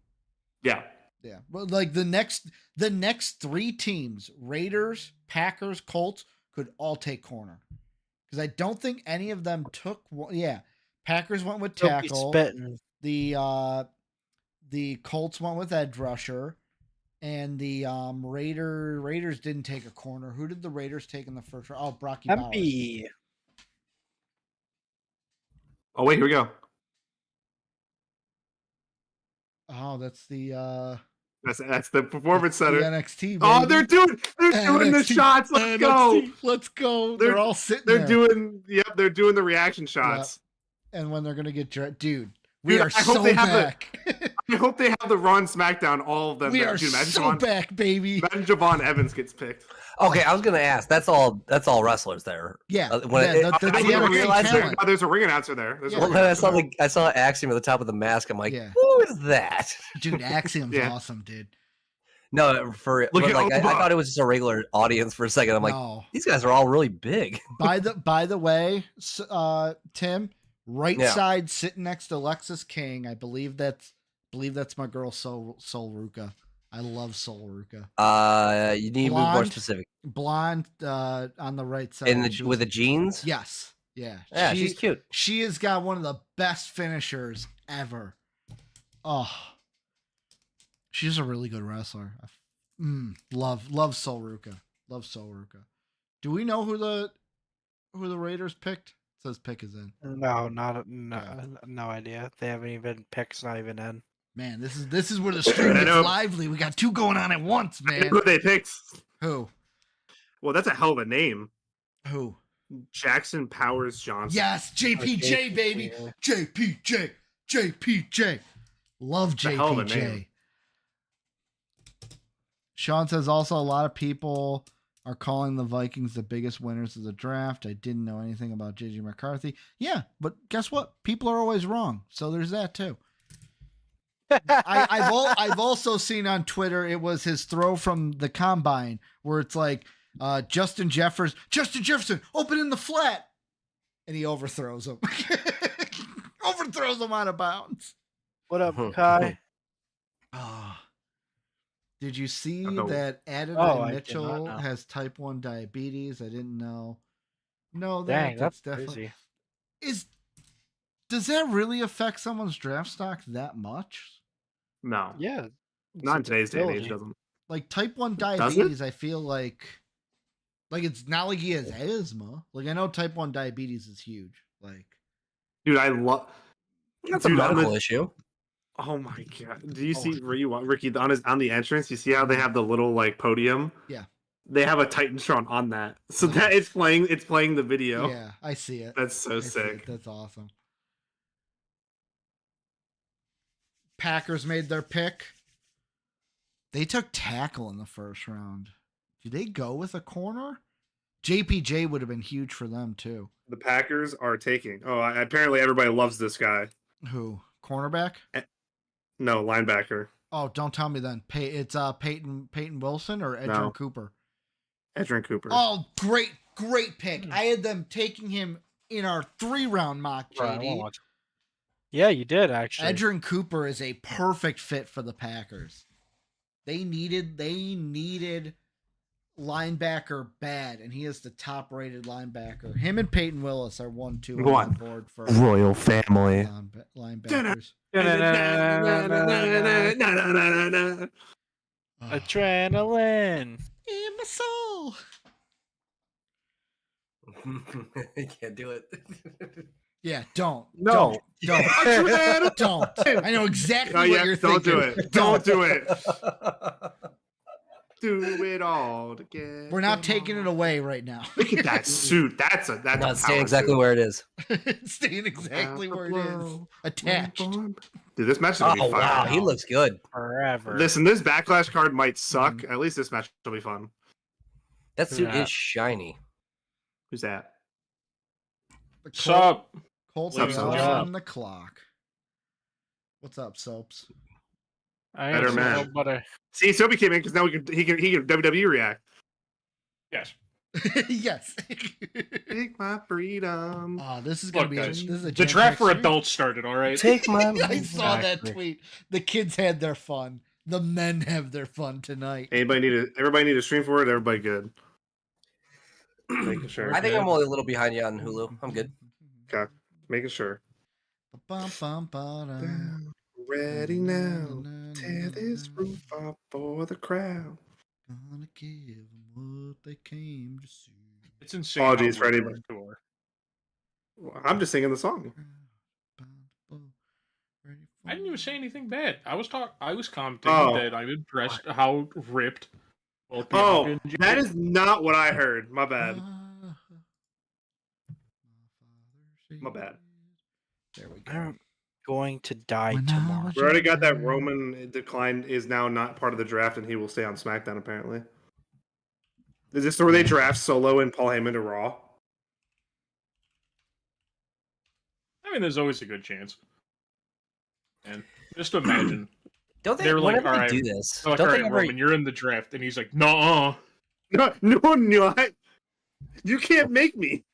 Yeah, Yeah, but like the next three teams, Raiders, Packers, Colts, could all take corner. Because I don't think any of them took one. Yeah, Packers went with Don't be tackle. spitting. The Colts went with edge rusher, and the Raiders didn't take a corner. Who did the Raiders take in the first round? Oh, Brocky Bowers. Empty. Oh wait, here we go. Oh, that's the That's the performance center. The NXT. Oh, baby. they're doing the NXT. shots. Let's go. Let's go. They're all sitting They're there. they're doing the reaction shots. And when they're gonna get dude, we Dude, are I hope so they have back. I hope they have the Raw and SmackDown, all of them. We are Dude, imagine so Javon, back, baby. imagine Javon Evans gets picked. Okay, I was gonna ask. That's all wrestlers there. Yeah, When that's I the didn't NXT realize talent. There's a ring announcer there. There's a Yeah. Well, ring then I announcer saw there. I saw Axiom at the top of the mask. I'm like, Yeah. who is that? Dude, Axiom's Yeah. awesome, dude. No, for Look but, at like I Oba. thought it was just a regular audience for a second. I'm like, No. these guys are all really big. By the way, Tim, right Yeah. side sitting next to Lexus King. I believe that's my girl Sol Ruka. I love Sol Ruka. You need to be more Blonde. specific. Blonde on the right side. In was- with the jeans. Yes. Yeah. Yeah, she's cute. She has got one of the best finishers ever. Oh, she's a really good wrestler. Love Sol Ruka. Love Sol Ruka. Do we know who the Raiders picked? It says pick is in. No idea. They haven't even picked. Not even in. Man, this is where the stream gets lively. We got two going on at once, I know man. who they picked. Who? Well, that's a hell of a name. Who? Jackson Powers Johnson. Yes, JPJ, baby. JPJ. Love It's a hell of a JPJ. name. Sean says also a lot of people are calling the Vikings the biggest winners of the draft. I didn't know anything about JJ McCarthy. Yeah, but guess what? People are always wrong. So there's that too. I've also seen on Twitter it was his throw from the combine where it's like Justin Jefferson, open in the flat, and he overthrows him. Overthrows him out of bounds. What up, Kai? Did you see No. that Adonai I did not Mitchell know. has type 1 diabetes? I didn't know. No, Dang, that's definitely crazy. Does that really affect someone's draft stock that much? No. Yeah. Not in it's a today's day and age, disability. doesn't. Like type 1 Does it? diabetes, I feel like it's not like he has asthma. Like I know type 1 diabetes is huge. Like, Dude, I love. That's a medical issue. Oh my god! Do you see Ricky on the entrance? You see how they have the little like podium? Yeah. They have a Titantron on that, so that it's playing the video. yeah, I see it. That's so I see sick. it. That's awesome. Packers made their pick. They took tackle in the first round. Did they go with a corner? JPJ would have been huge for them too. The Packers are taking. Oh, apparently everybody loves this guy. Who? Cornerback? No, linebacker. Oh, don't tell me then. It's Peyton Wilson or Edgerrin No. Cooper. Edgerrin Cooper. Oh, great pick. I had them taking him in our 3-round mock, JD. Yeah, you did actually. Edgerrin Cooper is a perfect fit for the Packers. They needed linebacker bad, and he is the top-rated linebacker. Him and Peyton Willis are 1-2 on the board for Royal family. linebackers. Adrenaline. In my soul. I can't do it. Yeah, don't. No. Don't. I know exactly what you're don't thinking. do it. Don't do it. Do it all together. We're not taking it away right now. Look at that suit. That's a Not staying power exactly suit. where it is. It's staying exactly where it is. Attached. Dude, this match is gonna Oh be fun. wow, he looks good. Forever. Listen, this backlash card might suck. At least this match will be fun. That suit Yeah. is shiny. Who's that? Colts What's are up, Soaps? on the clock. What's up, Soaps? I Better ain't man. seen nobody. See, Soapy came in because now he can WWE react. Yes. Yes. Take my freedom. This is gonna Look, be guys, this is a the jam-packed draft for stream. adults started, all right? Take my I saw that Exactly. tweet. The kids had their fun. The men have their fun tonight. Everybody need a stream for it. Everybody good. Making sure. I think I'm only a little behind you on Hulu. I'm good. Okay. Making sure. Bum-bum-ba-dum. Ready now. Tear this roof off for the crowd. Gonna give 'em what they came to see. It's insane. Apologies how for we're anybody. on tour. I'm just singing the song. I didn't even say anything bad. I was commenting Oh. that I'm impressed how ripped. Both Oh, Bianca and that Jay- is not what I heard. My bad. My bad. There we go. I'm going to die When I tomorrow. was We already got that Roman decline is now not part of the draft, and he will stay on SmackDown apparently. Is this where they draft Solo and Paul Heyman to Raw? I mean, there's always a good chance. And just imagine. Don't they? They were like, Whenever "All they right." do this, They're like, don't all they right, ever? Roman, you're in the draft. And he's like, no. No, you can't make me.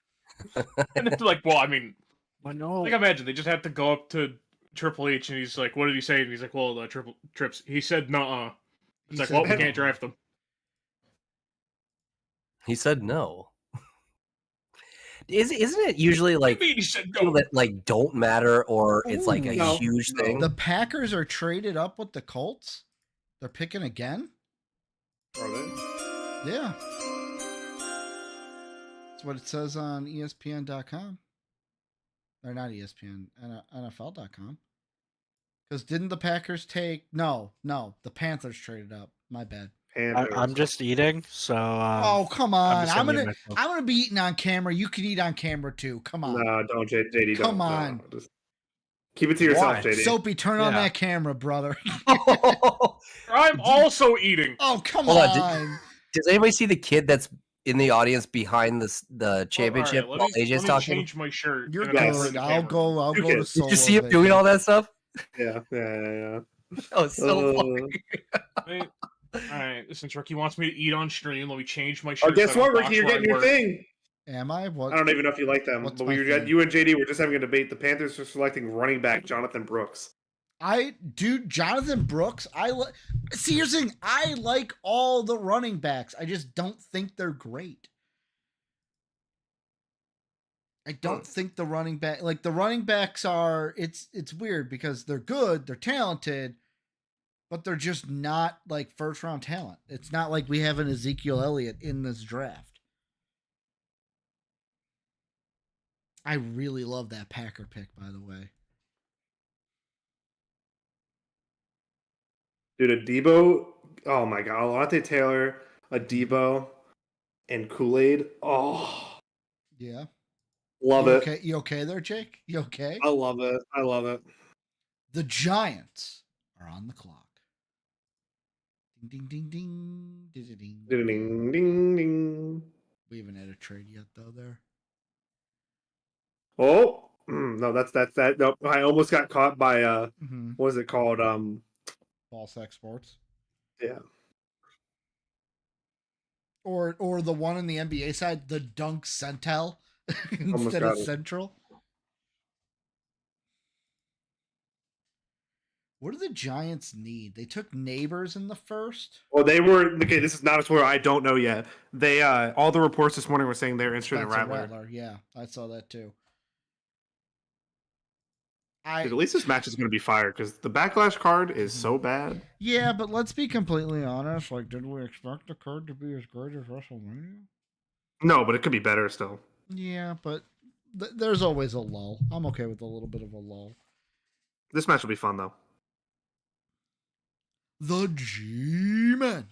And they're like, well, I mean, Well, no. like imagine they just had to go up to Triple H and he's like, what did he say? And he's like, well, Trips. He said, nuh-uh. It's like, well, we can't draft them. He said no. Isn't it usually like Maybe he said people no. that like don't matter or it's like a Ooh. huge No. thing? The Packers are traded up with the Colts. They're picking again. Are they? Yeah, that's what it says on ESPN.com. Or not ESPN, NFL.com. Because didn't the Packers take? No, the Panthers traded up. My bad. Panthers. I'm just eating, so. Oh come on! just I'm gonna gonna mute myself. I'm gonna be eating on camera. You can eat on camera too. Come on. No, don't, JD. Come don't. on. No, just keep it to yourself, Why? JD. Soapy, turn on Yeah. that camera, brother. I'm also eating. Oh come Hold on, on! Does anybody see the kid that's in the audience behind the championship All right, while let AJ's me talking? change my shirt. You're and then I'll Yes. turn good. the I'll camera on. go. I'll You go can- to Did solo. Did you see him doing video. all that stuff? Yeah. That was so funny. Wait, all right, since Ricky wants me to eat on stream, let me change my Oh, shirt. guess so I don't what, Ricky? box You're where I getting your work. thing. Am I? What? I don't even know if you like them, What's but my thing? you and JD were just having a debate. The Panthers are selecting running back Jonathan Brooks. Jonathan Brooks. See, here's the thing. I like all the running backs. I just don't think they're great. I don't think the running backs are. It's weird because they're good, they're talented, but they're just not like first round talent. It's not like we have an Ezekiel Elliott in this draft. I really love that Packer pick, by the way. Dude, a Debo. Oh my God, Alante Taylor, a Debo, and Kool-Aid. Oh, Yeah. love You it. okay? You okay there, Jake? You okay? I love it. I love it. The Giants are on the clock. Ding ding ding ding ding ding. Ding ding ding ding. We haven't had a trade yet, though. There. Oh no, that's that. No, I almost got caught by Mm-hmm. what is it called? Ball Sack Sports. Yeah. Or the one on the NBA side, the Dunk Centel instead got of it. Central. What do the Giants need? They took Neighbors in the first. Well, they were okay. This is not a spoiler. I don't know yet. They all the reports this morning were saying they're interested in Spencer Rattler. Yeah, I saw that too. Dude, at least this match is going to be fire because the Backlash card is so bad. Yeah, but let's be completely honest. Like, did we expect the card to be as great as WrestleMania? No, but it could be better still. Yeah, but there's always a lull. I'm okay with a little bit of a lull. This match will be fun though. The G-Men.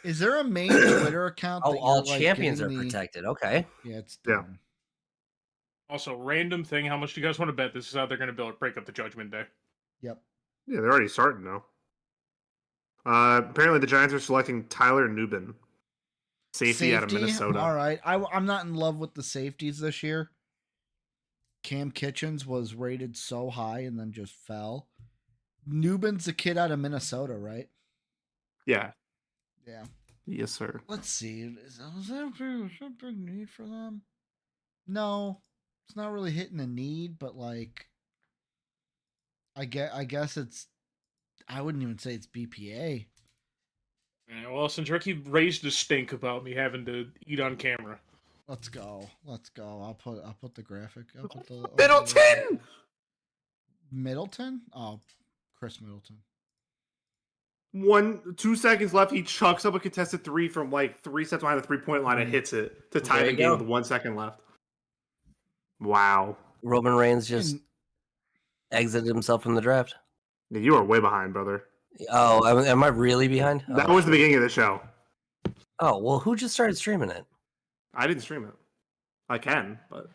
Is there a main Twitter account? Oh, that all you're, champions are getting the- protected. Okay. Yeah, it's Yeah. done. Also, random thing. How much do you guys want to bet this is how they're going to break up the Judgment Day? Yep. Yeah, they're already starting now. Apparently, the Giants are selecting Tyler Nubin, safety out of Minnesota. All right. I'm not in love with the safeties this year. Cam Kitchens was rated so high and then just fell. Nubin's a kid out of Minnesota, right? Yeah. Yeah. Yes, sir. Let's see. Is that a big need for them? No, it's not really hitting a need, but like, I guess it's. I wouldn't even say it's BPA. Yeah, well, since Ricky raised a stink about me having to eat on camera, Let's go. I'll put the graphic. I'll put the Middleton! Middleton? Oh, Chris Middleton. 2 seconds left. He chucks up a contested three from like 3 steps behind the 3-point line and hits it to tie There the you game go. with 1 second left. Wow. Roman Reigns just And- exited himself from the draft. Yeah, you are way behind, brother. Oh, am I really behind? That Oh. was the beginning of the show. Oh, well, who just started streaming it? I didn't stream it. I can, but.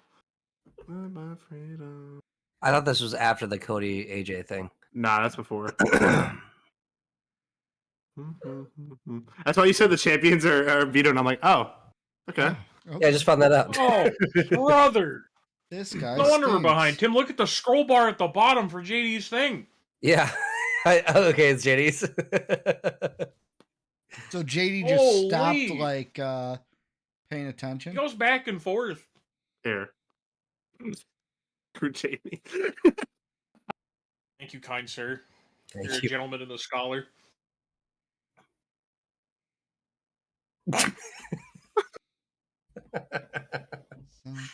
My freedom. I thought this was after the Cody AJ thing. Nah, that's before. That's why you said the champions are Vito, and I'm like, oh, okay. Oh, Yeah, I just found that out. oh brother, this guy. no wonder we're stinks. behind. Tim, look at the scroll bar at the bottom for JD's thing. Yeah. Okay, it's JD's. So JD just stopped Holy. like paying He attention. goes back and forth. Here. Screw Jamie. Thank you, kind sir. You're Thank a you. gentleman and a scholar.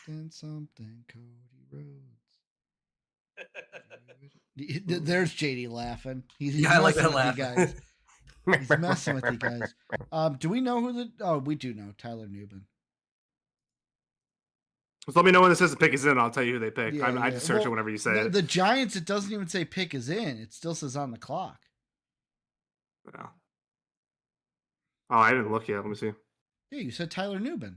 something Cody Rhodes. There's JD laughing. He's I like messing that with you laugh. guys. He's messing with you guys. Do we know who the? Oh, we do know Tyler Newbin. Just let me know when it says the pick is in. I'll tell you who they pick. Yeah, I yeah. just search Well, it whenever you say it. The Giants, it doesn't even say pick is in. It still says on the clock. Yeah. Oh, I didn't look yet. Let me see. Yeah, you said Tyler Newbin.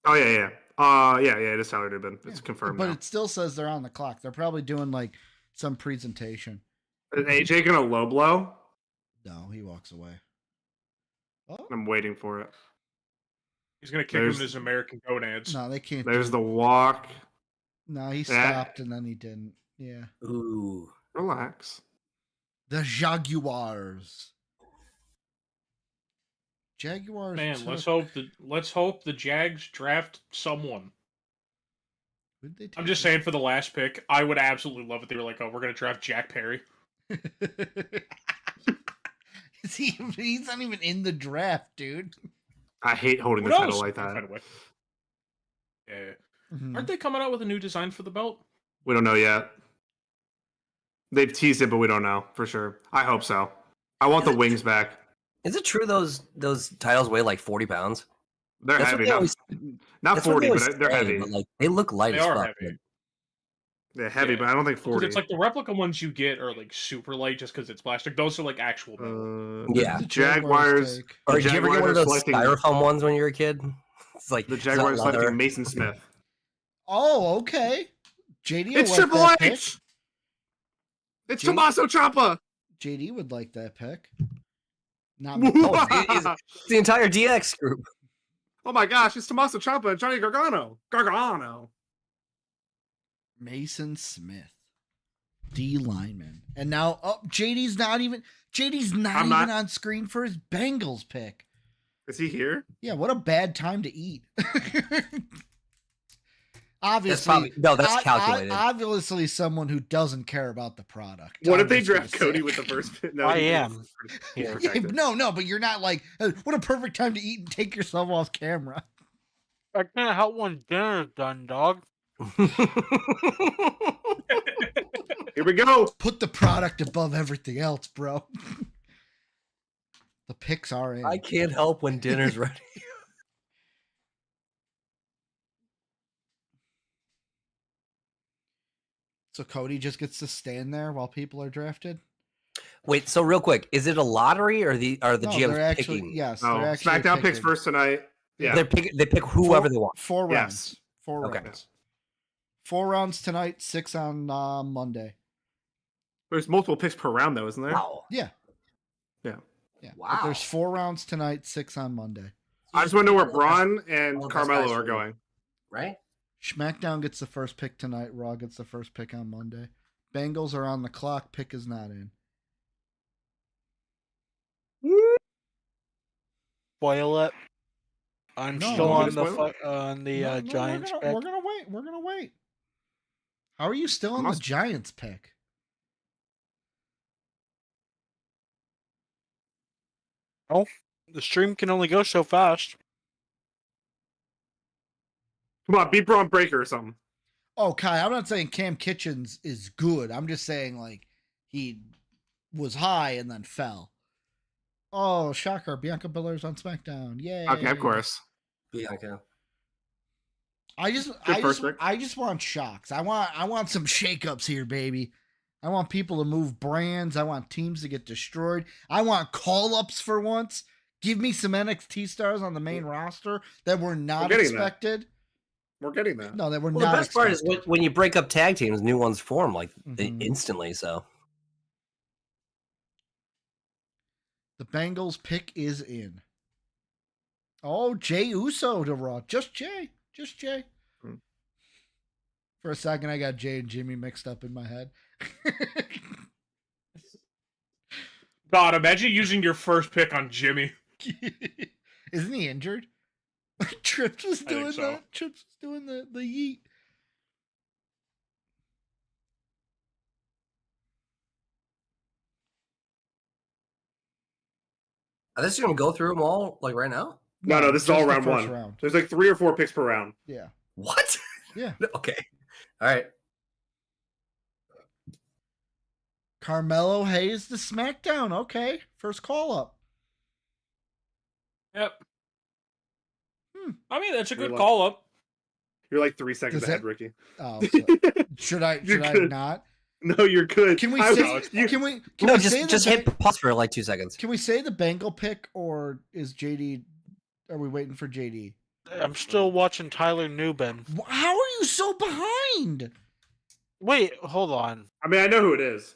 Oh yeah. Yeah. It is Tyler Newbin. It's confirmed. But now. it still says they're on the clock. They're probably doing like some presentation. Is AJ gonna low blow? No, he walks away. Oh I'm waiting for it. He's gonna kick him in his American gonads. no, they can't. There's the walk. No, he stopped and then he didn't. Yeah. Ooh. Relax. The Jaguars. Jaguars. Man, let's hope the Jags draft someone. I'm just saying, for the last pick, I would absolutely love it. They were like, "Oh, we're gonna draft Jack Perry." He's not even in the draft, dude. I hate holding the title like that. Yeah. Mm-hmm. Aren't they coming out with a new design for the belt? We don't know yet. They've teased it, but we don't know for sure. I hope so. I want the wings back. Is it true those titles weigh like 40 pounds? They're That's heavy. what they always- Not That's what 40, always but they're say, heavy. but, like, they look light They as are fuck. heavy. They're heavy, Yeah. but I don't think Because 40. it's like the replica ones you get are like super light just because it's plastic. Those are like actual metal. Yeah. The Jaguars. take? Or The did you ever get Jaguars one of are those selecting- styrofoam ones when you were a kid? It's like The it's not Jaguars leather. selecting Mason Smith. Oh, okay. JD. It's like Triple that H. pick. It's Jake- Tommaso Ciampa. JD would like that pick. Not me. Oh, it's the entire DX group. Oh my gosh, it's Tommaso Ciampa and Johnny Gargano. Mason Smith, D lineman, and now JD's not even on screen for his Bengals pick. Is he here? Yeah, what a bad time to eat. Obviously, that's calculated. Obviously, someone who doesn't care about the product. What I'm if they just gonna draft Cody say. with the first pick? No, I he's am. he's Yeah, protected. No, but you're not like, what a perfect time to eat and take yourself off camera. I can't help when dinner's done, dog. Here we go. Put the product above everything else, bro. The picks are in. I can't help when dinner's ready. So Cody just gets to stand there while people are drafted? Wait, so real quick, is it a lottery or are the No, GMs they're actually, picking? yes. Oh, They're actually SmackDown picks picking. first tonight. Yeah. They pick whoever they want. 4 Yes. rounds. 4 Okay. rounds. 4 rounds tonight, 6 on Monday. There's multiple picks per round, though, isn't there? Wow. Yeah. Yeah. Yeah. Wow. But there's 4 rounds tonight, 6 on Monday. I just want to know where Braun and all the best Carmelo guys are for- going. Right? SmackDown gets the first pick tonight. Raw gets the first pick on Monday. Bengals are on the clock. Pick is not in. Spoil it. I'm No, still no, on just the spoil it. the Giants pick. We're gonna wait. We're gonna wait. How are you still on the Giants pick? Oh, the stream can only go so fast. Come on, beat Braun Breaker or something. Oh, Kai, I'm not saying Cam Kitchens is good. I'm just saying like he was high and then fell. Oh, shocker! Bianca Belair's on SmackDown. Yay! Okay, of course. Bianca. I just want shocks. I want some shakeups here, baby. I want people to move brands. I want teams to get destroyed. I want call-ups for once. Give me some NXT stars on the main roster that were not getting that. expected. We're getting that. No, that were Well, not the best part is expected. when you break up tag teams, new ones form like Mhm. instantly. So The Bengals pick is in. Oh, Jay Uso to Raw. Just Jay. Just Jay. Hmm. For a second, I got Jay and Jimmy mixed up in my head. God, imagine using your first pick on Jimmy. Isn't he injured? Trips was I think doing so. that. Trips was doing the yeet. are they just gonna go through them all like right now? No, this is just all the round first one. round. There's like 3 or 4 picks per round. Yeah. What? Yeah. Okay. All right. Carmelo Hayes to SmackDown. Okay. First call up. Yep. I mean, that's a You're good like- call up. You're like 3 seconds Does ahead, that- Ricky. Oh, so should I good. not? No, you're good. Can we I say was- you- can we No, say just the hit pause for like 2 seconds. Can we say the Bengal pick, or is JD? Are we waiting for JD? I'm still watching Tyler Newbin. How are you so behind? Wait, hold on. I mean, I know who it is.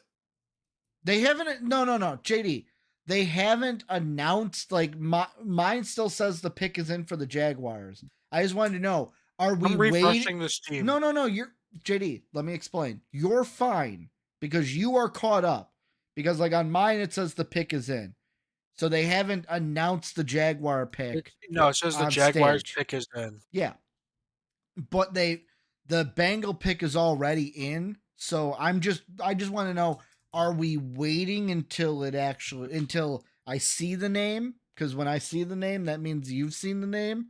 They haven't. No, JD. They haven't announced. Like mine still says the pick is in for the Jaguars. I just wanted to know: are we I'm refreshing waiting? this team. No. You're JD. Let me explain. You're fine because you are caught up. Because like on mine it says the pick is in, so they haven't announced the Jaguar pick. No, it says the on Jaguars stage. pick is in. Yeah, but the Bengal pick is already in. So I just want to know: are we waiting until I see the name? Because when I see the name, that means you've seen the name,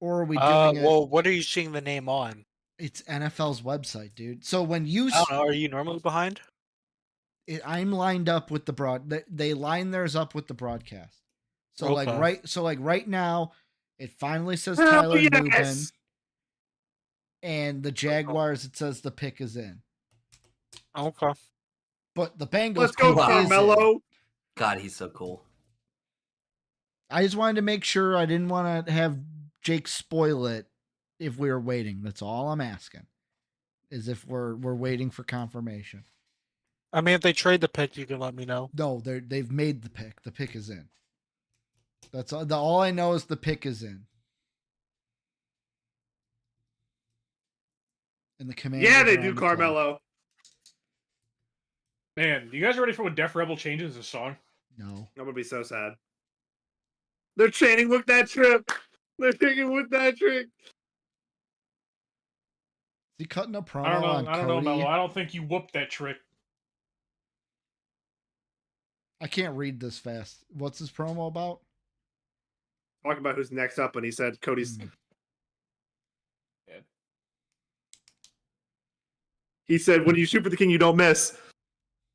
or are we doing it? Well, what are you seeing the name on? It's NFL's website, dude. So when you, I don't know. Are you normally behind? I'm lined up with the they line theirs up with the broadcast. So Okay. right now, it finally says Oh, Tyler yes! Newbin, and the Jaguars it says the pick is in. Okay. But the Bengals Let's go, pick is in. Carmelo. God, he's so cool. I just wanted to make sure I didn't want to have Jake spoil it if we were waiting. That's all I'm asking. Is if we're waiting for confirmation. I mean, if they trade the pick, you can let me know. No, they've made the pick. The pick is in. That's all. All I know is the pick is in. And the Commanders. Yeah, they are do, on the clock. Carmelo. Man, you guys ready for when Def Rebel changes the song? No. I'm gonna be so sad. They're chanting "With That Trip." They're thinking "With That Trick." Is he cutting a promo I don't know. on I don't know, Cody? Mello. I don't think you whooped that trick. I can't read this fast. What's his promo about? Talking about who's next up, and he said Cody's. Yeah. He said, "When you shoot for the king, you don't miss."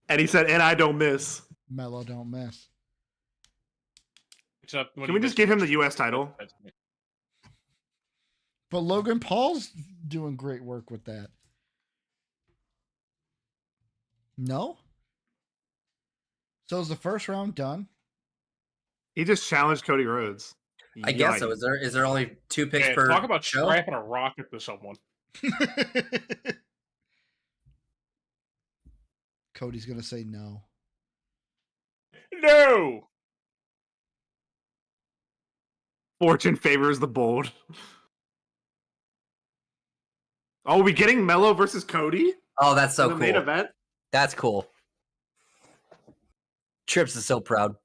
And he said, "And I don't miss." Mello don't miss. Except when Can he we just missed give him the the U.S. title? But Logan Paul's doing great work with that. No? So is the first round done? He just challenged Cody Rhodes. I guess so. Yikes. Is there only 2 picks Yeah, per talk about show? strapping a rocket to someone. Cody's going to say no. No! Fortune favors the bold. Oh, are we getting Mello versus Cody? Oh, that's so in the cool. main event? That's cool. Trips is so proud.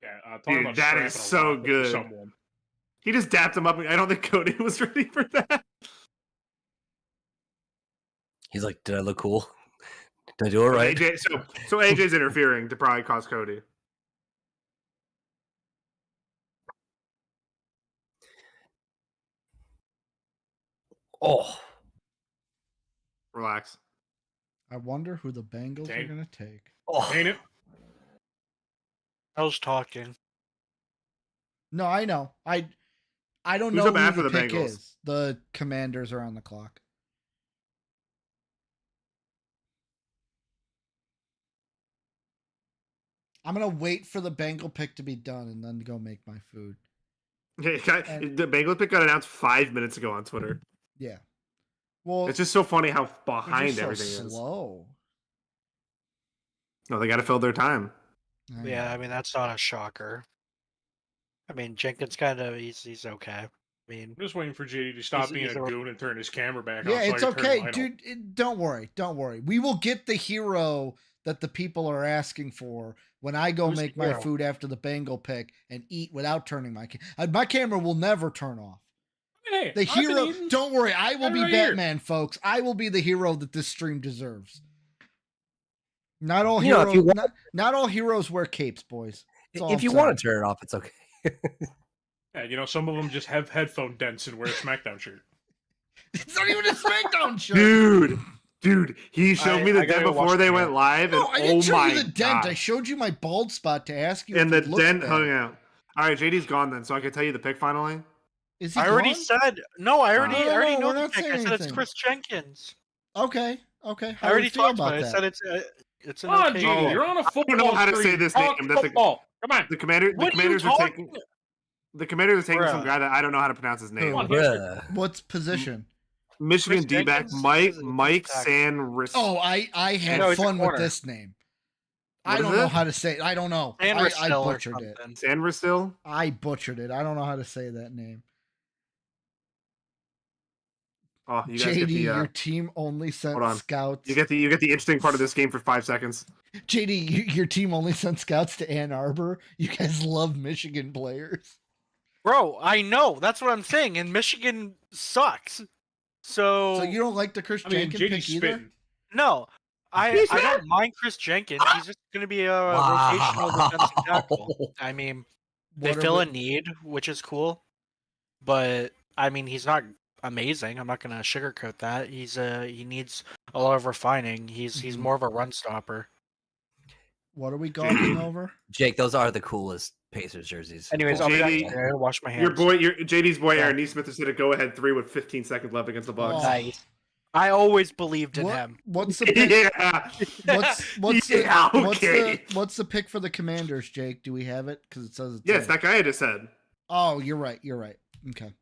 Yeah, talk Dude, about that is strapping a so rocket to good. someone. He just dapped him up. I don't think Cody was ready for that. He's like, did I look cool? Did I do it right? AJ, so AJ's interfering to probably cost Cody. Oh, Relax. I wonder who the Bengals are Dang. going to take. oh. Ain't it? I was talking. No, I know. I don't Who's know up who after the the pick Bengals? is. The Commanders are on the clock. I'm going to wait for the Bengal pick to be done and then go make my food. The And- Bengals pick got announced 5 minutes ago on Twitter. Yeah. Well, It's just so funny how they're behind just so everything is. slow. No, they got to fill their time. I Yeah, know. I mean, that's not a shocker. I mean, Jenkins kind of, he's okay. I mean, I'm just waiting for JD to stop being he's a a- goon and turn his camera back Yeah, on. So it's I can turn okay, mine dude. Don't worry. We will get the hero that the people are asking for when I go Who's make the my hero? food after the Bengal pick and eat without turning my camera will never turn off. Hey, The I've been hero, eating. don't worry, I will be right here. Batman, folks. I will be the hero that this stream deserves. Not all You know, if heroes, you want- not all heroes wear capes, boys. That's all If I'm you saying. want to turn it off, it's okay. Yeah, you know, some of them just have headphone dents and wear a SmackDown shirt. It's not even a SmackDown shirt. Dude, he showed me the I gotta dent go before watch they the went video. live, No, and I didn't show my you the dent. God. I showed you my bald spot to ask you. And if the it looks dent bad. hung out. All right, JD's gone then, so I can tell you the pick finally. Is he I already gone? said no. I already No, know we're the not pick. I saying said it's anything. Chris Jenkins. Okay. How I do you already feel talked about about it. I said that? it's an Come on, okay. GD, pick. you're on a football know how to say stream. this Talk name, that's the- football. Come on. The commanders What are you are talking? taking. The commanders are taking some Bruh. guy that I don't know how to pronounce his name. Who? Come on, hamster. Bruh. What's position? Michigan Chris D-back Jenkins Mike is a Mike tackle. Sanris. Oh, I had No, he's a fun with corner. this name. What I is don't know it? how to say it. I don't know. I Sandristel or butchered it. something. Sanris still. I butchered it. I don't know how to say that name. Oh, you guys get JD, the. your team only sent hold on. scouts. You get the interesting part of this game for 5 seconds. JD, your team only sent scouts to Ann Arbor. You guys love Michigan players. Bro, I know. That's what I'm saying. And Michigan sucks. So you don't like the Chris I mean, Jenkins pick JD's either? spitting. No. I don't mind Chris Jenkins. He's just going to be a rotational defensive tackle. I mean, they What are fill we- a need, which is cool. But I mean, he's not amazing. I'm not going to sugarcoat that. He needs a lot of refining. He's Mhm. more of a run stopper. What are we gawking over? Jake, those are the coolest Pacers jerseys. Anyways, I'll be back JD, there. Wash my hands. Your JD's boy Yeah. Aaron Neesmith has hit a go-ahead 3 with 15 seconds left against the Bucks. Oh. Nice. I always believed in What- him. What's the pick? Yeah. What's the pick for the Commanders, Jake? Do we have it? Because it says it's Yes, in. that guy I just said. Oh, you're right. Okay.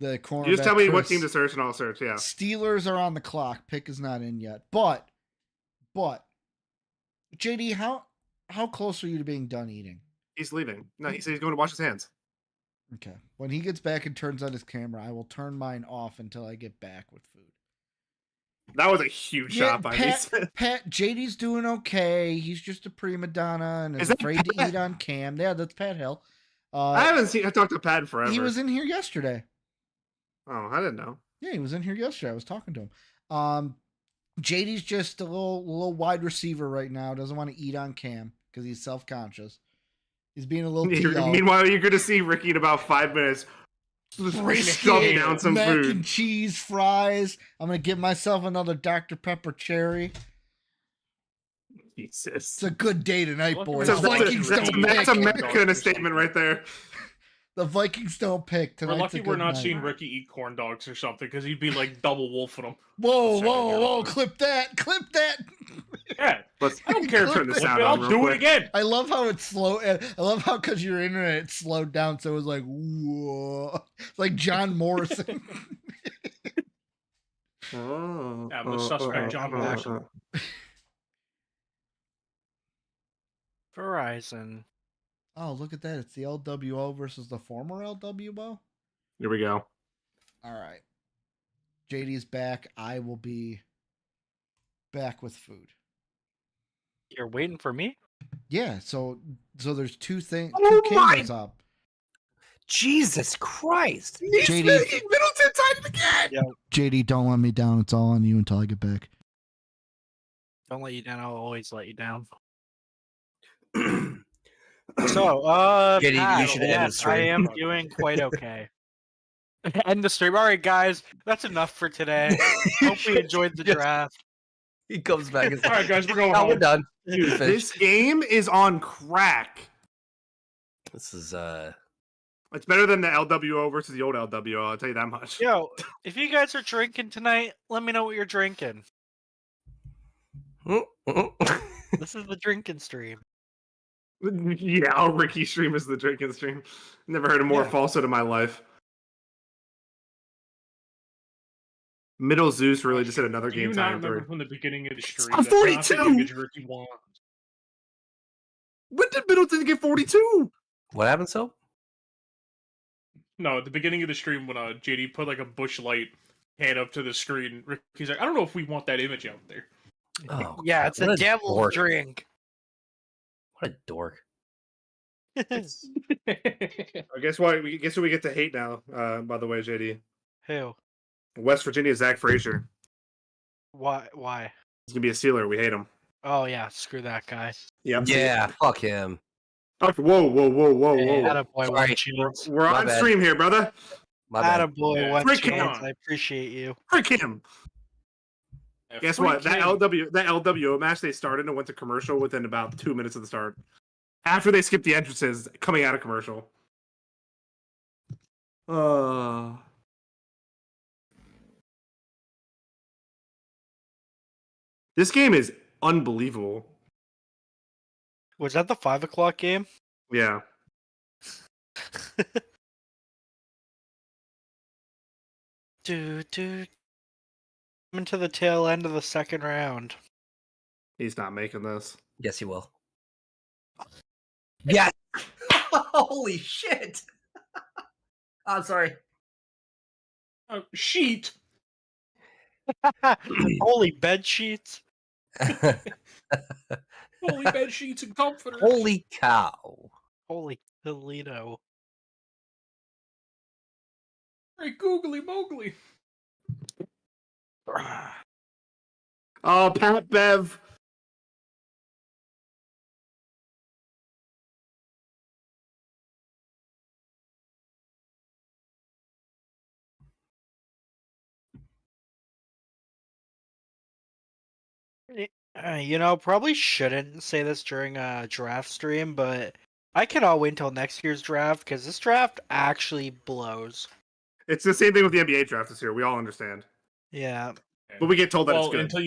The corner. You just tell me what team to search, and I'll search. Yeah. Steelers are on the clock. Pick is not in yet. But, JD, how close are you to being done eating? He's leaving. No, he said he's going to wash his hands. Okay. When he gets back and turns on his camera, I will turn mine off until I get back with food. That was a huge shot by Neesmith. Pat, JD's doing okay. He's just a prima donna and is that afraid to Pat? eat on cam. Yeah, that's Pat Hill. I talked to Pat in forever. He was in here yesterday. Oh, I didn't know. Yeah, he was in here yesterday. I was talking to him. JD's just a little wide receiver right now. Doesn't want to eat on cam because he's self-conscious. He's being a little T.O. Meanwhile, you're going to see Ricky in about 5 minutes stuffing down some mac food. and cheese fries. I'm gonna give myself another Dr. Pepper cherry. Jesus. It's a good day tonight, Look, boys. that's The a- Vikings that's don't That's a pick. American statement right there. The Vikings don't pick. We're Tonight's lucky a we're good not night. seeing Ricky eat corn dogs or something because he'd be like double wolfing them. Whoa! Clip that! Yeah, I don't care if turn the flip sound it, on I'll real do quick. it again. I love how it's slow. I love how because your internet it slowed down, so it was like whoa, like John Morrison. Oh, Yeah, I'm a suspect, John Morrison. Verizon. Oh, look at that! It's the LWO versus the former LWO. Here we go. All right, JD's back. I will be back with food. You're waiting for me? Yeah, so there's two things, Oh two my- cameras up. Jesus Christ. JD, Middleton tied it again. JD, don't let me down. It's all on you until I get back. Don't let you down. I'll always let you down. Oh, So, JD, Pat, you should end the yes, I stream. am doing quite okay. End the stream. All right, guys, that's enough for today. Hope we enjoyed the Yes. draft. He comes back and All right, guys, we're going "Oh, we're home. done. Dude, Finished." this game is on crack. This is It's better than the LWO versus the old LWO. I'll tell you that much. Yo, if you guys are drinking tonight, let me know what you're drinking. This is the drinking stream. Yeah, Ricky stream is the drinking stream. Never heard a more Yeah. falsehood in my life. Middle Zeus really just hit another Do you game not time remember three. from the beginning of the stream? I'm That's not the 42! image Ricky wants. When did Middleton get 42? what happened, so? No, at the beginning of the stream when JD put like a bush light hand up to the screen, Ricky's like, I don't know if we want that image out there. Oh, Yeah, it's what a a devil's dork. drink. What a dork. Guess what? Guess who we get to hate now? By the way, JD, Who? West Virginia Zach Frazier. Why? Why? He's gonna be a Steeler. We hate him. Oh yeah, screw that guy. Yep. Yeah, fuck him. Oh, whoa! Hey, attaboy, Sorry. one chance. We're My on bad. stream here, brother. My bad. Attaboy, Yeah, one freak him chance. on. I appreciate you. Frick him. Guess what? That LWO match they started and went to commercial within about 2 minutes of the start. After they skipped the entrances, coming out of commercial. This game is unbelievable. Was that the 5 o'clock game? Yeah. Coming to the tail end of the second round. He's not making this. Yes, you will. Yes. Holy shit. I'm sorry. Sheet. Holy bed sheets. Holy bed sheets and comforters. Holy cow. Holy Toledo. Great googly moogly. Oh, Pat Bev. Probably shouldn't say this during a draft stream, but I cannot wait until next year's draft because this draft actually blows. It's the same thing with the NBA draft this year. We all understand. Yeah. But we get told that it's good. until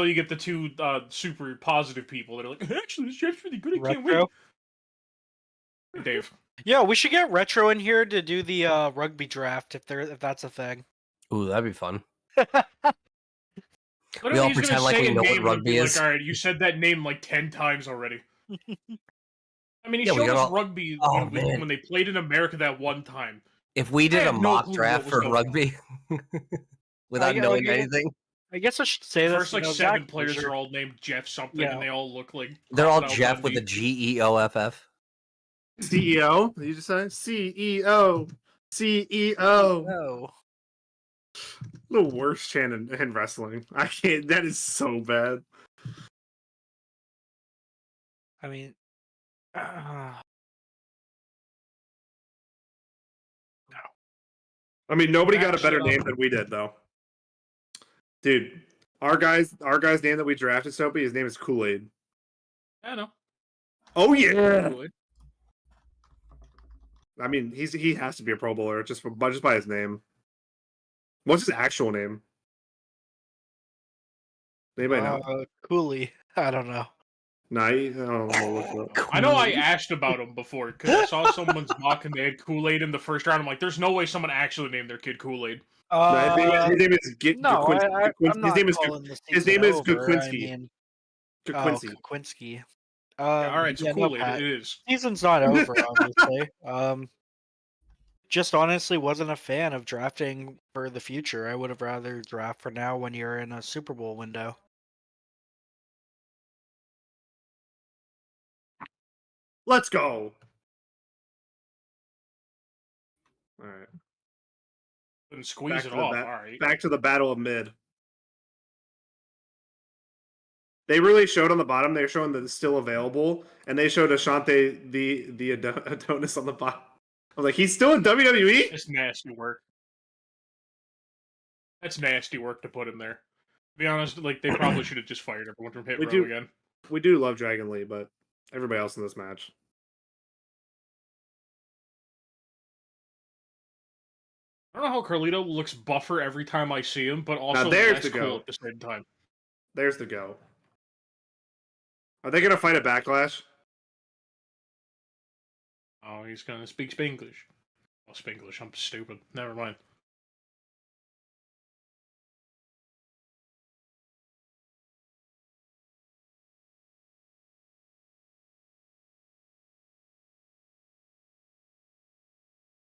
you get the two super positive people that are like, actually, this draft's really good. I can't wait. Retro. Dave. Yeah, we should get Retro in here to do the rugby draft if that's a thing. Ooh, that'd be fun. Literally, all he's gonna pretend like say we a know what name and rugby be is. Like, all right, you said that name like 10 times already. I mean, he Yeah, we showed got us all- rugby Oh, when, man. when they played in America that one time. If we did a have no mock clue draft what was for going on. rugby without knowing anything, I guess I should say The this. first like 7 players are all named Jeff something, Yeah. and they all look like they're all Crocodile Jeff with a Dundee. GEOFF. CEO? Did you just say? CEO. CEO. No. The worst chant in wrestling. I can't. That is so bad. I mean, I mean, nobody got a better Actually, name than we did, though. Dude, our guy's name that we drafted, Soapy, his name is Kool-Aid. I know. Oh yeah. I mean, he has to be a Pro Bowler just by his name. What's his actual name? Anybody know? Cooley. I don't know. Nah, I don't know. I know I asked about him before because I saw someone's mock and they had Kool-Aid in the first round. I'm like, there's no way someone actually named their kid Kool-Aid. His name is No, I'm not his calling the his season name is over. Kukwinski. I mean, Kukwinski. Kukwinski. Yeah, all right, so yeah, no, Kool-Aid Pat. it is. Season's not over, obviously. Just honestly wasn't a fan of drafting for the future. I would have rather draft for now when you're in a Super Bowl window. Let's go. All right. And squeeze Back it to the off. bat- All right. Back to the battle of mid. They really showed on the bottom. They were showing that it's still available, and they showed Ashante the Adonis on the bottom. I was like, he's still in WWE. It's nasty work. That's nasty work to put him there. To be honest, like they probably should have just fired everyone from Hit We Row do- again. We do love Dragon Lee, but everybody else in this match. I don't know how Carlito looks buffer every time I see him, but also there's less the cool go. at the same time. There's the go. Are they gonna fight a backlash? Oh, he's gonna speak Spanglish. Oh, Spanglish. I'm stupid. Never mind.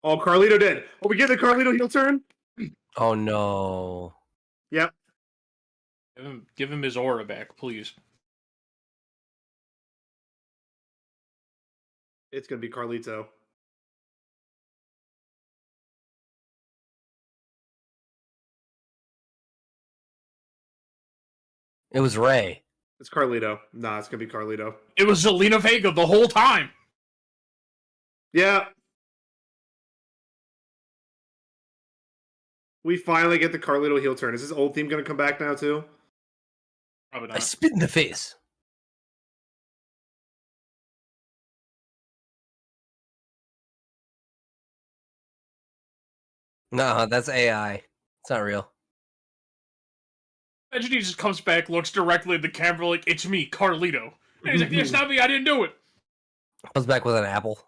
Oh, Carlito did. Oh, we get the Carlito heel turn. Oh no. Yep. Give him his aura back, please. It's gonna be Carlito. It was Ray. It's Carlito. Nah, it's gonna be Carlito. It was Zelina Vega the whole time. Yeah. We finally get the Carlito heel turn. Is his old theme gonna come back now too? Probably I not. spit in the face. No, that's AI. It's not real. Imagine he just comes back, looks directly at the camera like, it's me, Carlito. And he's like, it's not me, I didn't do it. Comes back with an apple.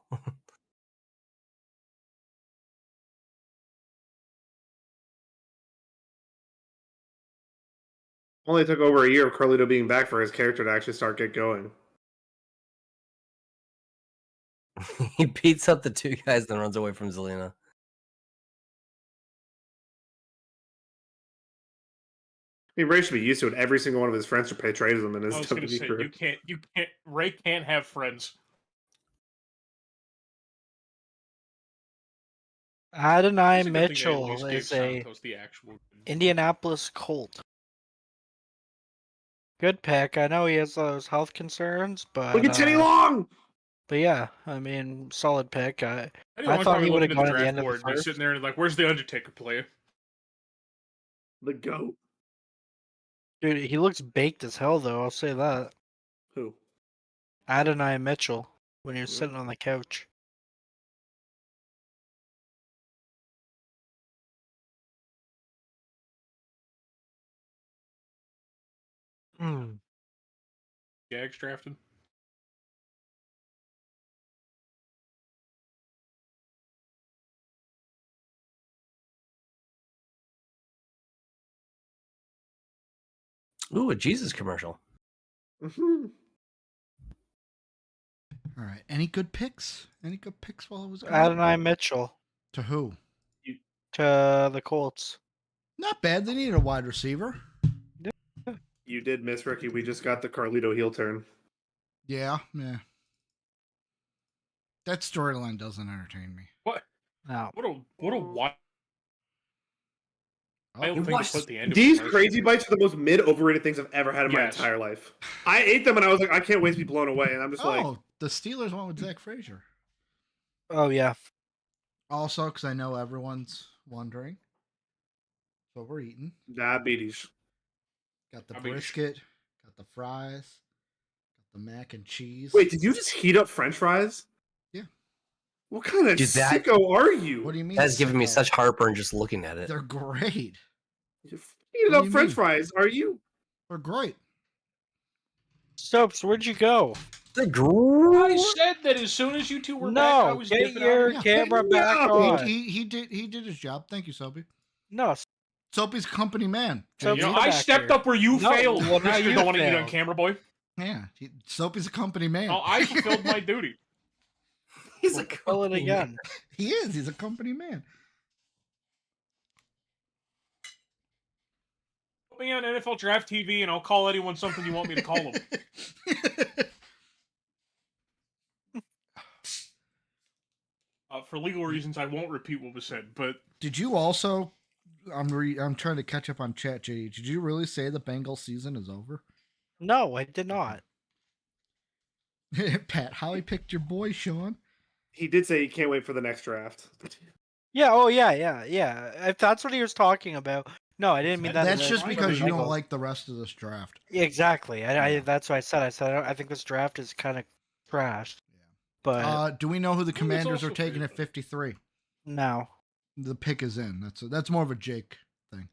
Only took over a year of Carlito being back for his character to actually get going. He beats up the two guys, then runs away from Zelina. I mean, Ray should be used to it. Every single one of his friends portrays him in his I was gonna WWE say, career. Ray can't have friends. Adonai It's a good thing they at Mitchell least gave is a Santos the actual. Indianapolis Colt. Good pick. I know he has those health concerns, but Look at Teddy Long! But yeah, I mean, solid pick. I I thought he would have looking at gone the at the draft end of board the and he's first. sitting there and like, where's the Undertaker player? The GOAT. Dude, he looks baked as hell, though. I'll say that. Who? Adonai Mitchell when he was Yeah. sitting on the couch. Jags drafted. Ooh, a Jesus commercial. Mm-hmm. All right. Any good picks? Any good picks while it was going? Adonai Mitchell To who? to the Colts. Not bad. They needed a wide receiver. You did miss, Ricky. We just got the Carlito heel turn. Yeah. That storyline doesn't entertain me. What? No. What a wild Oh, thing to put the end of These a commercial. crazy bites are the most mid overrated things I've ever had in my Yes. entire life. I ate them and I was like, I can't wait to be blown away. And I'm just like, the Steelers went with Zach Frazier. Oh yeah. Also, because I know everyone's wondering what we're eating. diabetes. Got the Diabetes. brisket, got the fries, got the mac and cheese. Wait, did you just heat up French fries? Yeah. What kind of Dude, that- sicko are you? What do you mean? That's giving me sicko? such heartburn just looking at it. They're great. You heated What do up you French mean? fries, are you? They're great. Stopes, where'd you go? The I said that as soon as you two were back, I No, was get dipping your out. camera No. back on. He did his job. Thank you, Soapy. No, Soapy's company man. So- You know, Get I back stepped here. up where you No, failed. well, now Mr. you Don't want to eat on failed. camera, boy. Yeah, Soapy's a company man. Oh, I fulfilled my duty. He's we'll a fill it company again. He is. He's a company man. Put me on NFL Draft TV, and I'll call anyone something you want me to call them. For legal reasons, I won't repeat what was said, but Did you also? I'm trying to catch up on chat, JD. Did you really say the Bengals season is over? No, I did not. Pat, how he picked your boy, Sean? He did say he can't wait for the next draft. Yeah, oh yeah. If that's what he was talking about. No, I didn't mean that. That's as just a- because you don't Bengals. like the rest of this draft. Yeah, exactly. That's what I said. I think this draft is kind of trash. But Do we know who the it's Commanders are also taking fair, at 53? no. The pick is in. That's more of a Jake thing.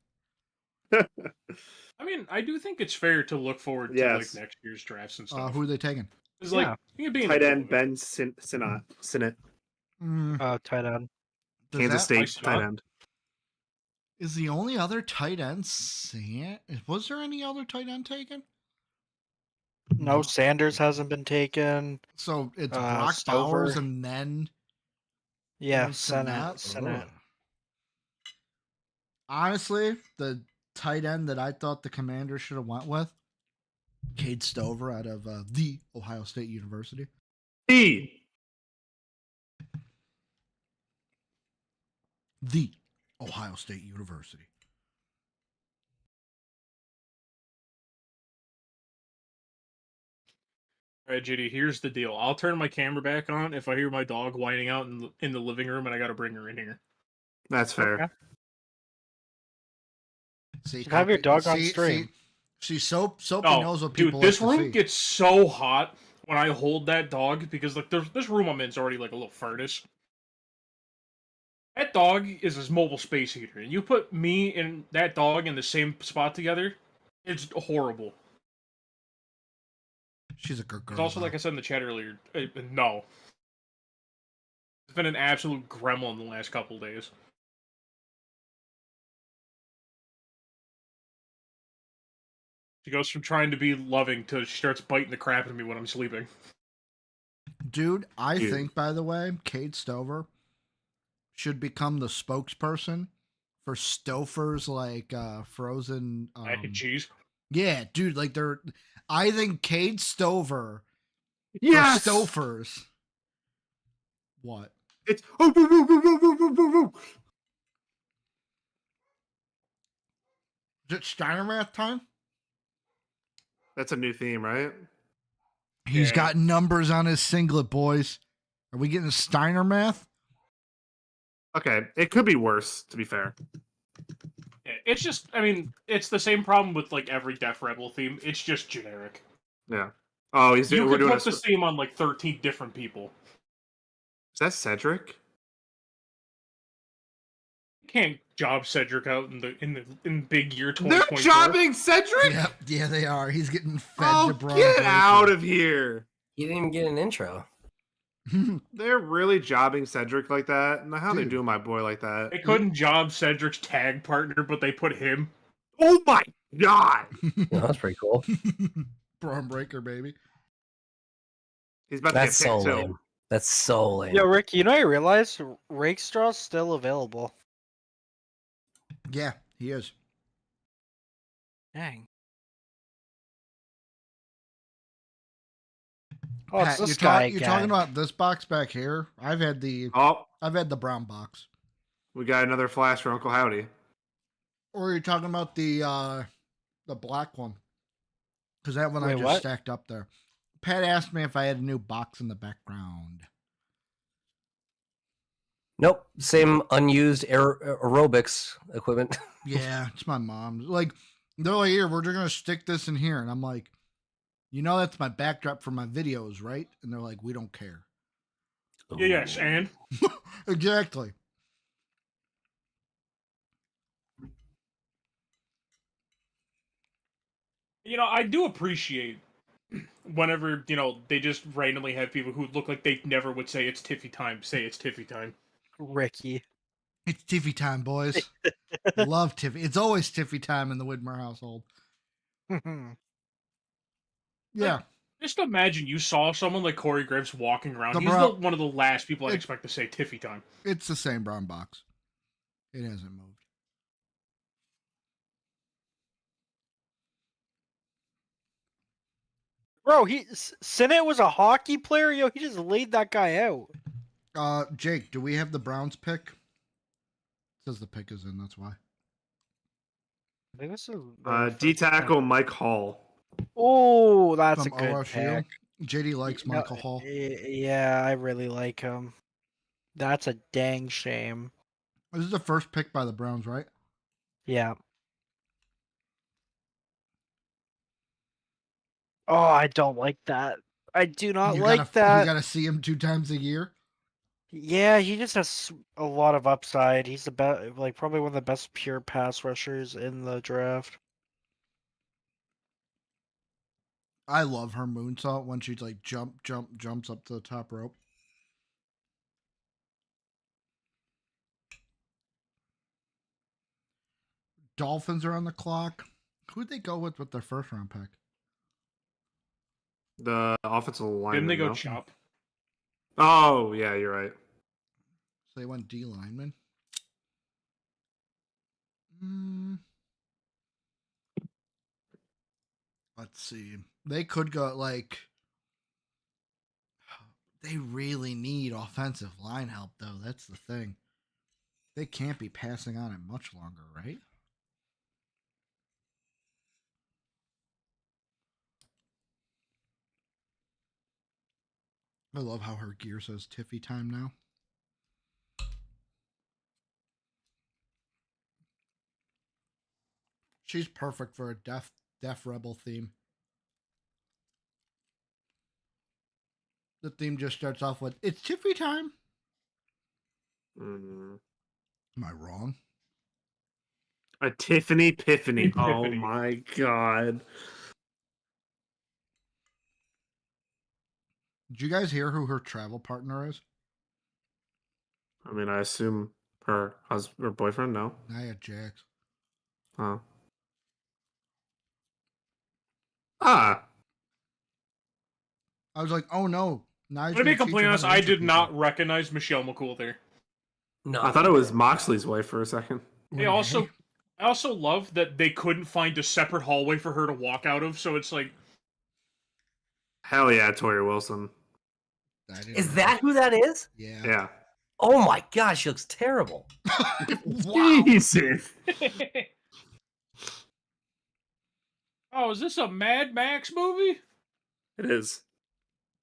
I mean, I do think it's fair to look forward to Yes. like next year's drafts and stuff. Who are they taking? It's like Yeah. you can be in Tight the end Ben Sinnott. Tight end. Does Kansas that- State Nice tight job. end. Is the only other tight end was there any other tight end taken? No, Sanders hasn't been taken. So it's Uh, Brock Stover. Bowers and then Yeah, Senate. Senate. Honestly, the tight end that I thought the Commanders should have went with? Cade Stover out of the Ohio State University. The Ohio State University. All right, JD, here's the deal. I'll turn my camera back on if I hear my dog whining out in the living room and I got to bring her in here. That's fair. Okay. See, Have your dog on stream. Soapy knows what people dude, this like to room see. gets so hot when I hold that dog because like this room I'm in is already like a little furnace. That dog is his mobile space heater, and you put me and that dog in the same spot together, it's horrible. She's a good girl. It's also, like I said in the chat earlier, no. It's been an absolute gremlin the last couple days. She goes from trying to be loving to she starts biting the crap out of me when I'm sleeping. Dude, I think, by the way, Cade Stover should become the spokesperson for Stouffer's, like, frozen... Mac and cheese. Yeah, dude, like, I think Cade Stover Yes! for Stouffer's... What? It's... Is it Steiner Math time? That's a new theme, right? He's Yeah. got numbers on his singlet, boys. Are we getting Steiner Math? Okay, it could be worse, to be fair. Yeah, it's just, I mean, it's the same problem with like every Def Rebel theme. It's just generic. Yeah. Oh, You we're could doing put this theme on like 13 different people. Is that Cedric? You can't job Cedric out in big year They're 2024. jobbing Cedric? Yeah, they are. He's getting fed Oh, to Braun get Breaker. out of here. He didn't even get an intro. They're really jobbing Cedric like that? Now, how they Dude. doing my boy like that? They couldn't job Cedric's tag partner, but they put him. Oh my god! Yeah, that's pretty cool. Braun Breaker, baby. He's about That's to so get picked lame. too. That's so lame. Yo, Rick, you know I realized Rakestraw's still available. Yeah, he is. Dang. Oh, Pat, it's this you're guy you're again. talking about this box back here. I've had the brown box. We got another flash for Uncle Howdy. Or you're talking about the black one. Because that one I Wait, just what? stacked up there. Pat asked me if I had a new box in the background. Nope. Same unused aerobics equipment. Yeah, it's my mom's. Like, they're like, here, we're just going to stick this in here. And I'm like, you know that's my backdrop for my videos, right? And they're like, we don't care. Yeah, yes, and Exactly. I do appreciate whenever they just randomly have people who look like they never would say it's Tiffy time say it's Tiffy time. Ricky. It's Tiffy time, boys. Love Tiffy. It's always Tiffy time in the Widmer household. Yeah. Just imagine you saw someone like Corey Graves walking around. The He's brown- one of the last people I'd expect to say Tiffy time. It's the same brown box. It hasn't moved. Bro, Sinnott was a hockey player? Yo, he just laid that guy out. Jake, do we have the Browns pick? It says the pick is in, that's why. I think this is D tackle Mike Hall. Oh, that's From a good OSU. pick. JD likes No, Michael Hall. Yeah, I really like him. That's a dang shame. This is the first pick by the Browns, right? Yeah. Oh, I don't like that. I do not You like that. You gotta see him 2 times a year. Yeah, he just has a lot of upside. He's the best, probably one of the best pure pass rushers in the draft. I love her moonsault when she's like jumps up to the top rope. Dolphins are on the clock. Who'd they go with their first round pick? The offensive line. Didn't they go no? chop? Oh, yeah, you're right. So they went D lineman. Let's see. They could go like. They really need offensive line help, though. That's the thing. They can't be passing on it much longer, right? I love how her gear says Tiffy time now. She's perfect for a deaf rebel theme. The theme just starts off with, "It's Tiffy time." Am I wrong? A Tiffany Piffany. Oh Epiphany. my god. Did you guys hear who her travel partner is? I mean, I assume her boyfriend. No. Nia Jax. Huh. Ah. I was like, oh no. Nia's To be gonna teach completely her how honest, to I injure did people. not recognize Michelle McCool there. No, I thought it was Moxley's wife for a second. I also love that they couldn't find a separate hallway for her to walk out of, so it's like, Hell yeah, Tori Wilson. Is that who that is? Yeah. Yeah. Oh my gosh, she looks terrible. Wow. Jesus. oh, is this a Mad Max movie? It is.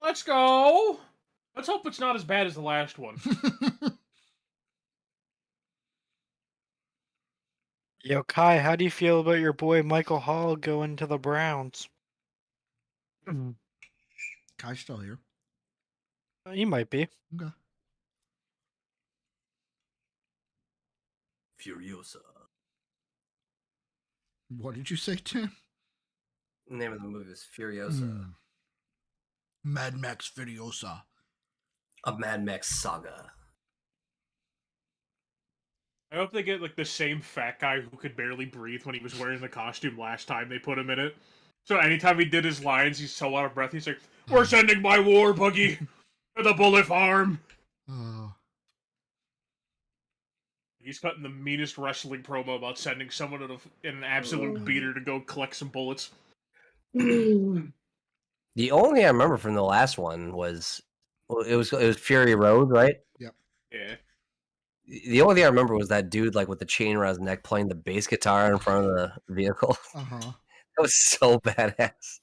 Let's go. Let's hope it's not as bad as the last one. Yo, Kai, how do you feel about your boy Michael Hall going to the Browns? Kai's still here. He might be. Okay. Furiosa. What did you say, Tim? The name of the movie is Furiosa. Mad Max Furiosa. A Mad Max saga. I hope they get like the same fat guy who could barely breathe when he was wearing the costume last time they put him in it. So anytime he did his lines, he's so out of breath. He's like, "We're sending my war buggy to the bullet farm." Oh. He's cutting the meanest wrestling promo about sending someone in an absolute beater to go collect some bullets. The only thing I remember from the last one was it was Fury Road, right? Yep. Yeah. The only thing I remember was that dude like with the chain around his neck playing the bass guitar in front of the vehicle. Uh-huh. That was so badass.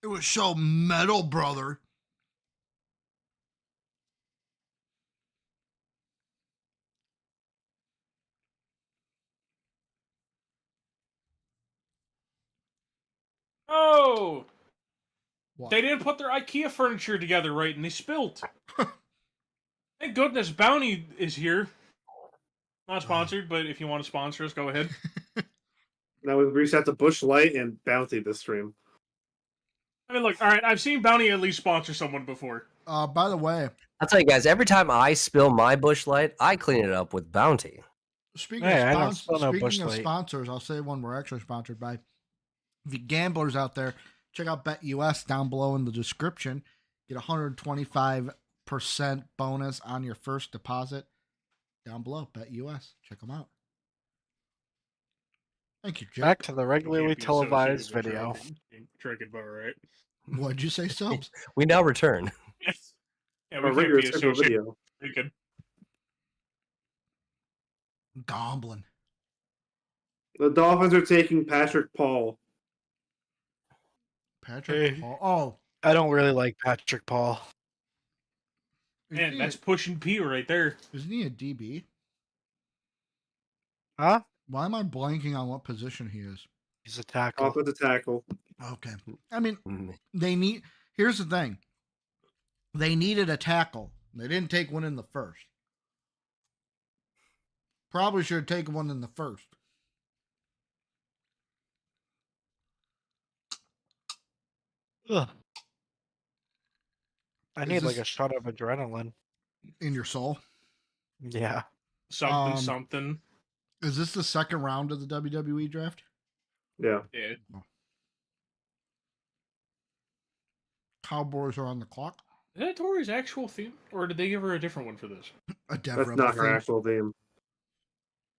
It was so metal, brother. Oh! What? They didn't put their IKEA furniture together right, and they spilt. Thank goodness Bounty is here. Not sponsored, but if you want to sponsor us, go ahead. Now we've reached out to Bush Light and Bounty this stream. I mean, look, all right, I've seen Bounty at least sponsor someone before. By the way, I'll tell you guys, every time I spill my Bush Light, I clean it up with Bounty. speaking Hey, I of, don't spill no speaking Busch of Light. sponsors, I'll say one we're actually sponsored by. If you gamblers out there, check out BETUS down below in the description. Get 125% bonus on your first deposit. Down below, BETUS. Check them out. Thank you, Jake. Back to the regularly Can't be televised associated with video. Drinking bar, right? What'd you say, Subs? We now return. Yeah, A we can't rigorous be type of associated video. with drinking. Goblin. The Dolphins are taking Patrick Paul. Patrick Hey. Paul. Oh. I don't really like Patrick Paul. Man, that's pushing P right there. Isn't he a DB? Huh? Why am I blanking on what position he is? He's a tackle. Offensive tackle. Okay. I mean, Mm. here's the thing. They needed a tackle. They didn't take one in the first. Probably should have taken one in the first. Ugh. I Is need like this- a shot of adrenaline. In your soul. Yeah. Something, Um, something. Is this the second round of the WWE draft? Yeah. Yeah. Cowboys are on the clock. Is that Tori's actual theme? Or did they give her a different one for this? A Def That's Rebel not her theme. actual theme.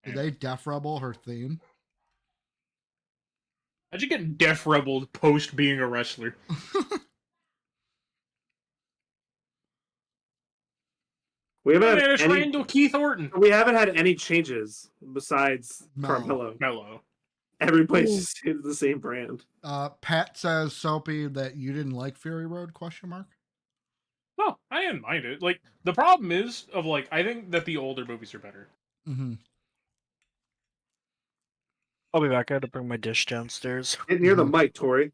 Did they Def Rebel her theme? How'd you get Def Rebel post being a wrestler? We haven't Man, had it's any. Randall Keith Orton. We haven't had any changes besides No. Carmelo. Mellow. Every place just is the same brand. Pat says, Soapy, that you didn't like Fury Road, question mark? No, I didn't mind it. Like, the problem is, I think that the older movies are better. Mm-hmm. I'll be back. I had to bring my dish downstairs. Get near the mic, Tori.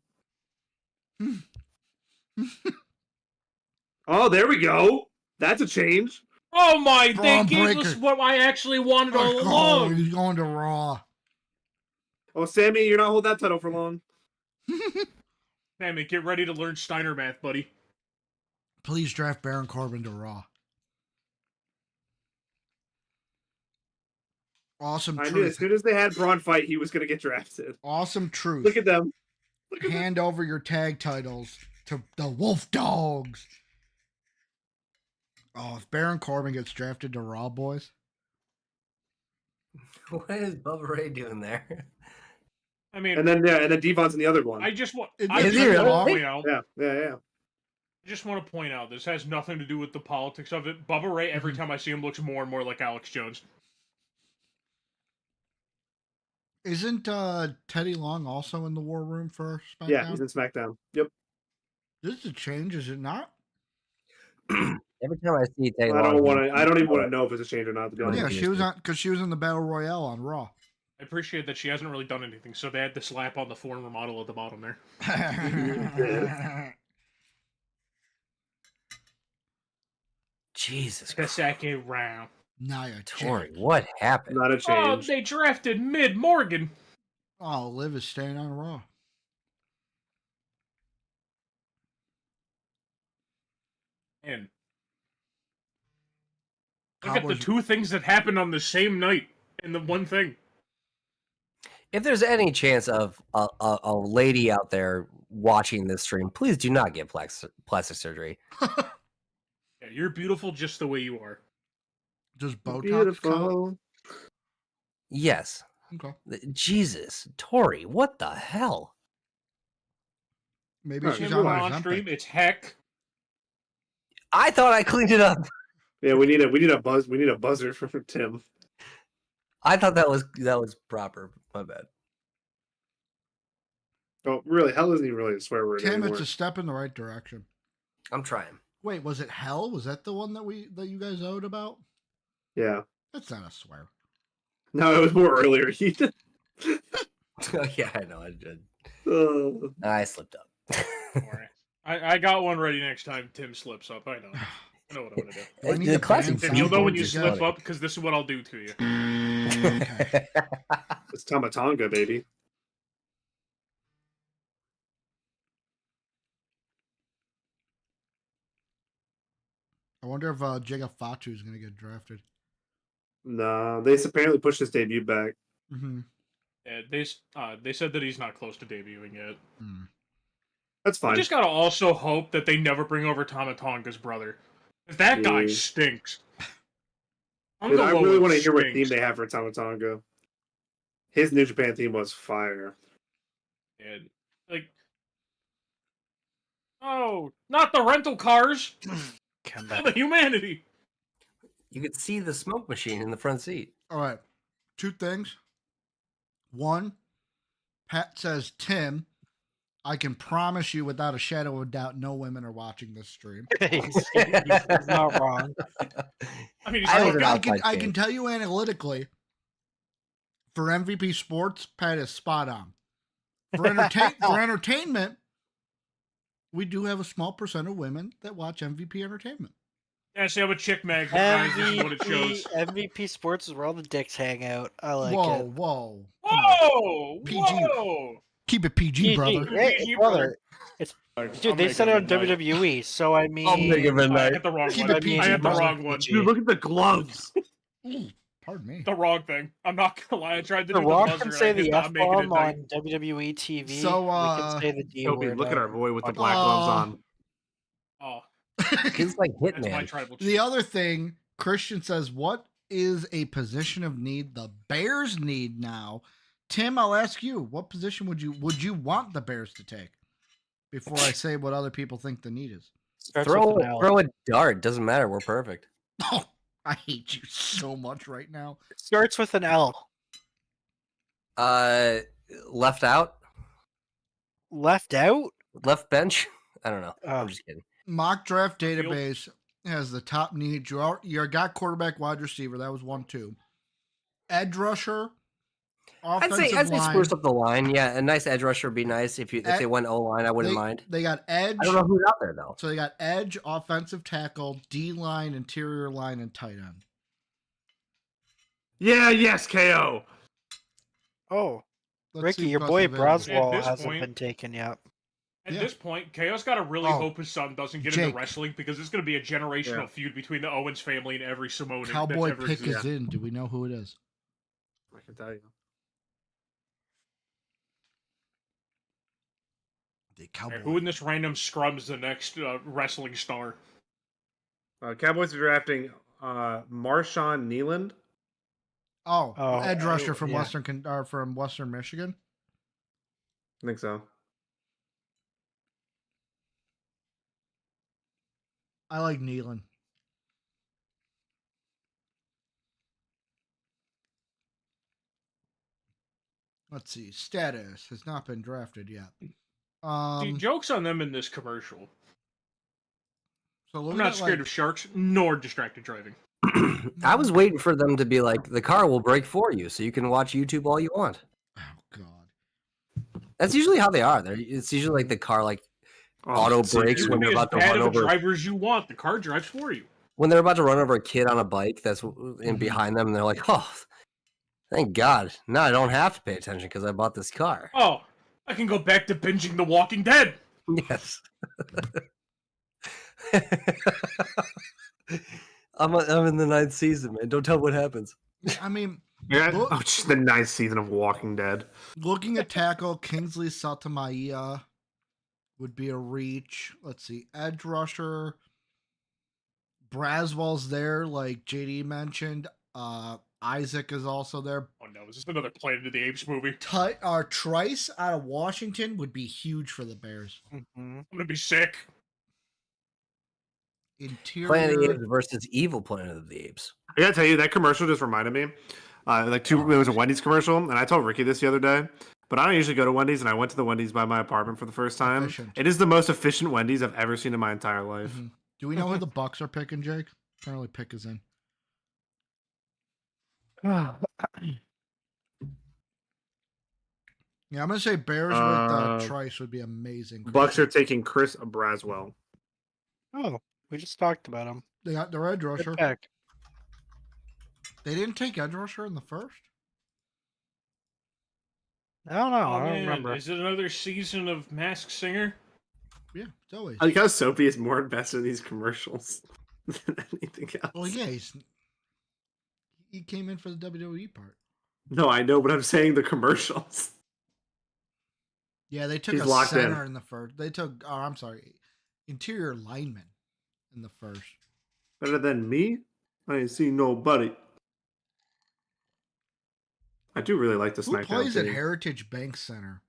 Oh, there we go. That's a change. Oh my, they Braun gave Breaker. us what I actually wanted all Oh, along! he's going to Raw. Oh, Sammy, you're not holding that title for long. Sammy, get ready to learn Steiner math, buddy. Please draft Baron Corbin to Raw. Awesome I knew as truth. soon as they had Braun fight, he was going to get drafted. Awesome truth. Look at them. Look at them. Hand over your tag titles to the Wolf Dogs. Oh, if Baron Corbin gets drafted to Raw, boys. What is Bubba Ray doing there? I mean, And then Devon's in the other one. I just want Is I he just really? want to point out. Yeah. I just want to point out this has nothing to do with the politics of it. Bubba Ray, every time I see him, looks more and more like Alex Jones. Isn't Teddy Long also in the War Room for SmackDown? Yeah, he's in SmackDown. Yep. This is a change, is it not? Every time I see Teddy I Long, don't even want to know if it's a change or not, to be honest. Yeah, with she was on because she was in the Battle Royale on Raw. I appreciate that she hasn't really done anything, so they had to slap on the former model at the bottom there. Jesus The Christ. second round. Nia Tori, Jax. what happened? Not a Oh, change. they drafted Mid Morgan. Oh, Liv is staying on Raw. And look at the Cowboys- two things that happened on the same night in the one thing. If there's any chance of a lady out there watching this stream, please do not get plastic surgery. Yeah, you're beautiful just the way you are. Does Botox count? Beautiful. Yes. Okay. Jesus, Tori, what the hell? Maybe Alright, she's Remember on on stream, Ozempic. it's heck. I thought I cleaned it up. Yeah, we need a buzzer for Tim. I thought that was proper. My bad. Oh, really? Hell isn't even really a swear word Tim, anymore. it's a step in the right direction. I'm trying. Wait, was it Hell? Was that the one that you guys owed about? Yeah. That's not a swear. No, it was more earlier. Yeah, I know. I did. Oh. I slipped up. Don't worry. I got one ready next time Tim slips up. I know. I know what I'm gonna do. Do I need The to classic ban Tim, you'll know when soundboards you again? slip up because this is what I'll do to you. Okay. It's Tamatonga, baby. I wonder if Jaga Fatu is going to get drafted. No, they apparently pushed his debut back. Mm-hmm. Yeah, they said that he's not close to debuting yet. That's I fine. just gotta also hope that they never bring over Tamatonga's brother. 'Cause that guy Yeah. stinks. Dude, I Tonga really Loa want to hear what stinks. theme they have for Tamatonga. His New Japan theme was fire. And, oh, not the rental cars, Come for back. the humanity. You could see the smoke machine in the front seat. All right. Two things. One, Pat says, Tim, I can promise you without a shadow of doubt, no women are watching this stream. He's not wrong. I mean, he's I not- was an outside I fan. can tell you analytically, for MVP Sports, Pat is spot on. For entertainment, we do have a small percent of women that watch MVP Entertainment. yeah, see, I'm a chick mag. Guys, this is what it shows. MVP Sports is where all the dicks hang out. I like whoa, it. whoa. Come on. Whoa! PG. Whoa! Keep it PG, brother. Hey, PG, brother. Dude, I'm they said it on making midnight. WWE, so I mean, I'll make it I midnight. hit the wrong Keep one. it PG, I hit the brother. wrong one. PG. Dude, look at the gloves. Ooh, pardon me. The wrong thing. I'm not gonna lie. I tried to The do Rock the can buzzer. say I did the not F make it in bomb time. on WWE TV. So, we can say the D Toby, word. look at on our boy with the fucking- black gloves on. Oh, He's like that's my Hitman. tribal The chief. other thing, Christian says, what is a position of need the Bears need now Tim, I'll ask you, what position would you want the Bears to take? Before I say what other people think the need is. Starts with an L. Throw a dart. Doesn't matter. We're perfect. Oh, I hate you so much right now. It starts with an L. Left out. Left out? Left bench. I don't know. Oh. I'm just kidding. Mock draft database has the top needs. You got quarterback, wide receiver. That was 1-2. Edge rusher. I'd say spruce up the line. Yeah, a nice edge rusher would be nice if they went O line. I wouldn't mind. They got edge. I don't know who's out there though. So they got edge, offensive tackle, D line, interior line, and tight end. Yeah, yes, KO. Oh, Let's Ricky, see your what's boy available. Broswell At this hasn't point- been taken yet. At Yeah. this point, KO's got to really Oh. hope his son doesn't get Jake. into wrestling because it's going to be a generational feud between the Owens family and every Samoan. Cowboy that's ever pick existed. is in. Do we know who it is? I can tell you. The Cowboy. Alright, who in this random scrum's the next wrestling star? Cowboys are drafting Marshawn Nealand. Oh, Oh, edge rusher from yeah. Western Michigan. I think so. I like Nealon. Let's see. Status has not been drafted yet. See, jokes on them in this commercial. So look I'm at not that, scared like, of sharks nor distracted driving. I was waiting for them to be like, the car will break for you, so you can watch YouTube all you want. Oh God. That's usually how they are. It's usually like the car auto see, brakes You when can they're be as about to bad run of a over driver as you want. The car drives for you. when they're about to run over a kid on a bike that's in behind them, and they're like, "Oh, thank God! Now I don't have to pay attention because I bought this car." Oh, I can go back to binging The Walking Dead. Yes. I'm in the 9th season, man. Don't tell me what happens. I mean, Yeah. Look- Oh, just the 9th season of Walking Dead. looking at tackle, Kingsley Satamaia would be a reach. Let's see. Edge rusher. Braswell's there, like JD mentioned. Isaac is also there. Oh no, is this another Planet of the Apes movie? Trice out of Washington would be huge for the Bears. Mhm. I'm gonna be sick. Interior. Planet of the Apes versus Evil Planet of the Apes. I gotta tell you, that commercial just reminded me. It was a Wendy's commercial, and I told Ricky this the other day. But I don't usually go to Wendy's, and I went to the Wendy's by my apartment for the first time. Efficient. It is the most efficient Wendy's I've ever seen in my entire life. Mhm. Do we know who the Bucks are picking, Jake? Apparently, pick is in. Yeah, I'm gonna say Bears with Trice would be amazing. Bucks are taking Chris Braswell. Oh, we just talked about him. They got their edge rusher. Good pick. They didn't take edge rusher in the first. I don't know. Oh, I don't man. remember. Is it another season of Masked Singer? Yeah, it's always. I like how Sophie is more invested in these commercials than anything else. Well, yeah, he came in for the WWE part. No, I know, but I'm saying the commercials. Yeah, they took He's a locked in. center in the first. They took, I'm sorry, interior lineman in the first. Better than me? I ain't seen nobody. I do really like this Who SmackDown plays at team. Heritage Bank Center?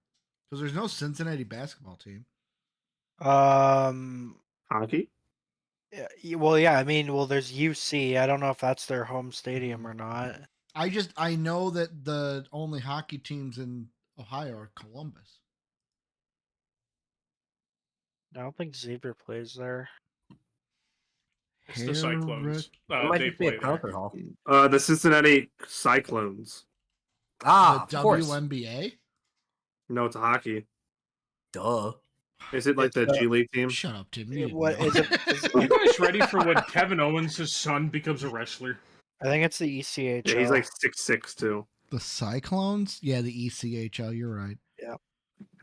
Because there's no Cincinnati basketball team. Hockey? Well, yeah. I mean, well, there's UC. I don't know if that's their home stadium or not. I know that the only hockey teams in Ohio are Columbus. I don't think Xavier plays there. It's the Cyclones. It might They just be a play there. concert hall. The Cincinnati Cyclones. Ah, The of course. WNBA? No, it's a hockey. Duh. Is it like the It's, G League team? Shut up, Tim. You What didn't is know. it? You guys ready for when Kevin Owens' son becomes a wrestler? I think it's the ECHL. Yeah, he's like 6'6" too. The Cyclones? Yeah, the ECHL. You're right.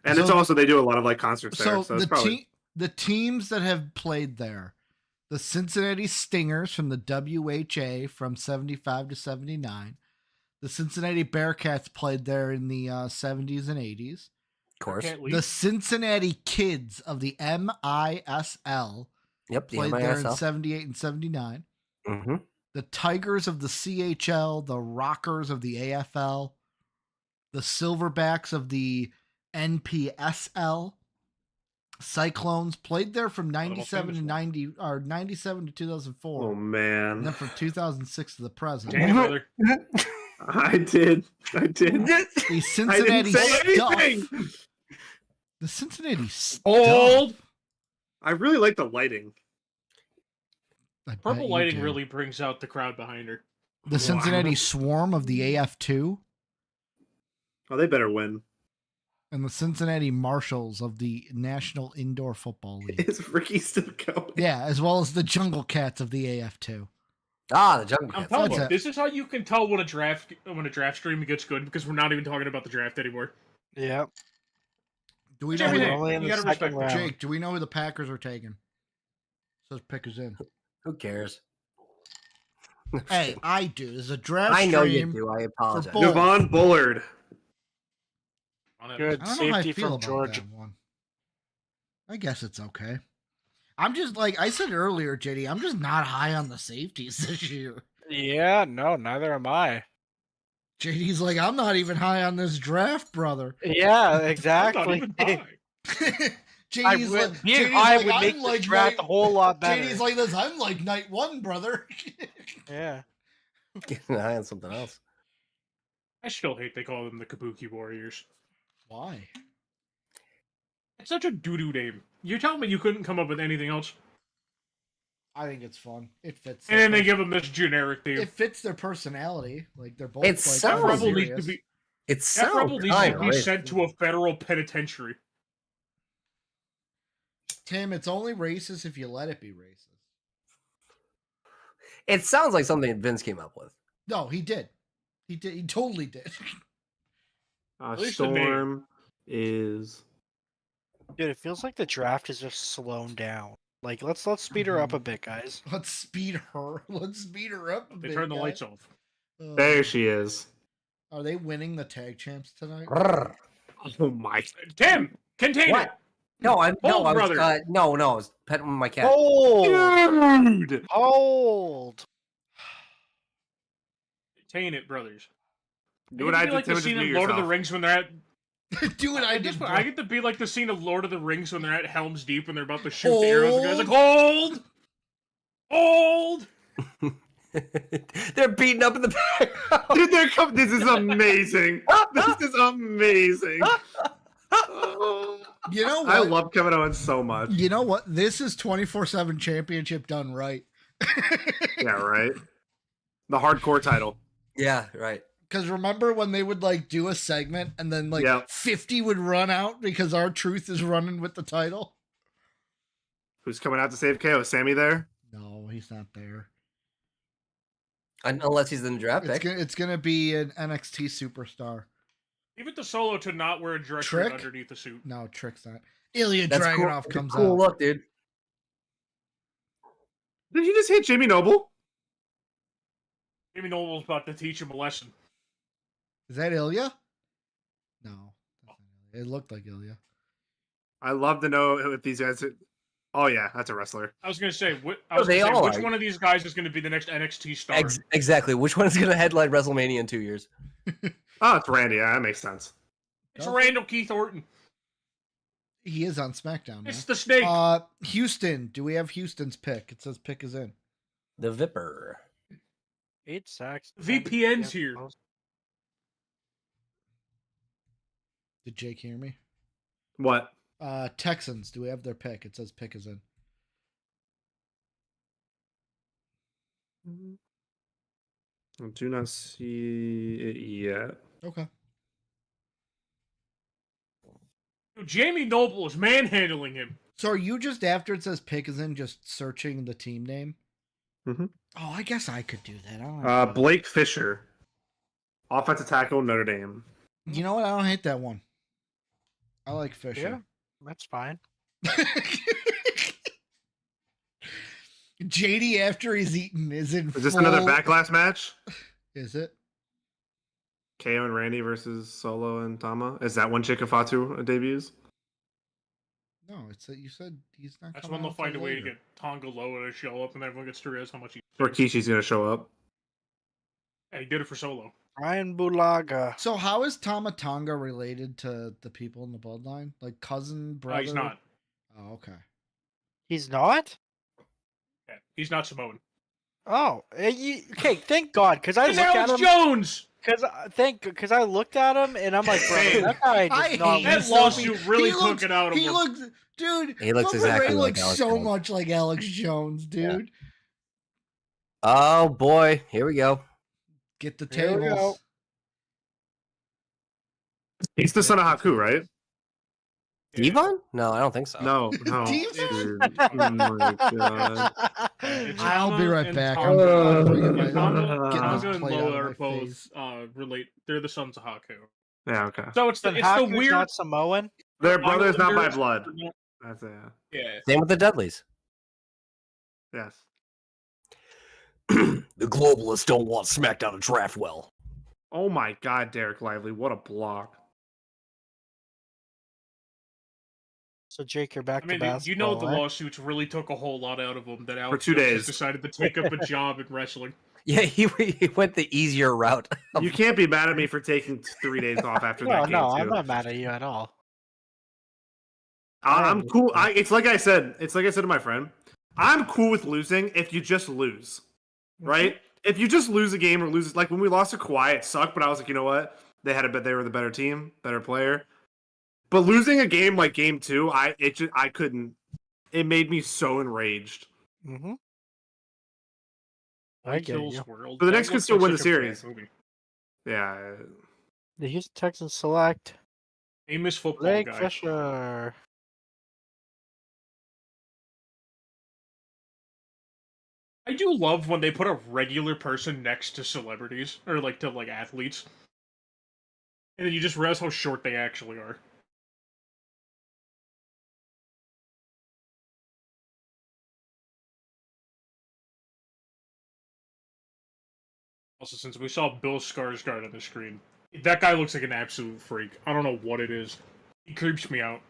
And it's So- also they do a lot of like concerts there. So So it's probably the teams that have played there, the Cincinnati Stingers from the WHA from 75 to 79. The Cincinnati Bearcats played there in the 70s and 80s. Of course. Can't leave. The Cincinnati Kids of the MISL Yep. The played there in MISL. 78 and 79. Mm-hmm. The Tigers of the CHL, the Rockers of the AFL, the Silverbacks of the NPSL. Cyclones played there from 97 to 90 or 97 to 2004. Oh And man. then from 2006 to the present. Dang it, brother. I did. The I Cincinnati didn't say Stuff. anything. The Cincinnati Stuff. Old I really like the lighting. I bet purple you lighting do. really brings out the crowd behind her. The Cincinnati Swarm of the AF2. Oh, they better win. And the Cincinnati Marshals of the National Indoor Football League. Is Ricky still going? Yeah, as well as the Jungle Cats of the AF2. Ah, the Jungle I'm Cats. telling That's you, it. this is how you can tell when a draft stream gets good because we're not even talking about the draft anymore. Yeah. Do we know Jimmy, who hey, only in you the gotta second respect round. Jake, do we know who the Packers are taking? Says pickers in. Who cares? Hey, I do. There's a draft I know you stream. do. I apologize. both. Javon Bullard. Good I don't know how I safety feel from about Georgia. that one. I guess it's okay. I'm just like I said earlier, JD, I'm just not high on the safeties this year. Yeah, no, neither am I. JD's like, I'm not even high on this draft, brother. Yeah, I'm not exactly. even high. JD's like, being JD's high like, would I'm make the like draft a night, whole lot better. JD's like this. I'm like night one, brother. Yeah. Get an eye on something else. I still hate they call them the Kabuki Warriors. Why? It's such a doo-doo name. You're telling me you couldn't come up with anything else? I think it's fun. It fits. And then they give them this generic name. it fits their personality. Like they're both. It like, sounds F Rebel needs serious. to be It F sounds Rebel needs kind to of be racist. sent to a federal penitentiary. Tim, it's only racist if you let it be racist. It sounds like something Vince came up with. No, he did. He did. He totally did. least the name. Storm is. Dude, it feels like the draft is just slowing down. Like, let's speed her up a bit, guys. Let's speed her. Let's speed her up. A They bit, turn the guys. lights off. There she is. Are they winning the tag champs tonight? Oh my. Tim, contain What? it. No, I Hold, was brother. no, I was petting my cat. Hold! Dude! Hold! Contain it, brothers. Do what I I did like to the just scene mute in Lord of the yourself. Rings when they're at. Do what I did. I get to be like the scene of Lord of the Rings when they're at Helm's Deep and they're about to shoot the arrows. The guy's like, hold, hold. They're beating up in the back. Dude, they're coming. This is amazing. This is amazing. You know what? I love Kevin Owens so much. You know what? This is 24/7 championship done right. Yeah, right. The hardcore title. Yeah, right. Because remember when they would like do a segment and then like Yeah. 50 would run out because R-Truth is running with the title? Who's coming out to save KO? Sammy there? No, he's not there. Unless he's in the draft pick. It's gonna be an NXT superstar. Leave it to Solo to not wear a dress Trick? shirt underneath the suit. No, Trick's not. Ilya That's cool. Dragunov It's a comes cool out. look, dude. Did he just hit Jamie Noble? Jamie Noble's about to teach him a lesson. Is that Ilya? No. That's not Ilya. It looked like Ilya. I love to know if these guys. Oh yeah, that's a wrestler. I was gonna say, which they all which are. one of these guys is gonna be the next NXT star? Exactly. Which one is going to headline WrestleMania in 2 years? Oh, it's Randy. Yeah, that makes sense. It's Randall Keith Orton. He is on SmackDown now. It's the snake. Houston. Do we have Houston's pick? It says pick is in. The Vipper. 8 sacks. VPN's here. Did Jake hear me? What? Texans. Do we have their pick? It says pick is in. I do not see it yet. Okay. Jamie Noble is manhandling him. So are you just after it says pick is in just searching the team name? Mhm. Oh, I guess I could do that. I don't have to- Blake Fisher, offensive tackle, Notre Dame. You know what? I don't hate that one. I like Fisher. Yeah, that's fine. JD after he's eaten is in. Is this full... another backlash match? Is it? KO and Randy versus Solo and Tama. Is that when Chikafatu debuts? No, it's that you said he's not. That's coming when they'll out till find a way to later. get Tonga Loa to show up, and everyone gets to realize how much he. Or Kishi's gonna show up. Yeah, he did it for Solo. Ryan Bulaga. So how is Tamatanga related to the people in the bloodline? Like cousin, brother? He's not. Oh, okay. He's not? Yeah, he's not Samoan. Oh, okay. Thank God, because I It's looked at Alex him. Jones. Because I looked at him and I'm like, bro, Hey, that guy I does not hate That look him. lawsuit really He took looks- it out of He him. looks, dude. He looks Bubba exactly Ray like looks Alex so Jones. much like Alex Jones, dude. Oh boy, here we go. Get the Here we go. tables. He's the son of Haku, right? Devon? No, I don't think so. No. Devon? Dude. Oh my god. It's I'll be Tama right and back. Tonga. I'm bringing Yeah, my, getting Tonga this and plate out Loa of are my both face. relate. They're the sons of Haku. Yeah, okay. So it's the Haku's weird. not Samoan. They're brothers, not by Islanders- blood. That's it. Yeah. Same with the Dudleys. Yes. The globalists don't want SmackDown to draft well. Oh my god, Derek Lively, what a block. So Jake, you're back I mean, to basketball. you know the eh? lawsuits really took a whole lot out of him that Alex 2 Jones days. just decided to take up a job in wrestling. Yeah, he went the easier route. You can't be mad at me for taking 3 days off after No, that game, no, too. I'm not mad at you at all. I'm cool. It's like I said to my friend. I'm cool with losing if you just lose, right? If you just lose a game or lose, like when we lost to Kawhi, it sucked. But I was like, you know what? They were the better team, better player. But losing a game like game 2, I couldn't. It made me so enraged. Mm-hmm. I Like get Hill's you. World. But the That Knicks could looks still like win the such a bad series. movie. Yeah. The Houston Texans select Famous football Blake guy. Fisher. I do love when they put a regular person next to celebrities or to athletes, and then you just realize how short they actually are. Also, since we saw Bill Skarsgård on the screen, that guy looks like an absolute freak. I don't know what it is. He creeps me out.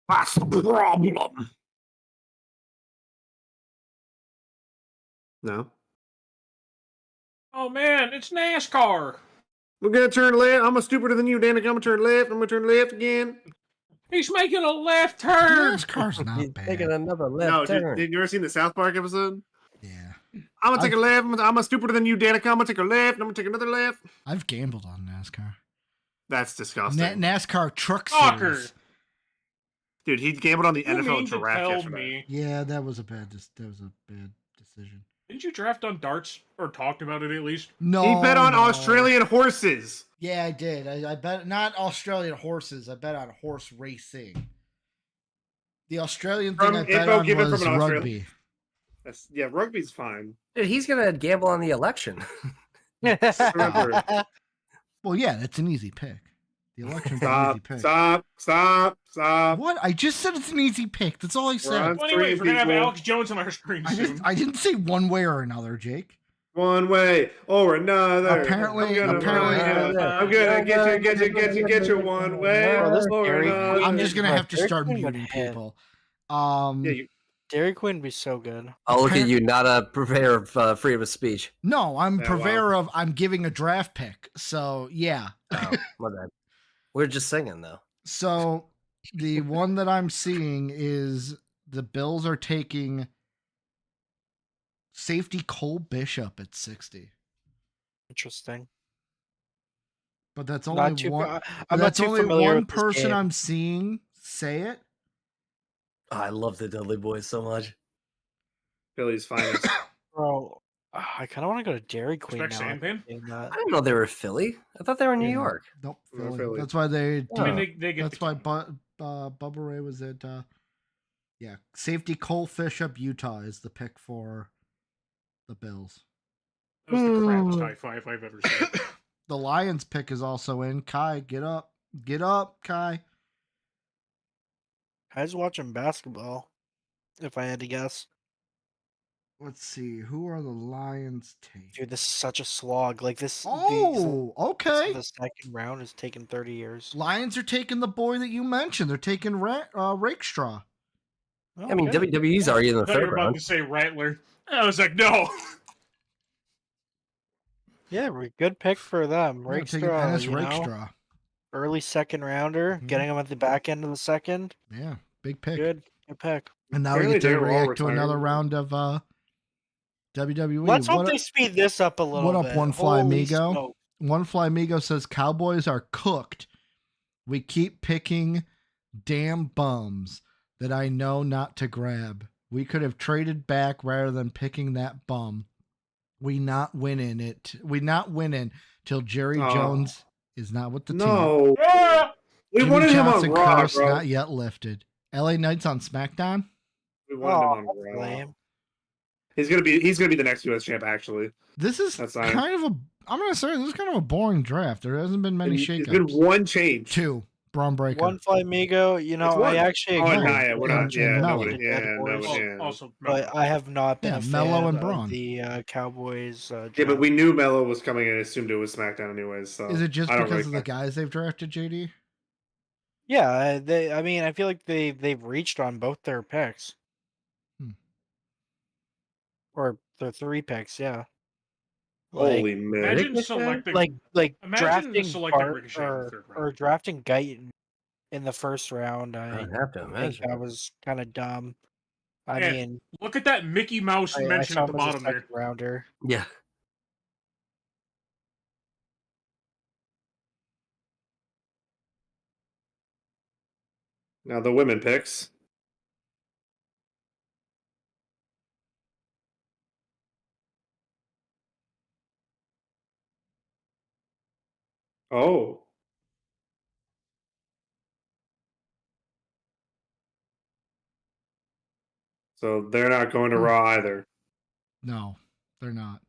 That's the problem. No. Oh man, it's NASCAR! We're gonna turn left. I'm stupider than you, Danica. I'm gonna turn left. I'm gonna turn left again. He's making a left turn! NASCAR's not He's taking bad. another left No, turn. did you ever seen the South Park episode? Yeah. I'm gonna take a left. I'm stupider than you, Danica. I'm gonna take a left. I'm gonna take another left. I've gambled on NASCAR. That's disgusting. NASCAR truck Soccer! series. Dude, he gambled on the You NFL mean to draft tell yesterday. me? Yeah, that was a bad decision. Didn't you draft on darts? Or talked about it at least? No. He bet on no. Australian horses. Yeah, I did. I bet not Australian horses. I bet on horse racing. The Australian thing From I bet info on given was from an rugby. Yeah, rugby's fine. Dude, he's gonna gamble on the election. Remember. Well, yeah, that's an easy pick. The election's an easy Stop, pick. stop. What? I just said it's an easy pick. That's all I on said. Well, anyways, we're gonna have people. Alex Jones on our screen soon. I didn't say one way or another, Jake. One way or another. Apparently- I'm gonna get you one way Bro, this or Gary- another. I'm just gonna have to Derek start Quinn would muting hit. people. Yeah, Dairy Queen would be so good. Oh, look at you, not a purveyor of freedom of speech. No, I'm Yeah, purveyor of I'm giving a draft pick. So yeah. Oh, my bad. We're just singing though. So the one that I'm seeing is the Bills are taking safety Cole Bishop at 60. Interesting. But that's Not only too. one. I'm not That's too only familiar one with this person game. I'm seeing say it. Oh, I love the Dudley Boys so much. Philly's finest. Bro, I kind of want to go to Dairy Queen Respect now. Sandman? Saying that. I didn't know they were Philly. I thought they were New Yeah. York. Nope, No, Philly. Philly. That's why they. I mean, Oh. they get That's the why key. Bubba Ray was at. Yeah, safety Cole Bishop, Utah is the pick for the Bills. That was the crappiest high five I've ever seen. The Lions pick is also in. Kai, get up, Kai. I was watching basketball. if I had to guess. Let's see. Who are the Lions taking? Dude, this is such a slog. Like Oh, okay. the second round is taking 30 years. Lions are taking the boy that you mentioned. They're taking Rakestraw. I mean, WWE's already in the I thought you third were about round. to say Rattler. I was like, no. Yeah, good pick for them. Yeah, taking Rakestraw, Ennis you know, Rakestraw. early second rounder, Mhm. getting him at the back end of the second. Yeah, big pick. Good pick. And now we Apparently get to they're all react to another retired. round of WWE. Let's hope What they speed this up a little up, bit. One Fly Holy Amigo? smoke. One Fly Amigo says Cowboys are cooked. We keep picking damn bums that I know not to grab. We could have traded back rather than picking that bum. We not winning till Jerry Oh. Jones is not with the team. No. Ah! We Jimmy wanted Johnson him on Raw, curse bro. not yet lifted. LA Knights on SmackDown. We wanted him on That's Raw. lame. He's gonna be the next US champ. Actually, This is That's fine. kind of a. I'm gonna say this is kind of a boring draft. There hasn't been many There's been shakeups. one change. Two. Braun Breaker. One Fly Amigo, you know, It's one. I actually Oh, agree. no, yeah, we're not. and Yeah, Mello. nobody. Yeah, no, Oh, yeah. also, But I have not been Yeah, a Mello fan and of Braun. the Cowboys. Yeah, but draft. we knew Mello was coming and assumed it was SmackDown anyways. So Is it just I don't because really of the care. guys they've drafted, JD? Yeah, I mean, I feel like they've reached on both their picks. Or their 3 picks, yeah. Holy man! imagine Ricochet? selecting Like Imagine drafting selecting Bart Ricochet in the third round. or drafting Guyton in the first round. I I have to think imagine. that was kind of dumb. I And mean, look at that Mickey Mouse I mention saw at the him as a bottom there. second rounder. Yeah. Now the women picks. Oh, so they're not going to Raw either. No, they're not.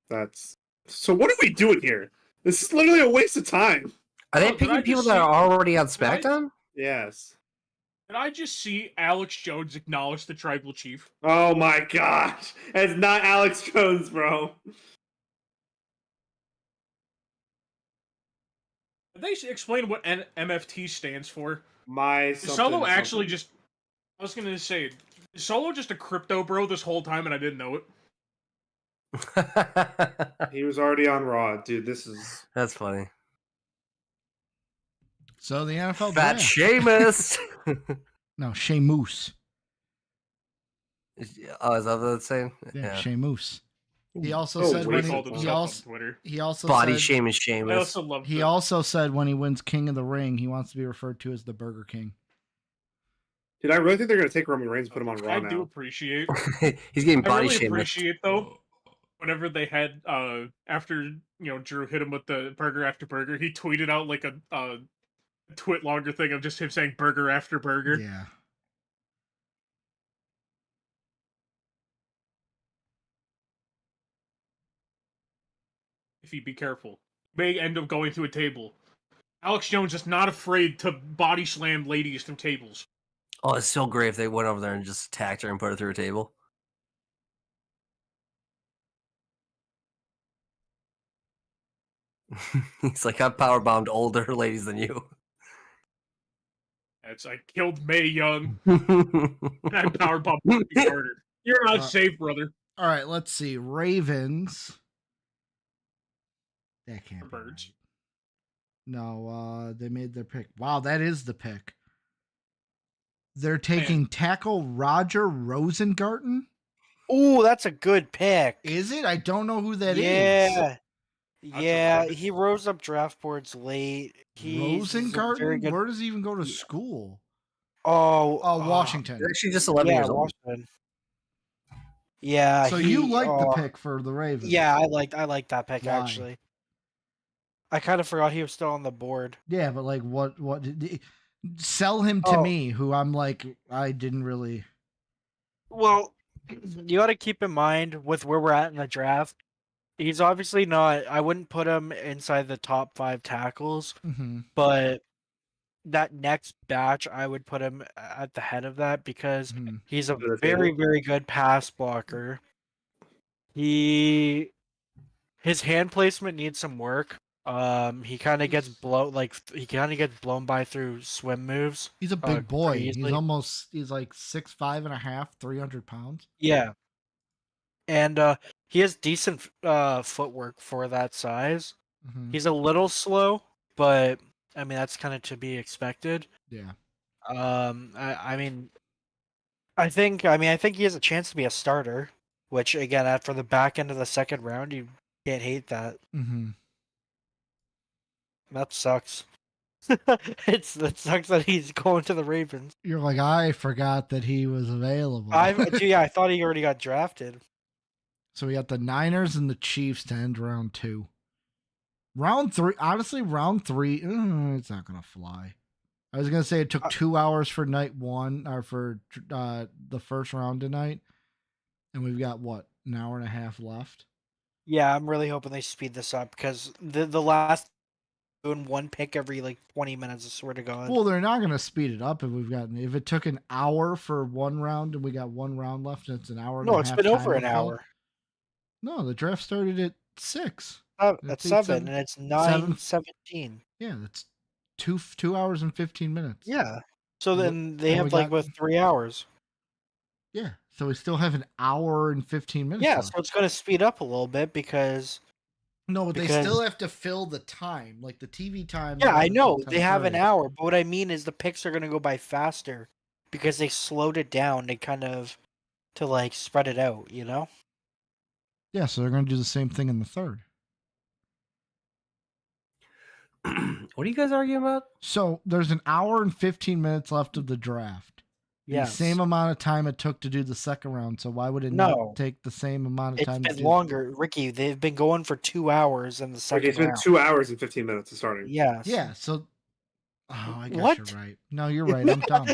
That's so. What are we doing here? This is literally a waste of time. Are they Oh, did I picking people just that see- are already on I- SmackDown? Yes. Did I just see Alex Jones acknowledge the tribal chief? Oh my gosh! It's not Alex Jones, bro. Did they explain what MFT stands for? My Is Solo actually just... I was gonna say, is Solo just a crypto bro this whole time and I didn't know it? He was already on Raw, dude. This is That's funny. So the NFL Fat draft. Sheamus. No, Sheamus. Oh, is that what it's saying? Yeah, Sheamus. He also Oh, said Ray when Called he himself also on Twitter. he also Body said, shaming I Sheamus. also love he also said when he wins King of the Ring, he wants to be referred to as the Burger King. dude. I really think they're gonna take Roman Reigns and put him on Raw I do now. appreciate... He's getting I body really shamed. appreciate, though, whenever they had, after, Drew hit him with the burger after burger, he tweeted out, like, a twit longer thing of just him saying burger after burger. Yeah. If you be careful. May end up going to a table. Alex Jones is not afraid to body slam ladies through tables. Oh, it's so great if they went over there and just attacked her and put her through a table. He's like, I've powerbombed older ladies than you. It's I killed Mae Young. And I powerbombed Bobby Carter. You're not safe, brother. All right, let's see. Ravens. That can't be Birds. right. No, they made their pick. Wow, that is the pick. They're taking tackle Roger Rosengarten. Oh, that's a good pick. Is it? I don't know who that is. Yeah. That's Yeah, a- he rose up draft boards late. He's a very Rosengarten? good. Where does he even go to school? Oh, Washington. He's actually just 11 years old. Washington. Yeah. So you like the pick for the Ravens? Yeah, I like that pick Why? actually. I kind of forgot he was still on the board. Yeah, but like, what sell him to Oh. me, who I'm like, I didn't really. Well, you got to keep in mind with where we're at in the draft. He's obviously not. I wouldn't put him inside the top 5 tackles, Mm-hmm. but that next batch, I would put him at the head of that because Mhm. he's a To the very, table? very good pass blocker. His hand placement needs some work. He kind of gets blown by through swim moves. He's a pretty big boy. easily. He's like 6'5.5", 300 pounds. Yeah, and he has decent footwork for that size. Mhm. He's a little slow, but I mean that's kind of to be expected. Yeah. I think he has a chance to be a starter, which again after the back end of the second round, you can't hate that. Mm-hmm. That sucks. That sucks that he's going to the Ravens. You're like, I forgot that he was available. I thought he already got drafted. So we got the Niners and the Chiefs to end round 2. Round 3, honestly, round 3, it's not gonna fly. I was gonna say it took 2 hours for night 1 or for the first round tonight, and we've got what, an hour and a half left. Yeah, I'm really hoping they speed this up because the last doing one pick every like 20 minutes. I swear to God. Well, they're not gonna speed it up if it took an hour for one round and we got one round left and it's an hour. No, it's been over an hour. No, the draft started at 6. At 7, and it's 9:17. Yeah, that's 2 hours and 15 minutes. Yeah. So then they and have we like got- 3 hours. Yeah, so we still have an hour and 15 minutes. Yeah, left. so it's going to speed up a little bit because. No, but they because- still have to fill the time, like the TV time. Yeah, I know until they have an 10:30. hour, but what I mean is the picks are going to go by faster because they slowed it down to like spread it out, you know? Yeah, so they're going to do the same thing in the third. What are you guys arguing about? So there's an hour and 15 minutes left of the draft. Yeah. The same amount of time it took to do the second round. So why would it No. not take the same amount of It's time? been longer, Ricky. They've been going for 2 hours in the second It's been round. 2 hours and 15 minutes to starting. Yes. Yeah. So, I guess What? you're right. No, you're right. I'm dumb.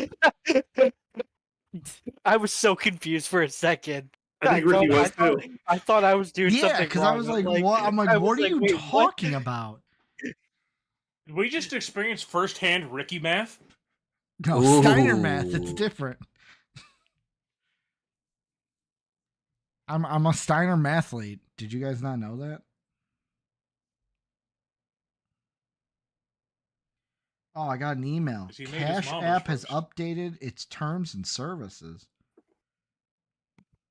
I was so confused for a secid. I think Ricky was too. I thought I was doing Yeah, something because wrong. I was like, what? I'm like, I was what are like, you wait, what? talking about? Did we just experience firsthand Ricky math? No, Ooh. Steiner math. It's different. I'm a Steiner mathlete. Did you guys not know that? Oh, I got an email. 'Cause he made his Cash mama's App has first. updated its terms and services.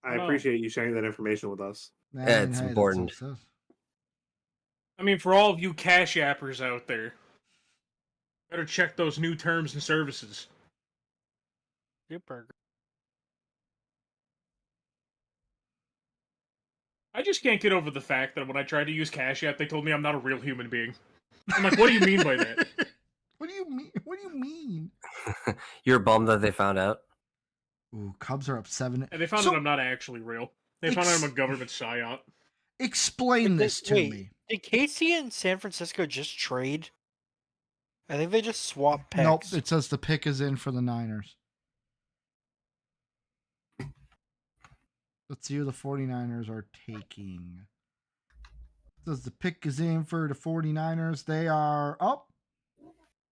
I appreciate you sharing that information with us. I Yeah, mean, it's hey, that's important. what it says. I mean, for all of you Cash Appers out there, better check those new terms and services. Super. I just can't get over the fact that when I tried to use Cash App, they told me I'm not a real human being. I'm like, what do you mean by that? What do you mean? What do you mean? You're bummed that they found out. Ooh, Cubs are up 7. And they found So- out I'm not actually real. They found out I'm a government psyop. Explain this to Wait, me. Did Casey and San Francisco just trade? I think they just swapped picks. Nope, it says the pick is in for the Niners. Let's see who the 49ers are taking. It says the pick is in for the 49ers. They are up.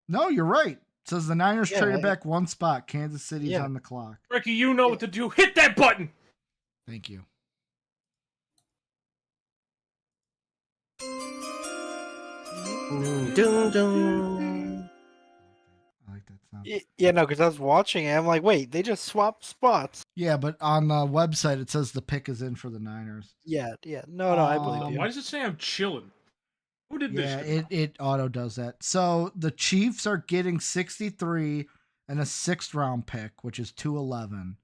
No, you're right. It says the Niners Yeah, traded back one spot. Kansas City's Yeah. on the clock. Ricky, you know what to do. Hit that button! Thank you. Dun, dun. I like that sound. Yeah, no, because I was watching it. I'm like, wait, they just swapped spots. Yeah, but on the website it says the pick is in for the Niners. Yeah. No, I believe you. Why does it say I'm chilling? Who did Yeah, this? it auto does that. So the Chiefs are getting 63 and a 6th round pick, which is 211.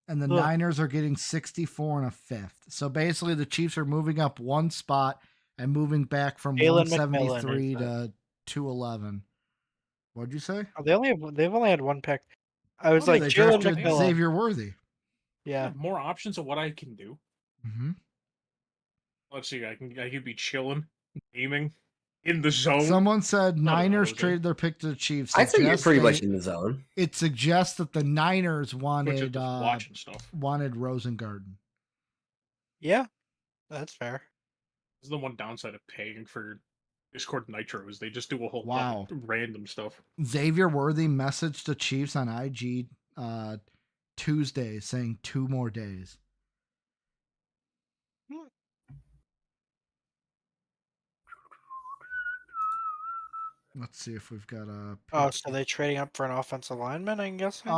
And the Ugh. Niners are getting 64 and a 5th. So basically the Chiefs are moving up one spot and moving back from Jalen 173 McMillan to 211. What'd you say? Oh, they've only had one pick. I was Oh, like, they Jalen drafted McMillan. Xavier Worthy. I Yeah. have more options of what I can do. Mm-hmm. Let's see, I could be chilling, gaming, in the zone. Someone said Not Niners Rosen. traded their pick to the Chiefs. I'd say you're Suggests pretty they- much in the zone. It suggests that the Niners Which is wanted just watching stuff. wanted Rosengarten. Yeah. That's fair. This is the one downside of paying for Discord Nitros. They just do a whole Wow. lot of random stuff. Xavier Worthy messaged the Chiefs on IG Tuesday saying 2 more days. Let's see if we've got a. Oh, so they're trading up for an offensive lineman, I'm guessing?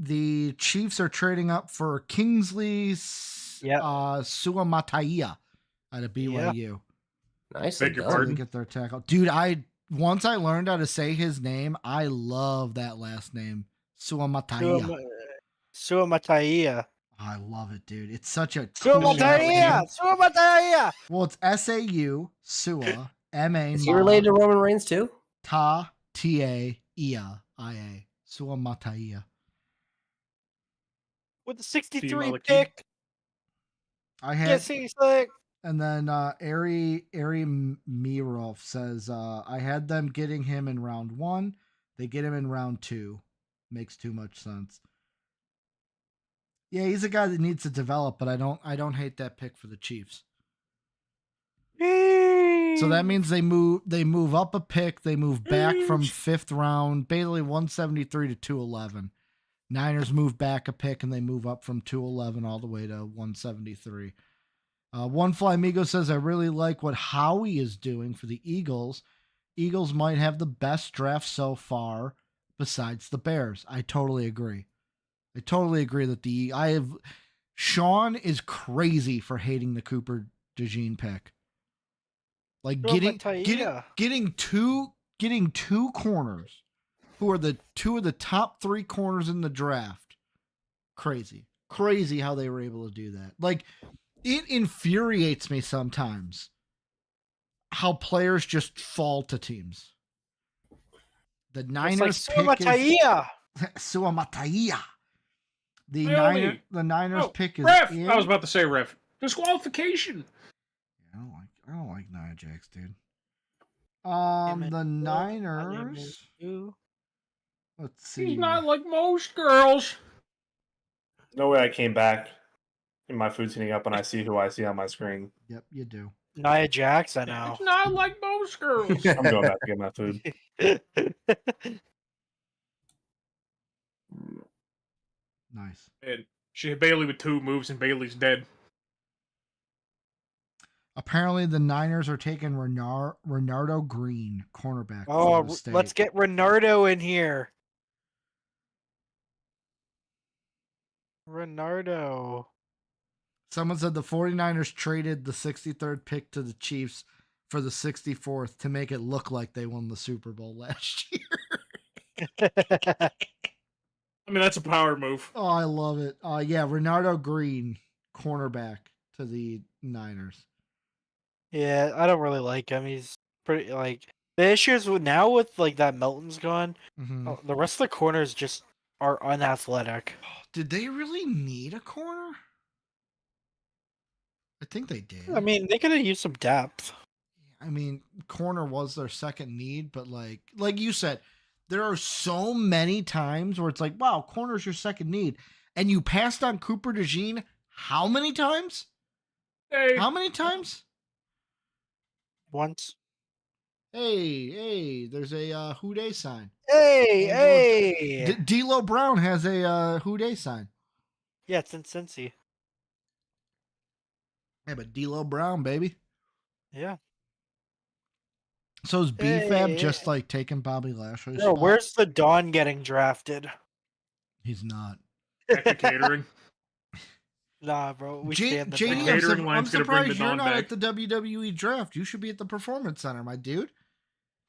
The Chiefs are trading up for Kingsley Yep. Suamataia out of BYU. Nice. Beg your So pardon? they get their tackle. Dude, once I learned how to say his name, I love that last name. Suamataia. Suamataia. I love it, dude. It's such a cool last Suamataia! name. Suamataia! Well, it's SAU, Sua, M-A, Is he related to Roman Reigns too? Ta, T-A-Ia, I-A. Suamataia. With the 63 Female pick. I had, Yes, he's like. and then Ari Mirov says, I had them getting him in round 1. They get him in round 2. Makes too much sense. Yeah, he's a guy that needs to develop, but I don't hate that pick for the Chiefs. So that means they move up a pick, they move back from 5th round, basically 173 to 211. Niners move back a pick and they move up from 211 all the way to 173. One Fly Migo says, I really like what Howie is doing for the Eagles. Eagles might have the best draft so far besides the Bears. I totally agree. I totally agree that Sean is crazy for hating the Cooper DeJean pick. Like getting two corners who are the 2 of the top 3 corners in the draft. Crazy how they were able to do that. Like, it infuriates me sometimes how players just fall to teams. The Niners pick Suamataia. Suamataia. The Naomi. Niners pick is Ref! in. I was about to say ref. Disqualification. I don't like Nia Jax, dude. The Niners. Let's see. He's not like most girls. No way I came back and my food's heating up and I see who I see on my screen. Yep, you do. Nia Jax, I know. He's not like most girls. I'm going back to get my food. Nice. And she hit Bailey with 2 moves and Bailey's dead. Apparently, the Niners are taking Renardo Green, cornerback. Oh, Florida State. let's get Renardo in here. Renardo. Someone said the 49ers traded the 63rd pick to the Chiefs for the 64th to make it look like they won the Super Bowl last year. I mean, that's a power move. Oh, I love it. Yeah, Renardo Green, cornerback to the Niners. Yeah, I don't really like him. He's pretty like the issues now with like that Melton's gone. Mm-hmm. The rest of the corners just are unathletic. Did they really need a corner? I think they did. I mean, they could have used some depth. I mean, corner was their second need, but like you said, there are so many times where it's like, wow, corner's your second need. And you passed on Cooper DeJean how many times? Hey, How many times? Once. Hey, there's a Who Dey sign. Hey! D'Lo Brown has a Who Dey sign. Yeah, it's in Cincy. Yeah, but D'Lo Brown, baby. Yeah. So is B-Fab Hey. just like taking Bobby Lashley's No, spot? where's the Dawn getting drafted? He's not. back to catering. Nah, bro. We J- stand the JD, Dawn. I'm, Catering I'm line's gonna bring the surprised you're Dawn not back. at the WWE draft. You should be at the Performance Center, my dude.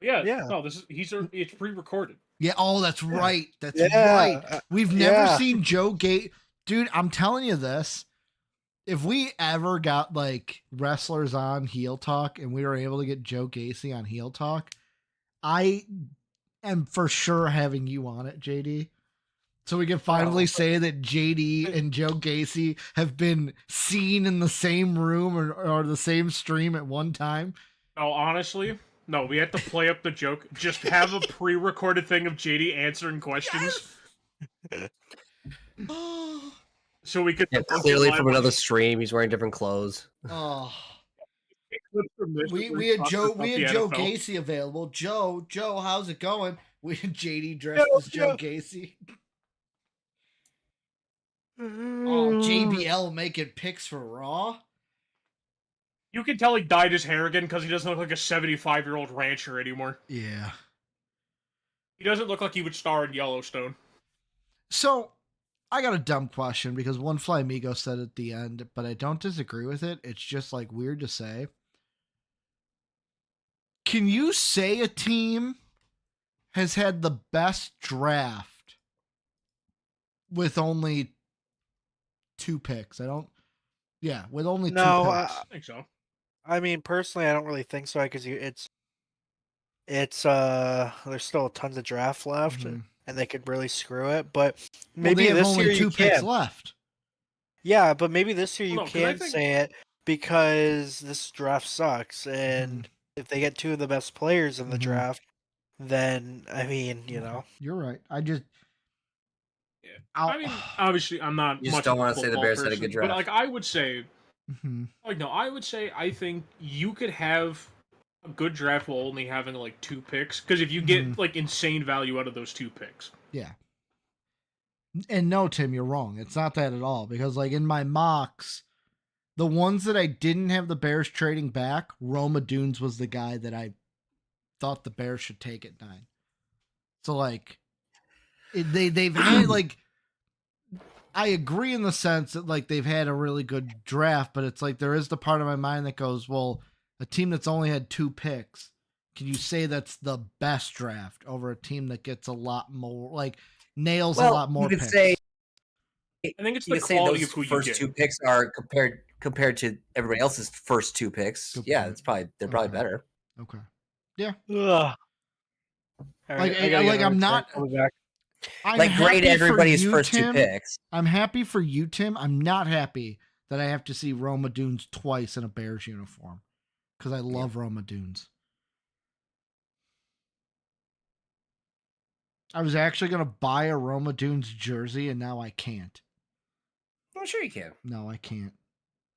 Yeah, Yeah. no, it's pre-recorded. Yeah, oh, that's right. That's Yeah, right. We've never yeah. seen Joe Gate. Dude, I'm telling you this. If we ever got like wrestlers on Heel Talk and we were able to get Joe Gacy on Heel Talk, I am for sure having you on it, JD. So we can finally say that JD and Joe Gacy have been seen in the same room or the same stream at one time. No, honestly, no. We have to play up the joke. Just have a pre-recorded thing of JD answering questions, so we could. Yeah, clearly from another stream, he's wearing different clothes. Oh, clips from this. We where we he had talks Joe about we had the Joe NFL. Gacy available. Joe, how's it going? We had JD dressed as Joe Gacy. Oh, JBL making picks for Raw. You can tell he dyed his hair again because he doesn't look like a 75-year-old rancher anymore. Yeah. He doesn't look like he would star in Yellowstone. So, I got a dumb question because One Fly Amigo said at the end, but I don't disagree with it. It's just like weird to say. Can you say a team has had the best draft with only 2 picks? With only 2 picks. I think so. I mean, personally, I don't really think so because it's there's still tons of draft left, Mhm. and they could really screw it. But Well, maybe they have this only year 2 you picks can. left. Yeah, but maybe this year you Well, no, 'cause I can't think- say it because this draft sucks, and if they get 2 of the best players in the Mhm. draft, then I mean, you know. You're right. I just Yeah. I'll, I mean, obviously, I'm not You just much don't of a wanna say the football Bears had a person, good but draft. like I would say, Mhm. I think you could have a good draft while only having like 2 picks because if you get like insane value out of those 2 picks. Yeah. And no, Tim, you're wrong. It's not that at all because like in my mocks, the ones that I didn't have the Bears trading back, Roma Dunes was the guy that I thought the Bears should take at 9. So like they've had like I agree in the sense that like they've had a really good draft, but it's like there is the part of my mind that goes, well, a team that's only had 2 picks, can you say that's the best draft over a team that gets a lot more like nails a lot more you could picks? say I think it's you the could say quality those of who you first get. 2 picks are compared to everybody else's first 2 picks. Good Yeah, point. it's probably they're probably Okay. better. Okay. Ugh. All right, I gotta get I'm another not drink. I'll be back. I'm Like grade happy for everybody's you, first 2 Tim. picks. I'm happy for you, Tim. I'm not happy that I have to see Roma Dunes twice in a Bears uniform because I love Roma Dunes. I was actually going to buy a Roma Dunes jersey, and now I can't. Oh, sure you can. No, I can't.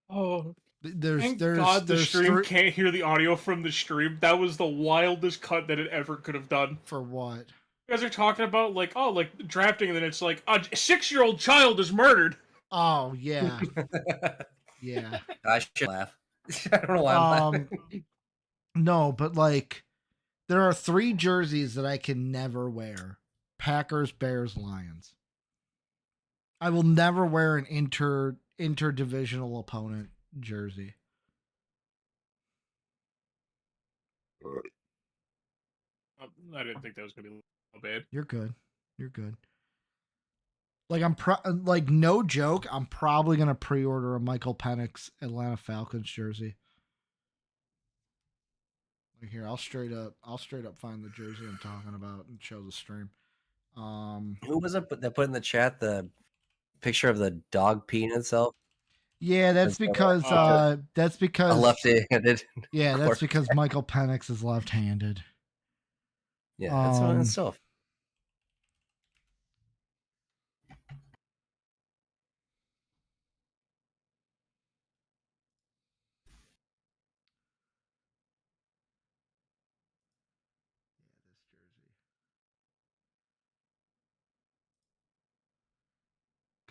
Oh, There's God, the stream three- can't hear the audio from the stream. That was the wildest cut that it ever could have done. For what? You guys are talking about like drafting, and then it's like a 6-year-old child is murdered. Oh yeah, yeah. I should laugh. I don't know why I'm laughing. No, but like there are 3 jerseys that I can never wear: Packers, Bears, Lions. I will never wear an interdivisional opponent jersey. I didn't think that was gonna be bad. You're good. You're good. Like like no joke, I'm probably gonna pre-order a Michael Penix Atlanta Falcons jersey. Like here, I'll straight up find the jersey I'm talking about and show the stream. Who was it that put in the chat the picture of the dog peeing itself? Yeah, that's because that's A because left-handed. yeah, that's quarterback. because Michael Penix is left-handed. Yeah, that's still. This jersey.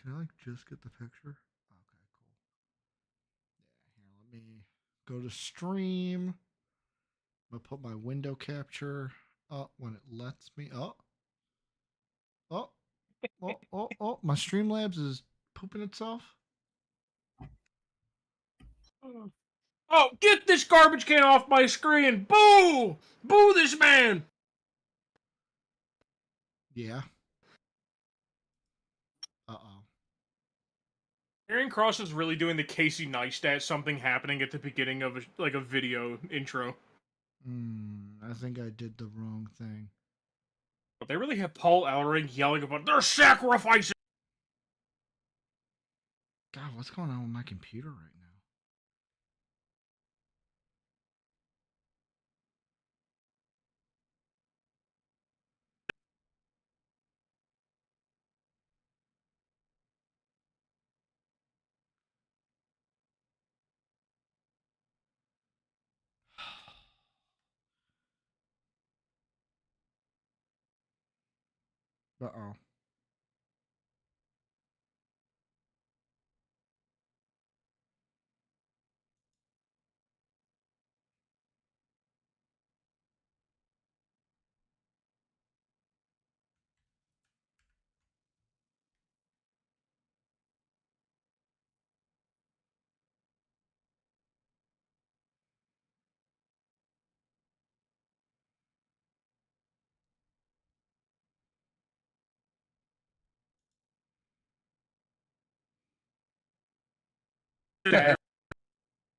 Can I like just get the picture? Okay, cool. Yeah, here, let me go to stream. I'm gonna put my window capture up when it lets me. Oh, my Streamlabs is pooping itself. Oh, get this garbage can off my screen! Boo! Boo this man! Yeah. Uh-oh. Aaron Cross is really doing the Casey Neistat something happening at the beginning of a video intro. I think I did the wrong thing. But they really have Paul Ellering yelling about their sacrifices. God, what's going on with my computer right now? Uh-oh.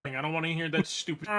I don't want to hear that stupid.